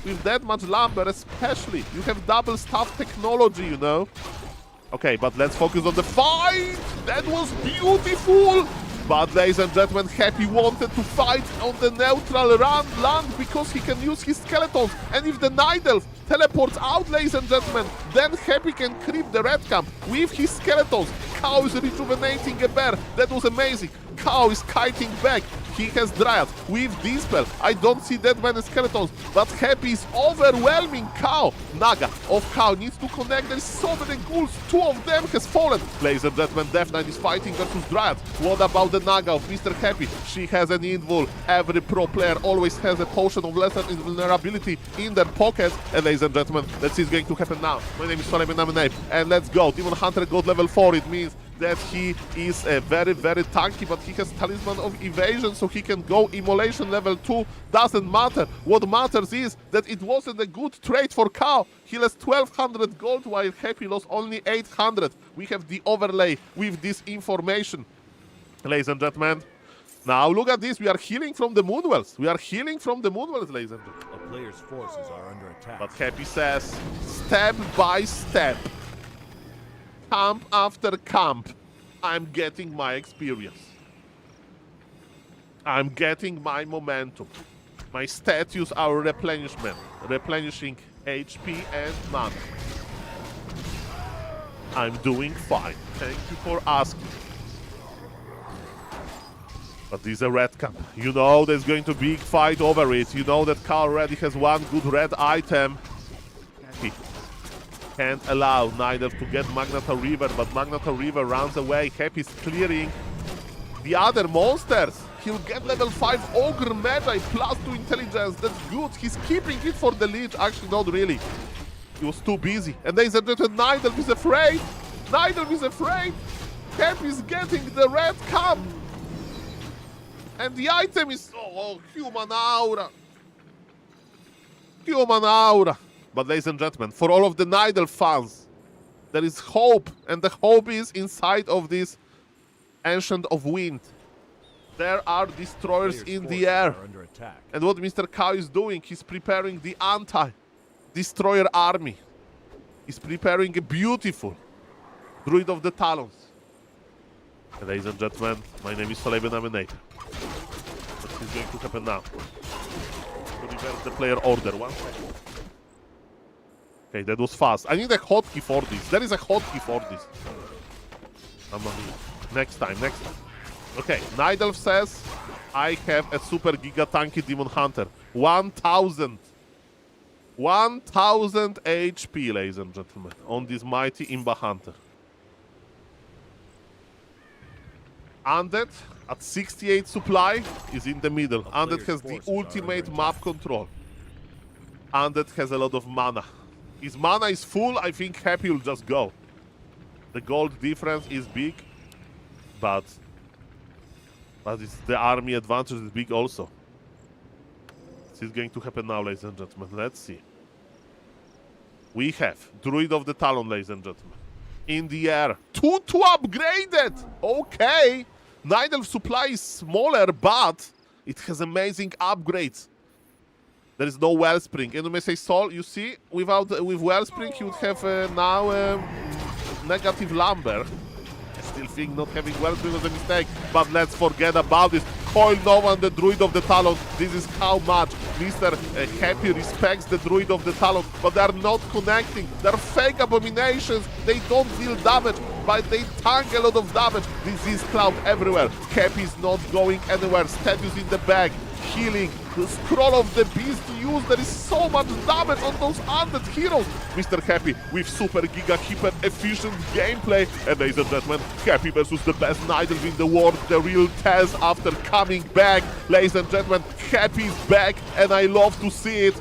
With that much lumber especially. You have double staff technology, you know? Okay, but let's focus on the fight! That was beautiful! But, ladies and gentlemen, Happy wanted to fight on the neutral land because he can use his skeletons. And if the Night Elf teleports out, ladies and gentlemen, then Happy can creep the red camp with his skeletons. Cow is rejuvenating a bear. That was amazing. Cow is kiting back. He has Dryad with Dispel. I don't see that many skeletons, but Happy is overwhelming Cow. Naga of Cow needs to connect. There's so many ghouls. 2 of them has fallen. Ladies and gentlemen, Death Knight is fighting versus Dryad. What about the Naga of Mr. Happy? She has an invul. Every pro player always has a potion of lesser invulnerability in their pocket. And ladies and gentlemen, let's see what's going to happen now. My name is SaulApeMan, and let's go. Demon Hunter got level 4. It means that he is very, very tanky, but he has Talisman of Evasion, so he can go Immolation level 2. Doesn't matter. What matters is that it wasn't a good trade for Cow. He lost 1200 gold, while Happy lost only 800. We have the overlay with this information. Ladies and gentlemen, now look at this. We are healing from the Moonwells. We are healing from the Moonwells, ladies and gentlemen. A player's forces are under attack. But Happy says, step by step, camp after camp, I'm getting my experience. I'm getting my momentum. My statues are replenishing HP and mana. I'm doing fine. Thank you for asking. But this is a red camp. You know there's going to be a big fight over it. You know that Carl already has one good red item. He can't allow neither to get Magnetar River, but Magnetar River runs away. Happy's clearing the other monsters. He'll get level 5 Ogre Magi plus 2 intelligence. That's good. He's keeping it for the Lich. Actually, not really. He was too busy. And there's a Nidal is afraid. Nidal is afraid. Happy's getting the red cup. And the item is... Oh, Human Aura. Human Aura. But ladies and gentlemen, for all of the Nidal fans, there is hope. And the hope is inside of this Ancient of Wind. There are destroyers in the air. And what Mr. Cow is doing, he's preparing the anti-destroyer army. He's preparing a beautiful Druid of the Talons. And ladies and gentlemen, my name is SaulApeMan. What is going to happen now? To reverse the player order. 1 second. Okay, that was fast. I need a hotkey for this. There is a hotkey for this. Next time. Okay, Night Elf says, I have a super giga tanky Demon Hunter. 1000 HP, ladies and gentlemen, on this mighty Imba Hunter. Undead at 68 supply is in the middle. Undead has the ultimate map control. Undead has a lot of mana. His mana is full. I think Happy will just go. The gold difference is big, but it's the army advantage is big also. This is going to happen now, ladies and gentlemen. Let's see. We have Druid of the Talon, ladies and gentlemen. In the air. 2 upgraded! Okay! Night Elf supply is smaller, but it has amazing upgrades. There is no Wellspring. And you may say, Saul, you see, with Wellspring, you would have now negative lumber. I still think not having Wellspring was a mistake, but let's forget about this. Coil Nova and the Druid of the Talon. This is how much Mr. Happy respects the Druid of the Talon, but they are not connecting. They're fake abominations. They don't deal damage, but they tank a lot of damage. Disease cloud everywhere. Happy is not going anywhere. Status in the bag. Healing. The scroll of the beast used. There is so much damage on those undead heroes. Mr. Happy with super giga hyper efficient gameplay. And ladies and gentlemen, Happy versus the best Night Elf in the world. The real test after coming back. Ladies and gentlemen, Happy is back and I love to see it.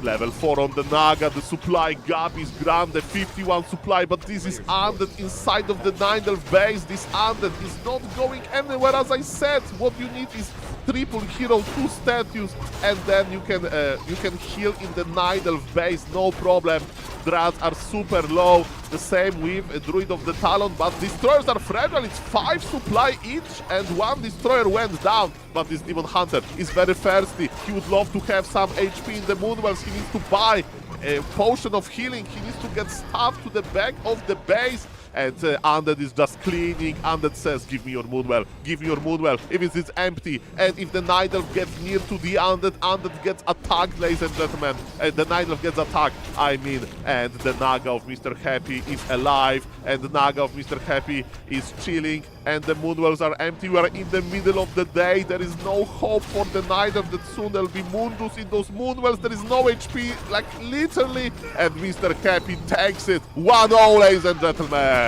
Level 4 on the Naga, the supply gap is grand, the 51 supply, but this is undead inside of the Night Elf base. This undead is not going anywhere, as I said. What you need is triple hero, 2 statues, and then you can heal in the Night Elf base, no problem. Drats are super low, the same with a Druid of the Talon, but destroyers are fragile. It's 5 supply each, and 1 destroyer went down. But this Demon Hunter is very thirsty. He would love to have some HP in the Moonwells. He needs to buy a potion of healing. He needs to get stuff to the back of the base. And Undead is just cleaning. Undead says, give me your Moonwell. Give me your Moonwell. If it is empty, and if the Night Elf gets near to the Undead, Undead gets attacked, ladies and gentlemen. The Night Elf gets attacked, I mean. And the Naga of Mr. Happy is alive. And the Naga of Mr. Happy is chilling. And the Moonwells are empty. We are in the middle of the day. There is no hope for the Night Elf that soon there will be Moonjuice in those Moonwells. There is no HP, like literally. And Mr. Happy takes it. 1-0, ladies and gentlemen.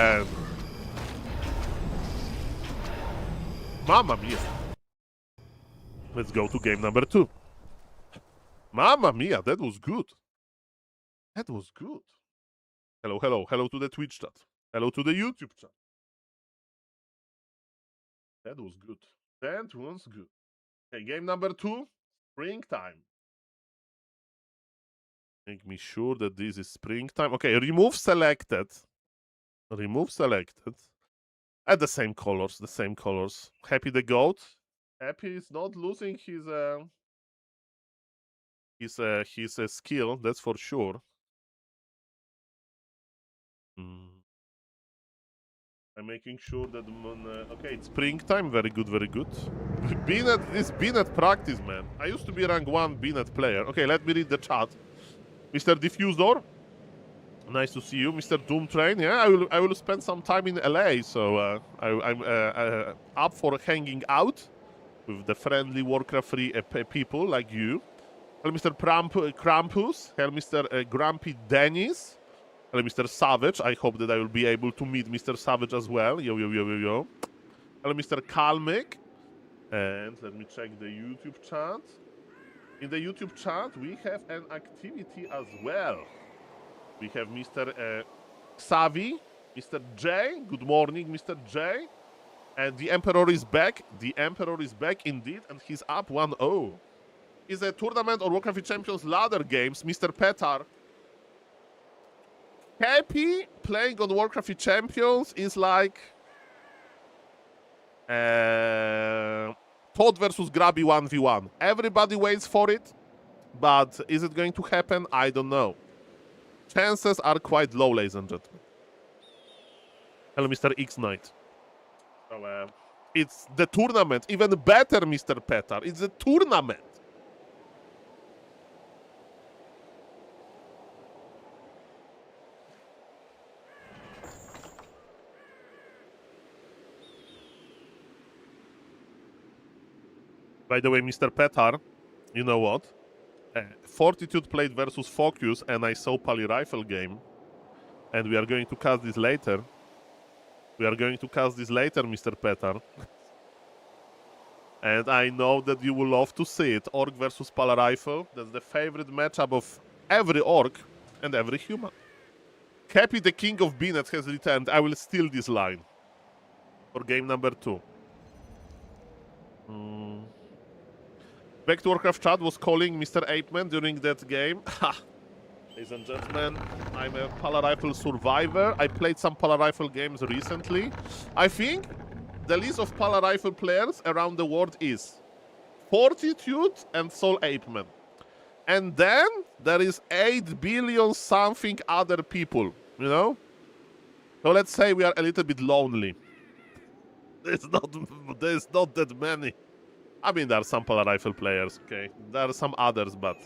Mamma mia. Let's go to game number 2. Mamma mia, that was good. That was good. Hello, hello. Hello to the Twitch chat. Hello to the YouTube chat. That was good. That was good. Okay, game number 2. Springtime. Make me sure that this is springtime. Okay, remove selected. Remove selected. And the same colors, the same colors. Happy the goat. Happy is not losing his skill, that's for sure. I'm making sure that okay, it's springtime. Very good, very good. Binet practice, man. I used to be rank 1 Binet player. Okay, let me read the chat. Mr. Diffusor. Nice to see you, Mr. Doomtrain. Yeah, I will spend some time in LA, so I'm up for hanging out with the friendly Warcraft 3 people like you. Hello, Mr. Krampus. Hello, Mr. Grumpy Dennis. Hello, Mr. Savage. I hope that I will be able to meet Mr. Savage as well. Yo, yo, yo, yo, yo. Hello, Mr. Kalmik. And let me check the YouTube chat. In the YouTube chat, we have an activity as well. We have Mr. Savi, Mr. J. Good morning, Mr. J. And the Emperor is back. The Emperor is back indeed, and he's up 1-0. Is a tournament or Warcraft Champions ladder games, Mr. Petar. Happy playing on Warcraft Champions is like ToD versus Grubby 1v1. Everybody waits for it, but is it going to happen? I don't know. Chances are quite low, ladies and gentlemen. Hello, Mr. X Knight. So, it's the tournament. Even better, Mr. Petar. It's a tournament. By the way, Mr. Petar, you know what? Fortitude played versus Focus, and I saw Pally Rifle game. And we are going to cast this later. We are going to cast this later, Mr. Petar. And I know that you will love to see it. Orc versus Pally Rifle. That's the favorite matchup of every Orc and every human. Happy the King of Binet has returned. I will steal this line for game number 2. Back to Warcraft chat was calling Mr. SaulApeMan during that game. Ha! Ladies and gentlemen, I'm a Pally Rifle survivor. I played some Pally Rifle games recently. I think the list of Pally Rifle players around the world is Fortitude and SaulApeMan. And then there is 8 billion something other people, you know? So let's say we are a little bit lonely. There's not that many. I mean, there are some polar rifle players, okay? There are some others, but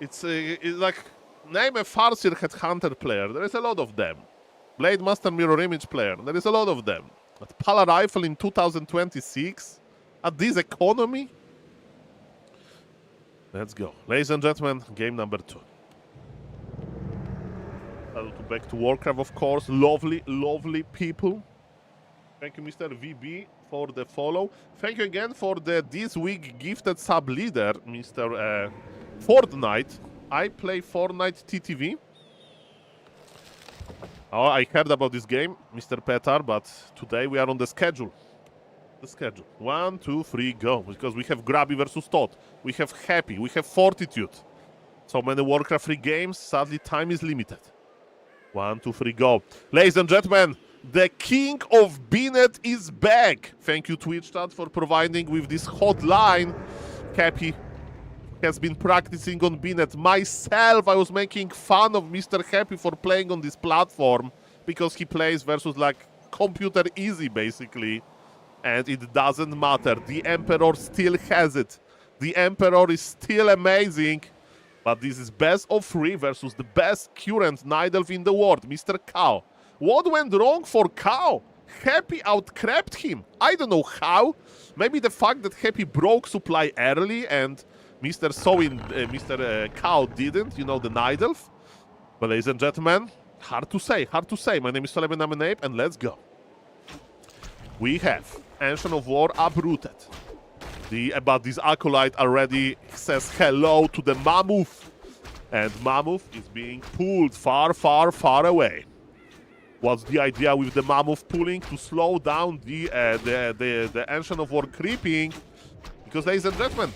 it's like, name a Farseer Headhunter player. There is a lot of them. Blade Master Mirror Image player. There is a lot of them. But polar rifle in 2026? At this economy? Let's go. Ladies and gentlemen, game number 2. Back to Warcraft, of course. Lovely, lovely people. Thank you, Mr. VB, for the follow. Thank you again for the this week gifted sub leader, Mr. Fortnite. I play Fortnite TTV. Oh, I heard about this game, Mr. Petar, but today we are on the schedule. The schedule. 1, 2, 3, go. Because we have Grubby versus ToD. We have Happy. We have Fortitude. So many Warcraft 3 games. Sadly, time is limited. 1, 2, 3, go. Ladies and gentlemen, the king of Binet is back. Thank you, Twitch chat, for providing with this hotline. Happy has been practicing on Binet. Myself, I was making fun of Mr. Happy for playing on this platform because he plays versus like computer easy, basically. And it doesn't matter. The Emperor still has it. The Emperor is still amazing. But this is best of 3 versus the best current Night Elf in the world, Mr. Cow. What went wrong for Cow? Happy outcrept him. I don't know how. Maybe the fact that Happy broke supply early and Mr. Cow didn't, you know, the Night Elf. But ladies and gentlemen, hard to say, hard to say. My name is SaulApeMan, and let's go. We have Ancient of War uprooted. But this Acolyte already says hello to the Mammoth. And Mammoth is being pulled far, far, far away. What's the idea with the Mammoth pulling? To slow down the Ancient of War creeping. Because, ladies and gentlemen,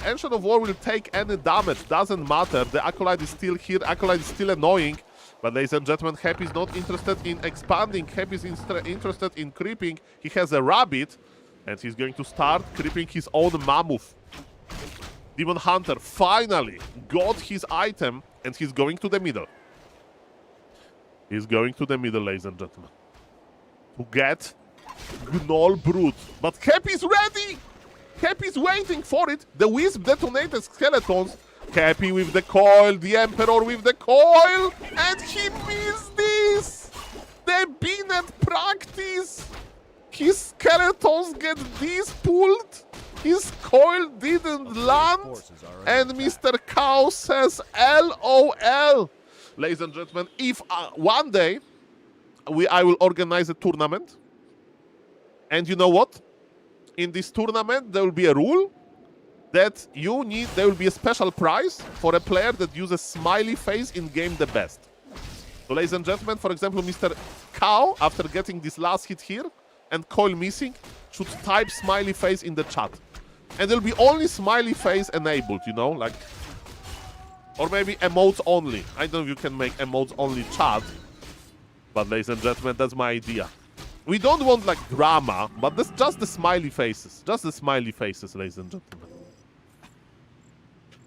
Ancient of War will take any damage. Doesn't matter. The Acolyte is still here. Acolyte is still annoying. But, ladies and gentlemen, Happy is not interested in expanding. Happy is interested in creeping. He has a rabbit. And he's going to start creeping his own Mammoth. Demon Hunter finally got his item. And he's going to the middle. He's going to the middle, ladies and gentlemen. To get Gnoll Brute. But Happy is ready! Happy is waiting for it. The Wisp detonated skeletons. Happy with the coil. The Emperor with the coil. And he missed this! The Binet practice! His skeletons get this pulled. His coil didn't land. And Mr. Cow says LOL. Ladies and gentlemen, if one day I will organize a tournament. And you know what? In this tournament, there will be a rule that there will be a special prize for a player that uses smiley face in game the best. So, ladies and gentlemen, for example, Mr. Cow, after getting this last hit here, and coil missing, should type smiley face in the chat. And there'll be only smiley face enabled, you know, like, or maybe emotes only. I don't know if you can make emotes only chat, but ladies and gentlemen, that's my idea. We don't want like drama, but that's just the smiley faces. Just the smiley faces, ladies and gentlemen.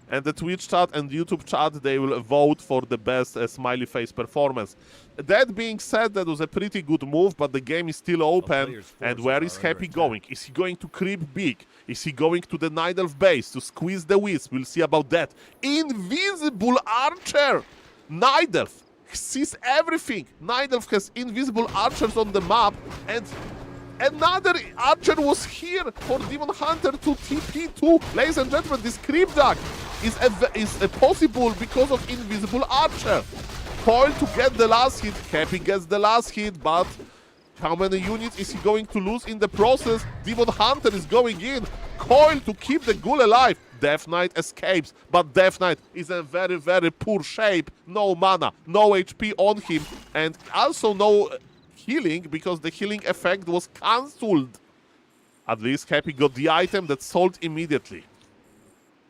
And the Twitch chat and YouTube chat, they will vote for the best smiley face performance. That being said, that was a pretty good move, but the game is still open. And where is Happy going? Is he going to creep big? Is he going to the Night Elf base to squeeze the Wisp? We'll see about that. Invisible Archer! Night Elf sees everything. Night Elf has invisible archers on the map, and another archer was here for Demon Hunter to TP2. Ladies and gentlemen, this creep duck is possible because of invisible archer. Coil to get the last hit. Happy gets the last hit, but how many units is he going to lose in the process? Demon Hunter is going in. Coil to keep the ghoul alive. Death Knight escapes, but Death Knight is in very, very poor shape. No mana, no HP on him, and also no healing because the healing effect was cancelled. At least Happy got the item that sold immediately.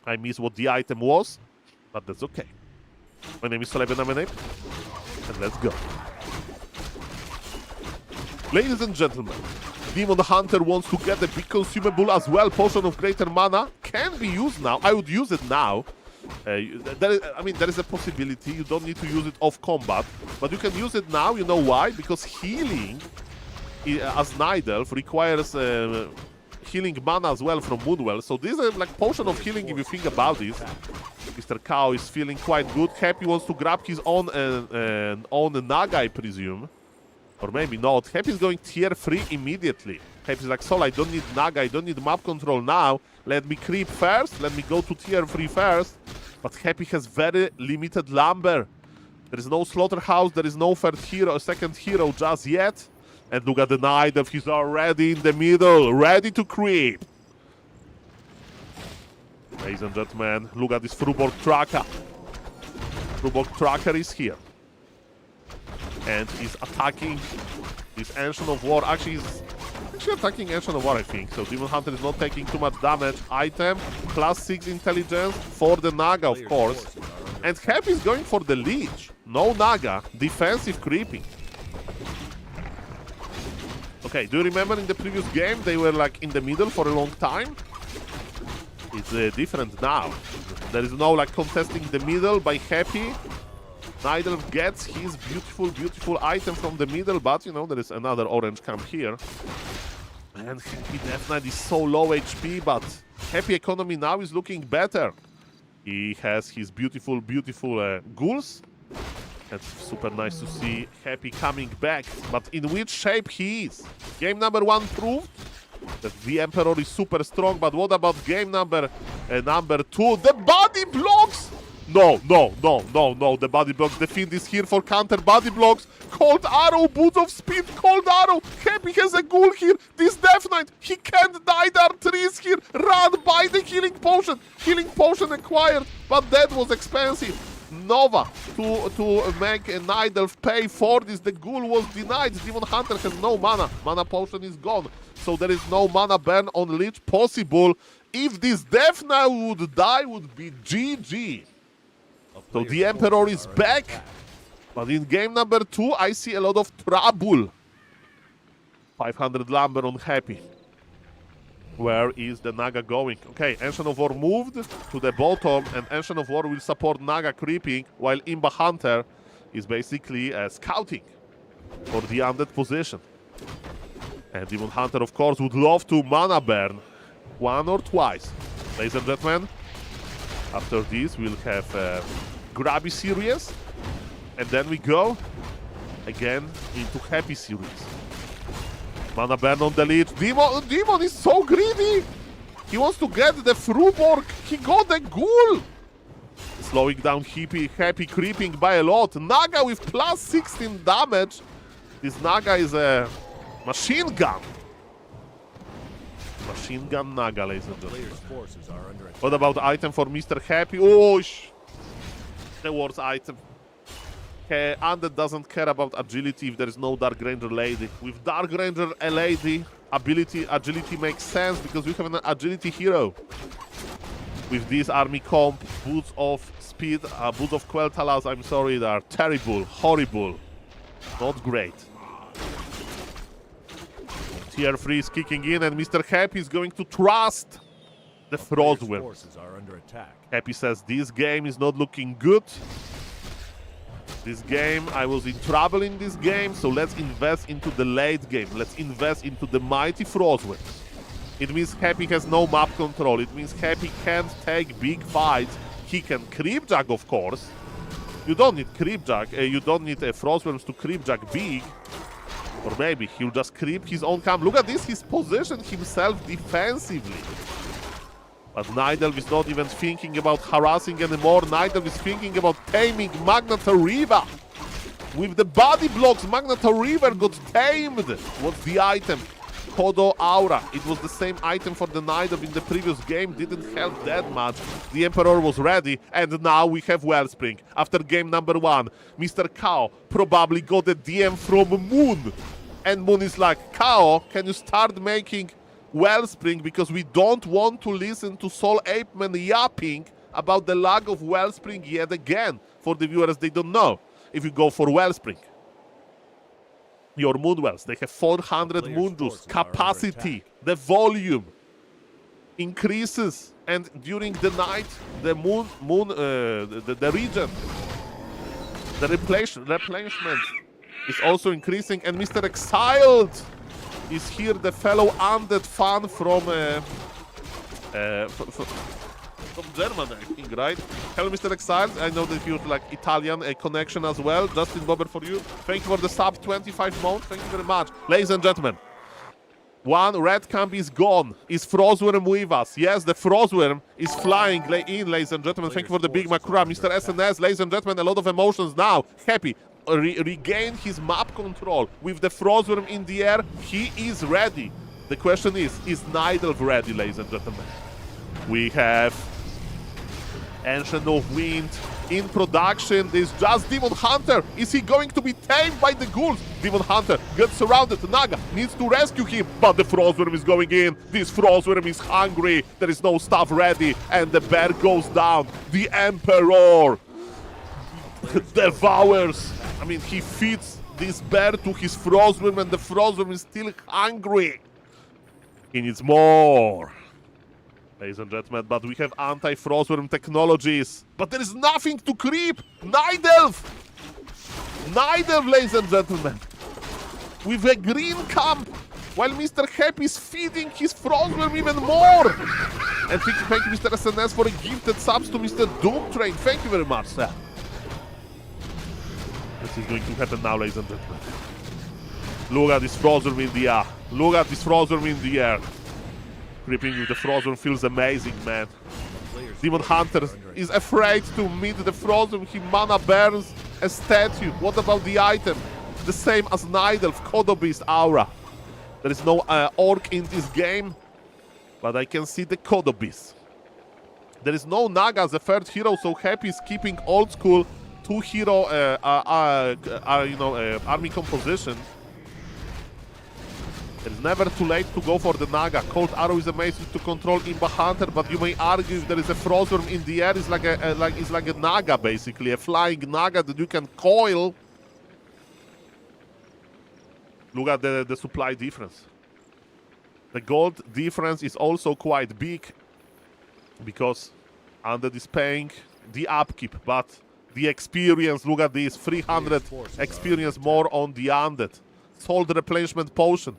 I miss what the item was, but that's okay. My name is SaulApeMan, and let's go. Ladies and gentlemen, Demon Hunter wants to get the big consumable as well. Potion of Greater Mana can be used now. I would use it now. There is a possibility. You don't need to use it off combat, but you can use it now. You know why? Because healing as Night Elf requires healing mana as well from Moonwell. So this is like potion of healing if you think about this. Mr. Cow is feeling quite good. Happy wants to grab his own Naga, I presume. Or maybe not. Happy is going tier 3 immediately. Happy is like, Sol, I don't need Naga, I don't need map control now. Let me creep first. Let me go to tier 3 first. But Happy has very limited lumber. There is no slaughterhouse. There is no second hero just yet. And look at the Night Elf. He's already in the middle, ready to creep. Ladies and gentlemen, look at this Fruborg Tracker. Fruborg Tracker is here. And he's attacking this Ancient of War. Actually, he's attacking Ancient of War, I think. So Demon Hunter is not taking too much damage. Item, +6 intelligence for the Naga, of course. And Happy is going for the Leech. No Naga, defensive creeping. Okay, do you remember in the previous game they were like in the middle for a long time? It's different now. There is no like contesting the middle by Happy. Night Elf gets his beautiful item from the middle, but you know, there is another orange camp here. And Happy definitely is so low HP, but Happy economy now is looking better. He has his beautiful ghouls. That's super nice to see Happy coming back, but in which shape he is. Game number 1 proved that the Emperor is super strong, but what about game number 2? The body blocks! No, the body blocks. The Fiend is here for counter body blocks. Cold Arrow, Boots of Speed, Cold Arrow. Happy has a ghoul here. This Death Knight, he can't die. There are trees here. Run by the Healing Potion. Healing Potion acquired, but that was expensive. Nova to make a Night Elf pay for this. The ghoul was denied. Demon Hunter has no mana. Mana potion is gone. So there is no mana burn on Lich possible. If this Death Knight would die, would be GG. So the Emperor is back. But in game number 2, I see a lot of trouble. 500 lumber on Happy. Where is the Naga going? Okay, Ancient of War moved to the bottom, and Ancient of War will support Naga creeping, while Imba Hunter is basically scouting for the undead position. And Demon Hunter, of course, would love to mana burn 1 or twice. Ladies and gentlemen, after this, we'll have Grubby series, and then we go again into Happy series. Mana burn on the Lich. Demon is so greedy. He wants to get the Fruborg. He got the ghoul. Slowing down Happy creeping by a lot. Naga with +16 damage. This Naga is a machine gun. Machine gun Naga, ladies and gentlemen. What about item for Mr. Happy? Oh, the worst item. Undead doesn't care about agility if there is no Dark Ranger lady. With Dark Ranger a lady, agility makes sense because we have an agility hero. With this army comp, Boots of Speed, Boots of Quel'Thalas, I'm sorry, they are terrible, horrible, not great. Tier 3 is kicking in, and Mr. Happy is going to trust the Frostwyrm. Happy says this game is not looking good. This game, I was in trouble in this game, so let's invest into the late game. Let's invest into the mighty Frostwyrms. It means Happy has no map control. It means Happy can't take big fights. He can creepjack, of course. You don't need creepjack. You don't need Frostwyrms to creepjack big. Or maybe he'll just creep his own camp. Look at this, he's positioned himself defensively. But Night Elf is not even thinking about harassing anymore. Night Elf is thinking about taming Magnatoriva. With the body blocks, Magnatoriva got tamed. What's the item? Kodo Aura. It was the same item for the Night Elf in the previous game. Didn't help that much. The Emperor was ready. And now we have Wellspring. After game number 1, Mr. Kao probably got a DM from Moon. And Moon is like, Kao, can you start making Wellspring, because we don't want to listen to SaulApeMan yapping about the lack of Wellspring yet again. For the viewers, they don't know if you go for Wellspring. your Moonwells. They have 400 player's Moon Juice. forces are under Capacity, attack. the volume increases, and during the night, the the region, the replenishment is also increasing. And Mr. Exiled is here, the fellow undead fan from Germany, I think, right? Hello, Mr. Exiled. I know that you like Italian connection as well. Justin Bobber for you. Thank you for the sub 25 months. Thank you very much. Ladies and gentlemen, one red camp is gone. Is Frostworm with us? Yes, the Frostworm is flying in, ladies and gentlemen. Thank you for the big Makura. Mr. SNS, ladies and gentlemen, a lot of emotions now. Happy. Regain his map control with the Frostworm in the air. He is ready. The question is Nidelf ready, ladies and gentlemen? We have Ancient of Wind in production. There's just Demon Hunter. Is he going to be tamed by the ghouls? Demon Hunter gets surrounded. Naga needs to rescue him, but the Frostworm is going in. This Frostworm is hungry. There is no stuff ready, and the bear goes down. The Emperor devours. I mean, he feeds this bear to his Frostworm, and the Frostworm is still hungry. He needs more, ladies and gentlemen, but we have anti-Frostworm technologies. But there is nothing to creep. Nidelf, ladies and gentlemen, with a green camp, while Mr. Happy is feeding his Frostworm even more. And thank you, Mr. SNS, for a gifted subs to Mr. Doom Train. Thank you very much, sir. This is going to happen now, ladies and gentlemen. Look at this Frostworm in the air. Look at this Frostworm in the air. Creeping with the Frostworm feels amazing, man. Demon Hunter is afraid to meet the Frostworm. He mana burns a statue. What about the item? The same as Nidelf, Kodo Beast Aura. There is no orc in this game, but I can see the Kodo Beast. There is no Naga as a third hero, so Happy is keeping old school two-hero army composition. It's never too late to go for the Naga. Cold Arrow is amazing to control Imba Hunter, but you may argue if there is a Frostworm in the air, it's like a Naga, basically, a flying Naga that you can coil. Look at the supply difference. The gold difference is also quite big because Undead is paying the upkeep, but the experience, look at this, 300 experience more on the Undead. Sold replenishment potion.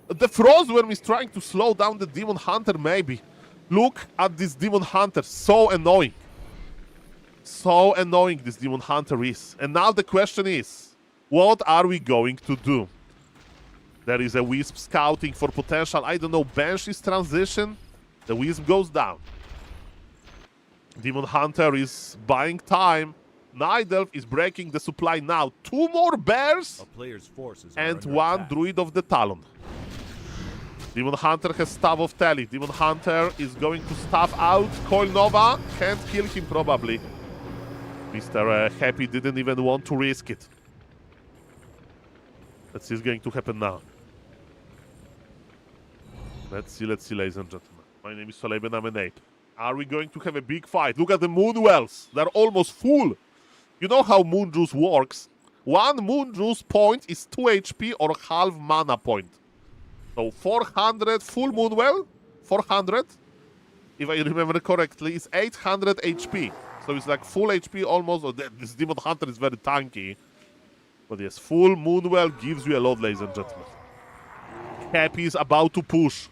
The Frostworm is trying to slow down the Demon Hunter, maybe. Look at this Demon Hunter, so annoying. So annoying this Demon Hunter is. And now the question is, what are we going to do? There is a Wisp scouting for potential, I don't know, Banshee's transition. The Wisp goes down. Demon Hunter is buying time. Nidelf is breaking the supply now. 2 more bears A player's forces are and under 1 attack. Druid of the Talon. Demon Hunter has Staff of Tally. Demon Hunter is going to staff out. Coil Nova can't kill him probably. Mr. Happy didn't even want to risk it. Let's see what's going to happen now. Let's see, ladies and gentlemen. My name is SaulApeMan, I'm an ape. Are we going to have a big fight? Look at the Moonwells. They're almost full. You know how Moon Juice works. 1 Moon Juice point is 2 HP or half mana point. So 400 full Moonwell, 400, if I remember correctly, is 800 HP. So it's like full HP almost. This Demon Hunter is very tanky. But yes, full Moonwell gives you a lot, ladies and gentlemen. Happy is about to push.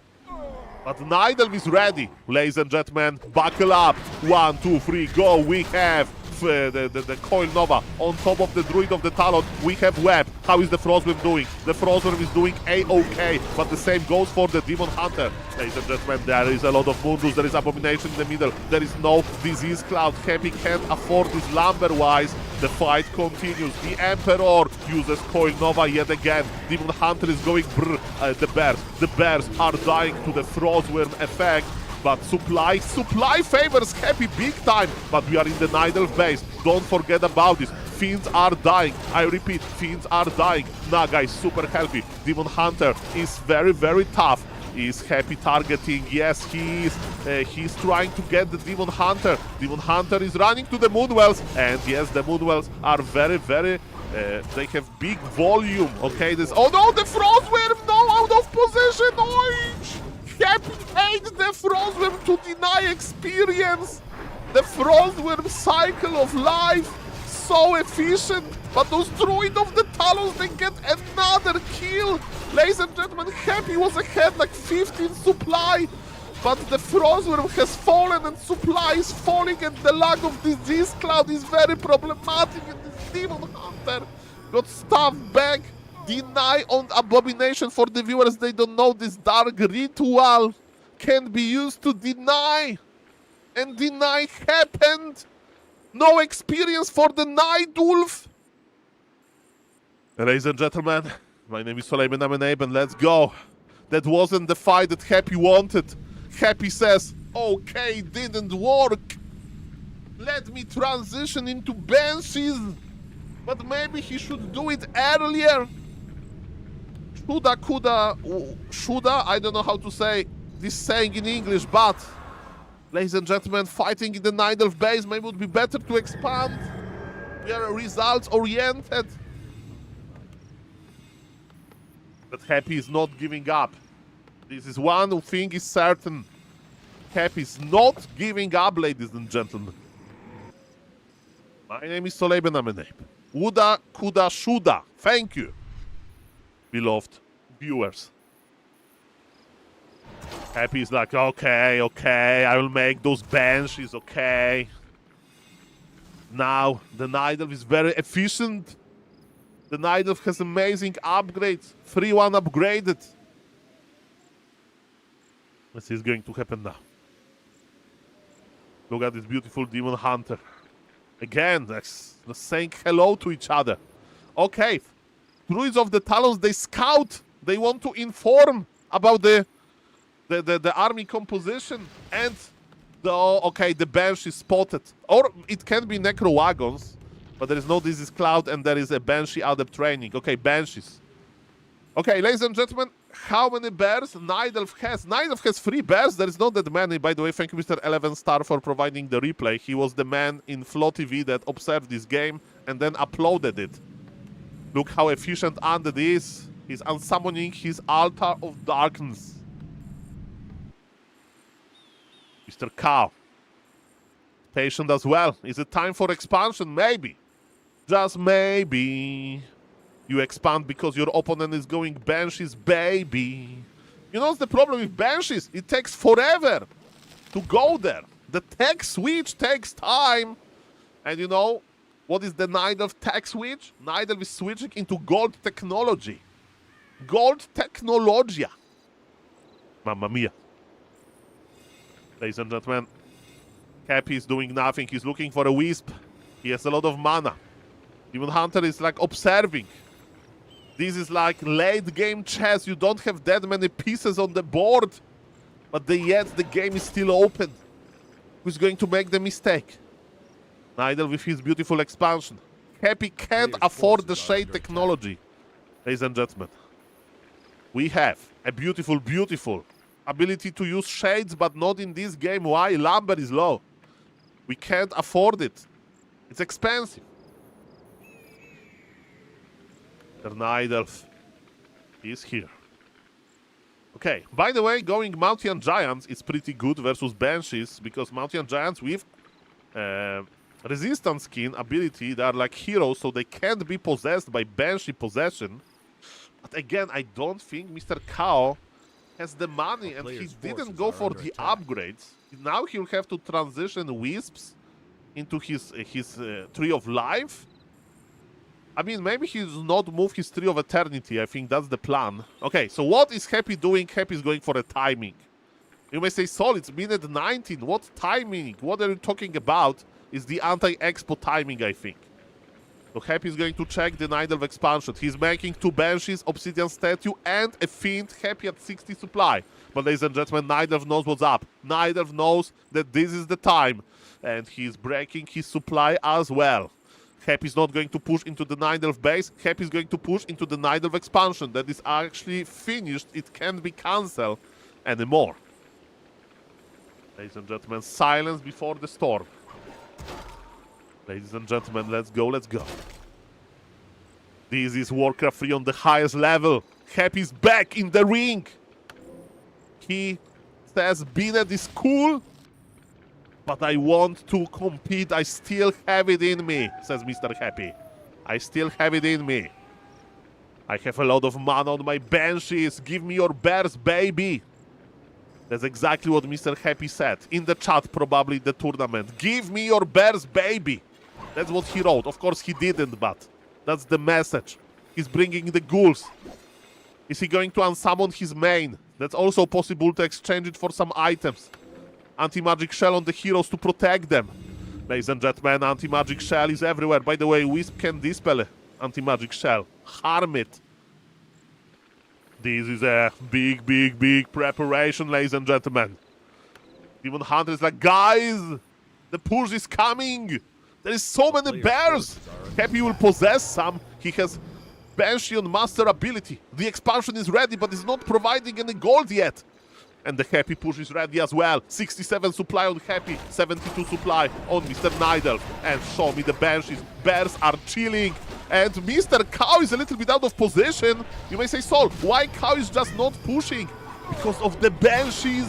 But Nidelf is ready, ladies and gentlemen. Buckle up. 1, 2, 3, go. We have the Coil Nova on top of the Druid of the Talon. We have Web. How is the Frostworm doing? The Frostworm is doing A-OK, but the same goes for the Demon Hunter. Ladies and gentlemen, there is a lot of Moonrus. There is Abomination in the middle. There is no Disease Cloud. Happy can't afford this lumber-wise. The fight continues. The Emperor uses Coil Nova yet again. Demon Hunter is going brr. The bears are dying to the Frostworm effect. But supply favors Happy big time. But we are in the Nidelf base. Don't forget about this. Fiends are dying. I repeat, Fiends are dying. Naga is super healthy. Demon Hunter is very, very tough. Is Happy targeting? Yes, he is. He's trying to get the Demon Hunter. Demon Hunter is running to the Moonwells. And yes, the Moonwells are very, very They have big volume. Okay, this. Oh no, the Frostworm! No, out of position. Orange. Happy hates the Frostworm to deny experience. The Frostworm cycle of life, so efficient. But those Druid of the Talons, they get another kill. Ladies and gentlemen, Happy was ahead like 15 supply. But the Frostworm has fallen and supply is falling, and the lack of Disease Cloud is very problematic. And this Demon Hunter got stuffed back. Deny on Abomination. For the viewers, they don't know, this Dark Ritual can be used to deny. And deny happened. No experience for the Night Wolf. Ladies and gentlemen, my name is SaulApeMan, and let's go. That wasn't the fight that Happy wanted. Happy says, okay, didn't work. Let me transition into Banshees. But maybe he should do it earlier. Shoulda, I don't know how to say this saying in English, but ladies and gentlemen, fighting in the Night Elf base maybe would be better to expand. We are results oriented. But Happy is not giving up. This is one thing is certain. Happy is not giving up, ladies and gentlemen. My name is SaulApeMan. Woulda, coulda, shoulda. Thank you, beloved viewers. Happy is like, okay, I will make those Banshees, okay. Now, the Night Elf is very efficient. The Night Elf has amazing upgrades. 3-1 upgraded. This is going to happen now. Look at this beautiful Demon Hunter. Again, let's saying hello to each other. Okay, Druids of the Talons, they scout. They want to inform about the army composition. And the Banshee is spotted. Or it can be Necro Wagons, but there is no Disease Cloud and there is a Banshee Adept training. Okay, Banshees. Okay, ladies and gentlemen, how many bears Night Elf has? Night Elf has 3 bears. There is not that many. By the way, thank you, Mr. 11 Star, for providing the replay. He was the man in Flow TV that observed this game and then uploaded it. Look how efficient Undead is. He's unsummoning his Altar of Darkness. Mr. Cow. Patient as well. Is it time for expansion? Maybe. Just maybe. You expand because your opponent is going Banshees, baby. You know what's the problem with Banshees? It takes forever to go there. The tech switch takes time. And you know what is the Night Elf tech switch? Night Elf is switching into gold technology. Gold technologia. Mamma mia. Ladies and gentlemen, Happy is doing nothing. He's looking for a Wisp. He has a lot of mana. Demon Hunter is like observing. This is like late game chess. You don't have that many pieces on the board. But yet the game is still open. Who's going to make the mistake? Night Elf with his beautiful expansion. Happy can't afford the shade technology. Ladies and gentlemen, we have a beautiful, beautiful ability to use shades, but not in this game. Why? Lumber is low. We can't afford it. It's expensive. The Night Elf is here. Okay, by the way, going Mountain Giants is pretty good versus Banshees, because Mountain Giants with resistance skin ability, they are like heroes, so they can't be possessed by Banshee possession. But again, I don't think Mr. Cow has the money, and he didn't go for the upgrades. Now he'll have to transition Wisps into his Tree of Life. I mean, maybe he's not move his Tree of Eternity. I think that's the plan. Okay, so what is Happy doing? Happy is going for a timing. You may say, Saul, it's minute 19. What timing? What are you talking about? Is the anti-expo timing, I think. So Happy is going to check the Night Elf expansion. He's making 2 Banshees, Obsidian Statue, and a Fiend. Happy at 60 supply. But ladies and gentlemen, Night Elf knows what's up. Night Elf knows that this is the time. And he's breaking his supply as well. Happy's not going to push into the Night Elf base. Happy's going to push into the Night Elf expansion. That is actually finished. It can't be cancelled anymore. Ladies and gentlemen, silence before the storm. Ladies and gentlemen, let's go, let's go. This is Warcraft 3 on the highest level. Happy's back in the ring. He says, Binet is cool, but I want to compete. I still have it in me, says Mr. Happy. I still have it in me. I have a lot of mana on my benches. Give me your bears, baby. That's exactly what Mr. Happy said. In the chat, probably the tournament. Give me your bears, baby. That's what he wrote. Of course, he didn't, but that's the message. He's bringing the ghouls. Is he going to unsummon his main? That's also possible to exchange it for some items. Anti-magic shell on the heroes to protect them. Ladies and gentlemen, anti-magic shell is everywhere. By the way, Wisp can dispel anti-magic shell. Harm it. This is a big, big, big preparation, ladies and gentlemen. Demon Hunter is like, guys, the push is coming. There is so many bears. Happy will possess some. He has Banshee on Master ability. The expansion is ready, but is not providing any gold yet. And the Happy push is ready as well. 67 supply on Happy, 72 supply on Mr. Nidal. And show me the Banshees. Bears are chilling. And Mr. Cow is a little bit out of position. You may say, Saul, why Cow is just not pushing? Because of the Banshees.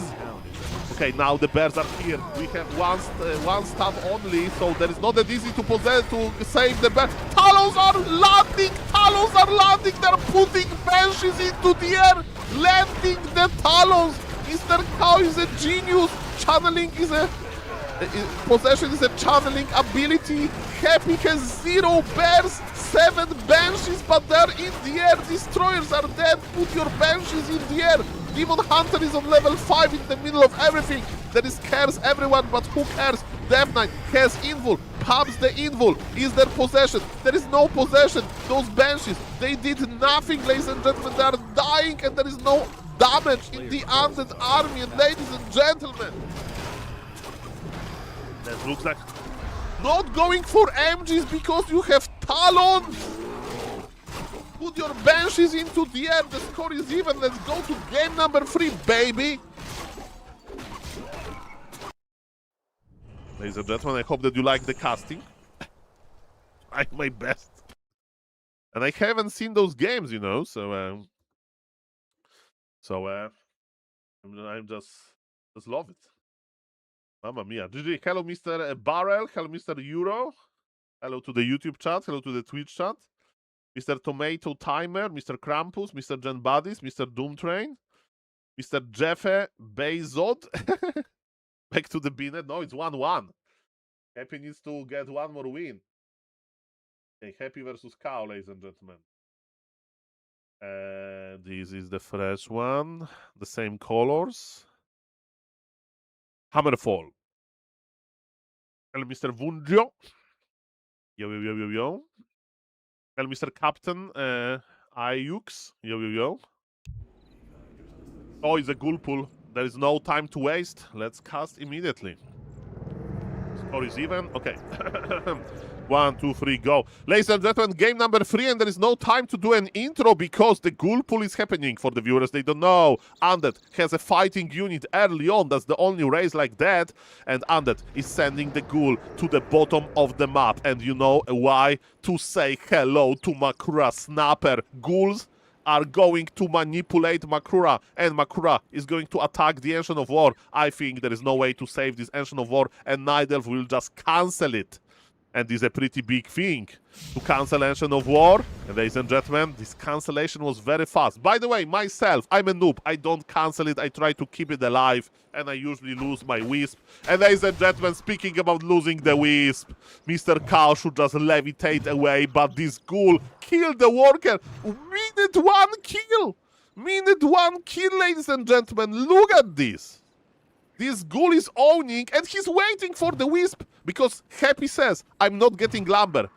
Okay, now the bears are here. We have one stab only, so there is not that easy to possess to save the bear. Talons are landing! Talons are landing! They're putting Banshees into the air! Landing the Talons! Mr. Cow is a genius! Channeling is a... possession is a channeling ability. Happy has 0 bears, 7 Banshees, but they're in the air. Destroyers are dead. Put your Banshees in the air. Demon Hunter is on level 5 in the middle of everything. There is cares everyone, but who cares? Death Knight has Invul, pumps the Invul. Is there possession? There is no possession. Those Banshees, they did nothing, ladies and gentlemen. They are dying and there is no damage in the undead army. And ladies and gentlemen, that looks like not going for MGs because you have Talons. Put your Banshees into the air. The score is even. Let's go to game number 3, baby. Ladies and gentlemen, I hope that you like the casting. I'm my best. And I haven't seen those games, you know, so I'm just love it. Mamma mia. GG. Hello, Mr. Barrel. Hello, Mr. Euro. Hello to the YouTube chat. Hello to the Twitch chat. Mr. Tomato Timer, Mr. Krampus, Mr. Gen Buddies, Mr. Doomtrain, Mr. Jeffe Bezod. Back to the Binet. No, it's 1-1. Happy needs to get one more win. Okay, Happy versus Cow, ladies and gentlemen. This is the fresh one. The same colors. Hammerfall. Hello, Mr. Vunjo. Yo, yo, yo, yo, yo. Hello, Mr. Captain Ayux. Yo, yo, yo. Oh, it's a ghoul pool. There is no time to waste. Let's cast immediately. Score is even. Okay. 1, 2, 3, go. Ladies and gentlemen, game number 3, and there is no time to do an intro because the ghoul pool is happening. For the viewers, they don't know. Undead has a fighting unit early on. That's the only race like that. And Undead is sending the ghoul to the bottom of the map. And you know why? To say hello to Makura Snapper. Ghouls are going to manipulate Makura, and Makura is going to attack the Ancient of War. I think there is no way to save this Ancient of War, and Nidelf will just cancel it. And it's a pretty big thing to cancel Ancient of War. And ladies and gentlemen, this cancellation was very fast. By the way, myself, I'm a noob. I don't cancel it. I try to keep it alive. And I usually lose my Wisp. And ladies and gentlemen, speaking about losing the Wisp, Mr. Cow should just levitate away. But this ghoul killed the worker. Minute 1 kill. Minute 1 kill, ladies and gentlemen. Look at this. This ghoul is owning, and he's waiting for the Wisp, because Happy says, I'm not getting lumber.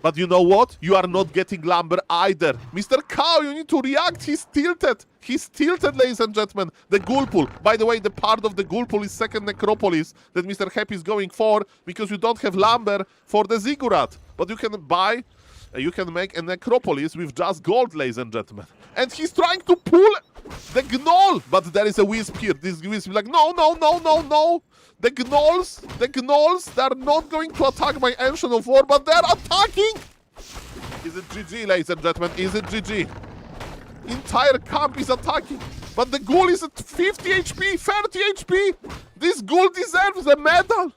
But you know what? You are not getting lumber either. Mr. Cow, you need to react. He's tilted. He's tilted, ladies and gentlemen. The ghoul pool. By the way, the part of the ghoul pool is second necropolis that Mr. Happy is going for, because you don't have lumber for the ziggurat. But you can buy... you can make a necropolis with just gold, ladies and gentlemen. And he's trying to pull the gnoll. But there is a Wisp here. This Wisp is like, no, no, no, no, no. The gnolls, they're not going to attack my Ancient of War, but they're attacking. He's Is it GG, ladies and gentlemen? Is it GG? Entire camp is attacking, but the ghoul is at 50 HP, 30 HP. This ghoul deserves the medal.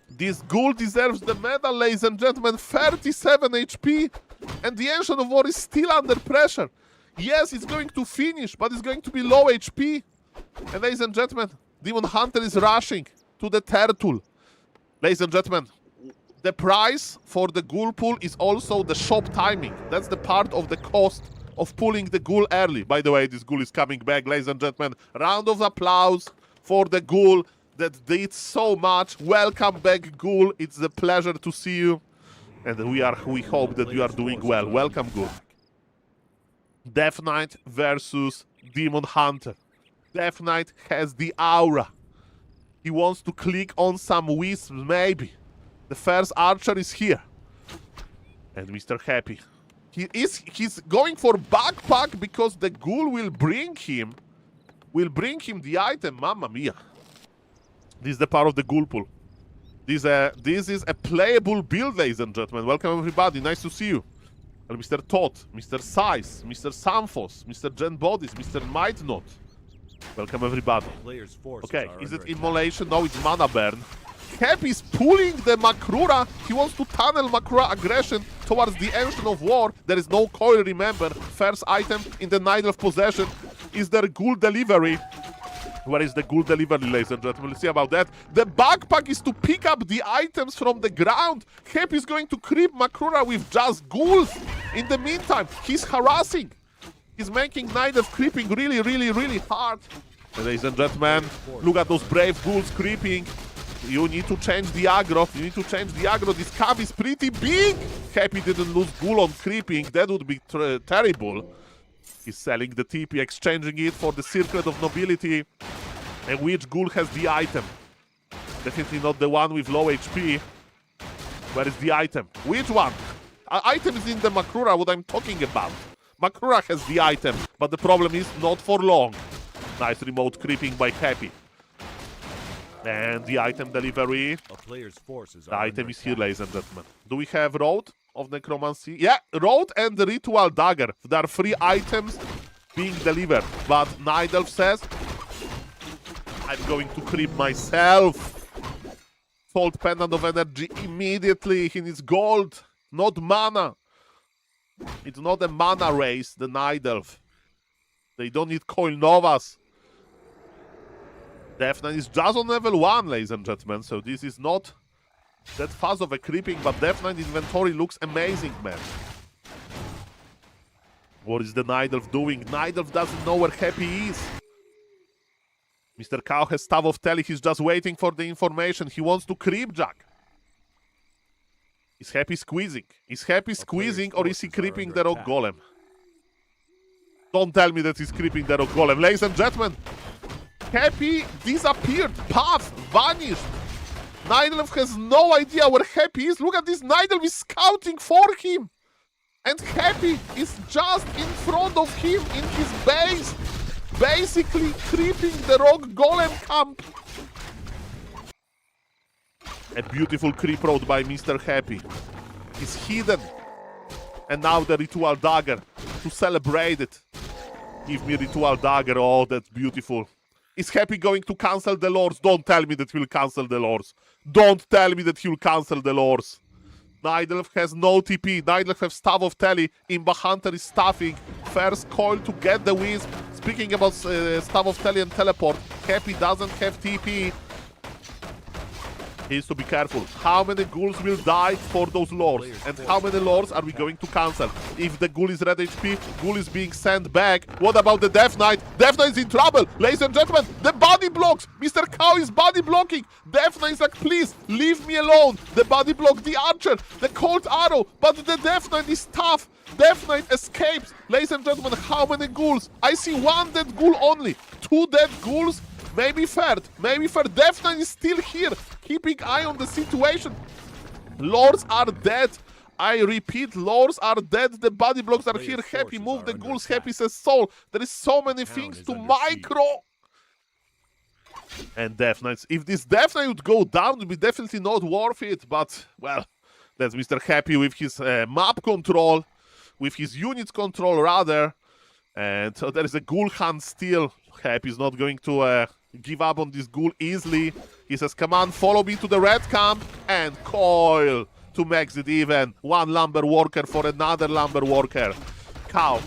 This ghoul deserves the medal, ladies and gentlemen. 37 HP, and the Ancient of War is still under pressure. Yes, it's going to finish, but it's going to be low HP. And ladies and gentlemen, Demon Hunter is rushing to the turtle. Ladies and gentlemen, the price for the ghoul pull is also the shop timing. That's the part of the cost of pulling the ghoul early. By the way, this ghoul is coming back, ladies and gentlemen. Round of applause for the ghoul that did so much. Welcome back, ghoul. It's a pleasure to see you. And we hope that you are doing well. Welcome, ghoul. Death Knight versus Demon Hunter. Death Knight has the aura. He wants to click on some wisps, maybe. The first archer is here. And Mr. Happy. He's going for backpack because the ghoul will bring him the item. Mamma mia. This is the power of the ghoul pull. This is a playable build, ladies and gentlemen. Welcome everybody. Nice to see you. Well, Mr. ToD, Mr. Size, Mr. Samphos, Mr. Gen Bodies, Mr. Might Not. Welcome everybody. Okay, is it immolation? No, it's mana burn. Cap is pulling the Makrura. He wants to tunnel Makrura aggression towards the Ancient of War. There is no coil, remember. First item in the Night of Possession is their ghoul delivery. Where is the ghoul delivery, ladies and gentlemen? Let's see about that. The backpack is to pick up the items from the ground. Cap is going to creep Makrura with just ghouls. In the meantime, he's harassing. He's making Night of creeping really, really, really hard. And ladies and gentlemen, look at those brave ghouls creeping. You need to change the aggro. You need to change the aggro. This cave is pretty big. Happy didn't lose ghoul on creeping. That would be terrible. He's selling the TP, exchanging it for the Circlet of Nobility. And which ghoul has the item? Definitely not the one with low HP. Where is the item? Which one? Item is in the Makrura, what I'm talking about. Makrura has the item, but the problem is not for long. Nice remote creeping by Happy. And the item delivery. The item is here, ladies and gentlemen. Do we have Road of Necromancy? Yeah, Road and the Ritual Dagger. There are 3 items being delivered. But Night Elf says, I'm going to creep myself. Salt Pendant of Energy immediately. He needs gold, not mana. It's not a mana race, the Night Elf. They don't need Coil Novas. Death Knight is just on level 1, ladies and gentlemen, so this is not that fast of a creeping, but Death Knight inventory looks amazing, man. What is the Night Elf doing? Night Elf doesn't know where Happy is. Mr. Cow has Staff of Telly, he's just waiting for the information. He wants to creep Jack. Is Happy squeezing? Is Happy squeezing or is he creeping the Rock Golem? Don't tell me that he's creeping the Rock Golem. Ladies and gentlemen, Happy disappeared. Path vanished. Night Elf has no idea where Happy is. Look at this. Night Elf is scouting for him. And Happy is just in front of him in his base. Basically creeping the Rock Golem camp. A beautiful creep road by Mr. Happy. He's hidden. And now the Ritual Dagger to celebrate it. Give me Ritual Dagger. Oh, that's beautiful. Is Happy going to cancel the lores? Don't tell me that he'll cancel the lores. Don't tell me that he'll cancel the lores. Night Elf has no TP. Night Elf has Staff of Telly. Imba Hunter is staffing. First coil to get the wisp. Speaking about Staff of Telly and teleport, Happy doesn't have TP. He needs to be careful. How many ghouls will die for those lores? And how many lores are we going to cancel? If the ghoul is red HP, ghoul is being sent back. What about the Death Knight? Death Knight is in trouble. Ladies and gentlemen, the body blocks. Mr. Cow is body blocking. Death Knight is like, please, leave me alone. The body block, the archer, the cold arrow. But the Death Knight is tough. Death Knight escapes. Ladies and gentlemen, how many ghouls? I see 1 dead ghoul only. 2 dead ghouls. Maybe third. Maybe third. Death Knight is still here. Keeping eye on the situation. Lords are dead. I repeat, lords are dead. The body blocks are here. Happy, move the ghouls. Happy says Soul. There is so many things to micro. And Death Knights. If this Death Knight would go down, it would be definitely not worth it. But, well, That's Mr. Happy with his map control, with his units control rather. And so there is a ghoul hunt still. Happy's not going to give up on this ghoul easily. He says, come on, follow me to the red camp. And coil to max it even. One lumber worker for another lumber worker. Cow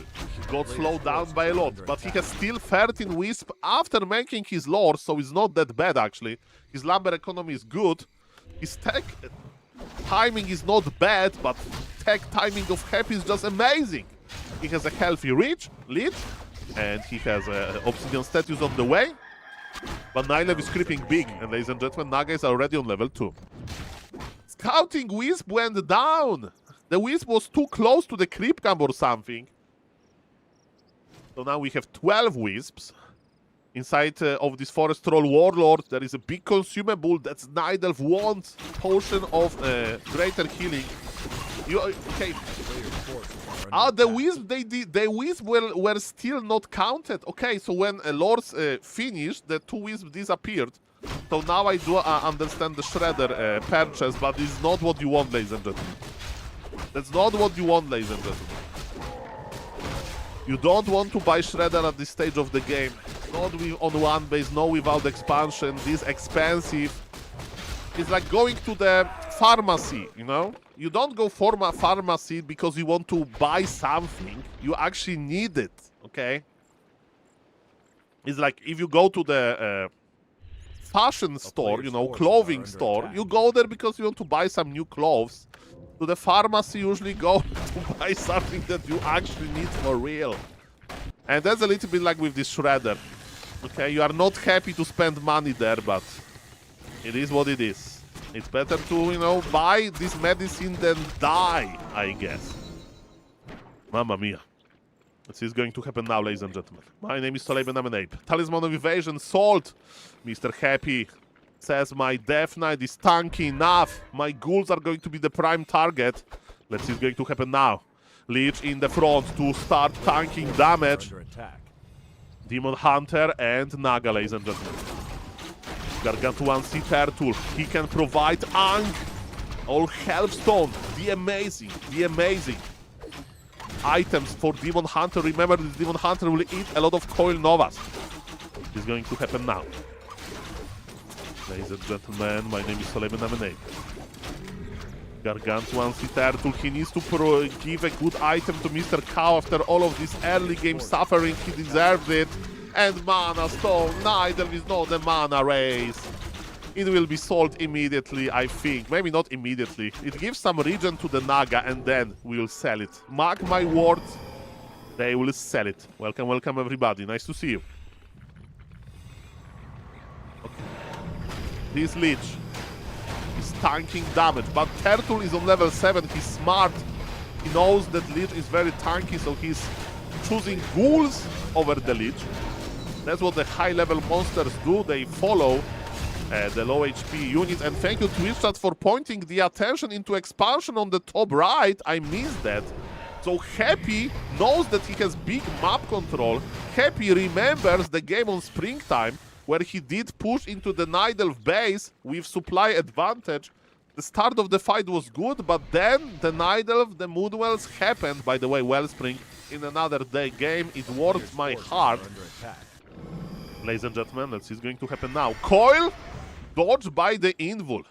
got slowed down by a lot, but he has still 13 wisp after making his lore, so it's not that bad actually. His lumber economy is good. His tech timing is not bad, but tech timing of Happy is just amazing. He has a healthy leech, and he has obsidian statues on the way. But Nylev is creeping big, and ladies and gentlemen, Naga is already on level 2. Scouting Wisp went down. The Wisp was too close to the creep camp or something. So now we have 12 Wisps. Inside of this Forest Troll Warlord, there is a big consumable that's Nidelf wants. Potion of greater healing. Okay. The Wisp, the Wisp were still not counted. Okay, so when Lords finished, the 2 Wisps disappeared. So now I do understand the Shredder purchase, but this is not what you want, ladies and gentlemen. That's not what you want, ladies and gentlemen. You don't want to buy Shredder at this stage of the game. Not on one base, no without expansion. This expensive. It's like going to the pharmacy, you know? You don't go for a pharmacy because you want to buy something. You actually need it, okay? It's like if you go to the fashion store, you know, clothing store, you go there because you want to buy some new clothes. To the pharmacy, you usually go to buy something that you actually need for real. And that's a little bit like with this Shredder. Okay, you are not happy to spend money there, but it is what it is. It's better to, you know, buy this medicine than die, I guess. Mamma mia. This is going to happen now, ladies and gentlemen. My name is SaulApeMan, I'm an ape. Talisman of Evasion, Salt. Mr. Happy says my Death Knight is tanky enough. My ghouls are going to be the prime target. Let's see what's going to happen now. Leech in the front to start tanking damage. Demon Hunter and Naga, ladies and gentlemen. Gargantuan Sea Turtle. He can provide Ang. All Helpstone. The amazing items for Demon Hunter. Remember, this Demon Hunter will eat a lot of Coil Novas. This is going to happen now. Ladies and gentlemen, my name is SaulApeMan, I'm an ape. Gargantuan Sea Turtle, he needs to give a good item to Mr. Cow after all of this early game suffering. He deserved it. And Mana Stone, Nidal is not the mana race. It will be sold immediately, I think. Maybe not immediately. It gives some regen to the Naga and then we'll sell it. Mark my words, they will sell it. Welcome, welcome everybody. Nice to see you. Okay. This Leech is tanking damage, but Turtle is on level 7. He's smart. He knows that Leech is very tanky, so he's choosing ghouls over the Leech. That's what the high-level monsters do. They follow the low HP units. And thank you, TwitchChat, for pointing the attention into expansion on the top right. I missed that. So Happy knows that he has big map control. Happy remembers the game on Springtime, where he did push into the Nidelf base with supply advantage. The start of the fight was good, but then the Nidelf, the Moonwells happened. By the way, Wellspring in another day game. It warmed my heart. Ladies and gentlemen, let's see what's going to happen now. Coil dodged by the Invul.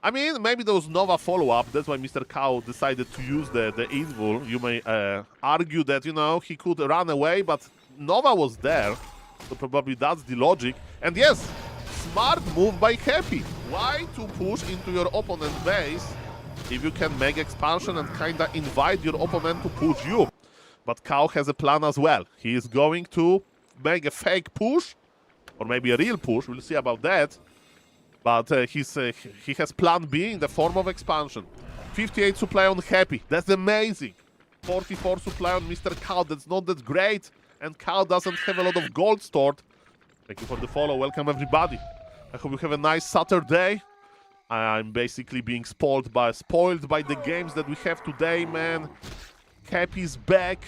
I mean, maybe there was Nova follow-up. That's why Mr. Cow decided to use the Invul. You may argue that, you know, he could run away, but Nova was there. So probably that's the logic. And yes, smart move by Happy. Why to push into your opponent's base if you can make expansion and kinda invite your opponent to push you? But Cow has a plan as well. He is going to make a fake push, or maybe a real push, we'll see about that. But he has plan B in the form of expansion. 58 supply on Happy, that's amazing. 44 supply on Mr. Cow, that's not that great. And Cow doesn't have a lot of gold stored. Thank you for the follow, welcome everybody. I hope you have a nice Saturday. I'm basically being spoiled by the games that we have today, man. Happy's back.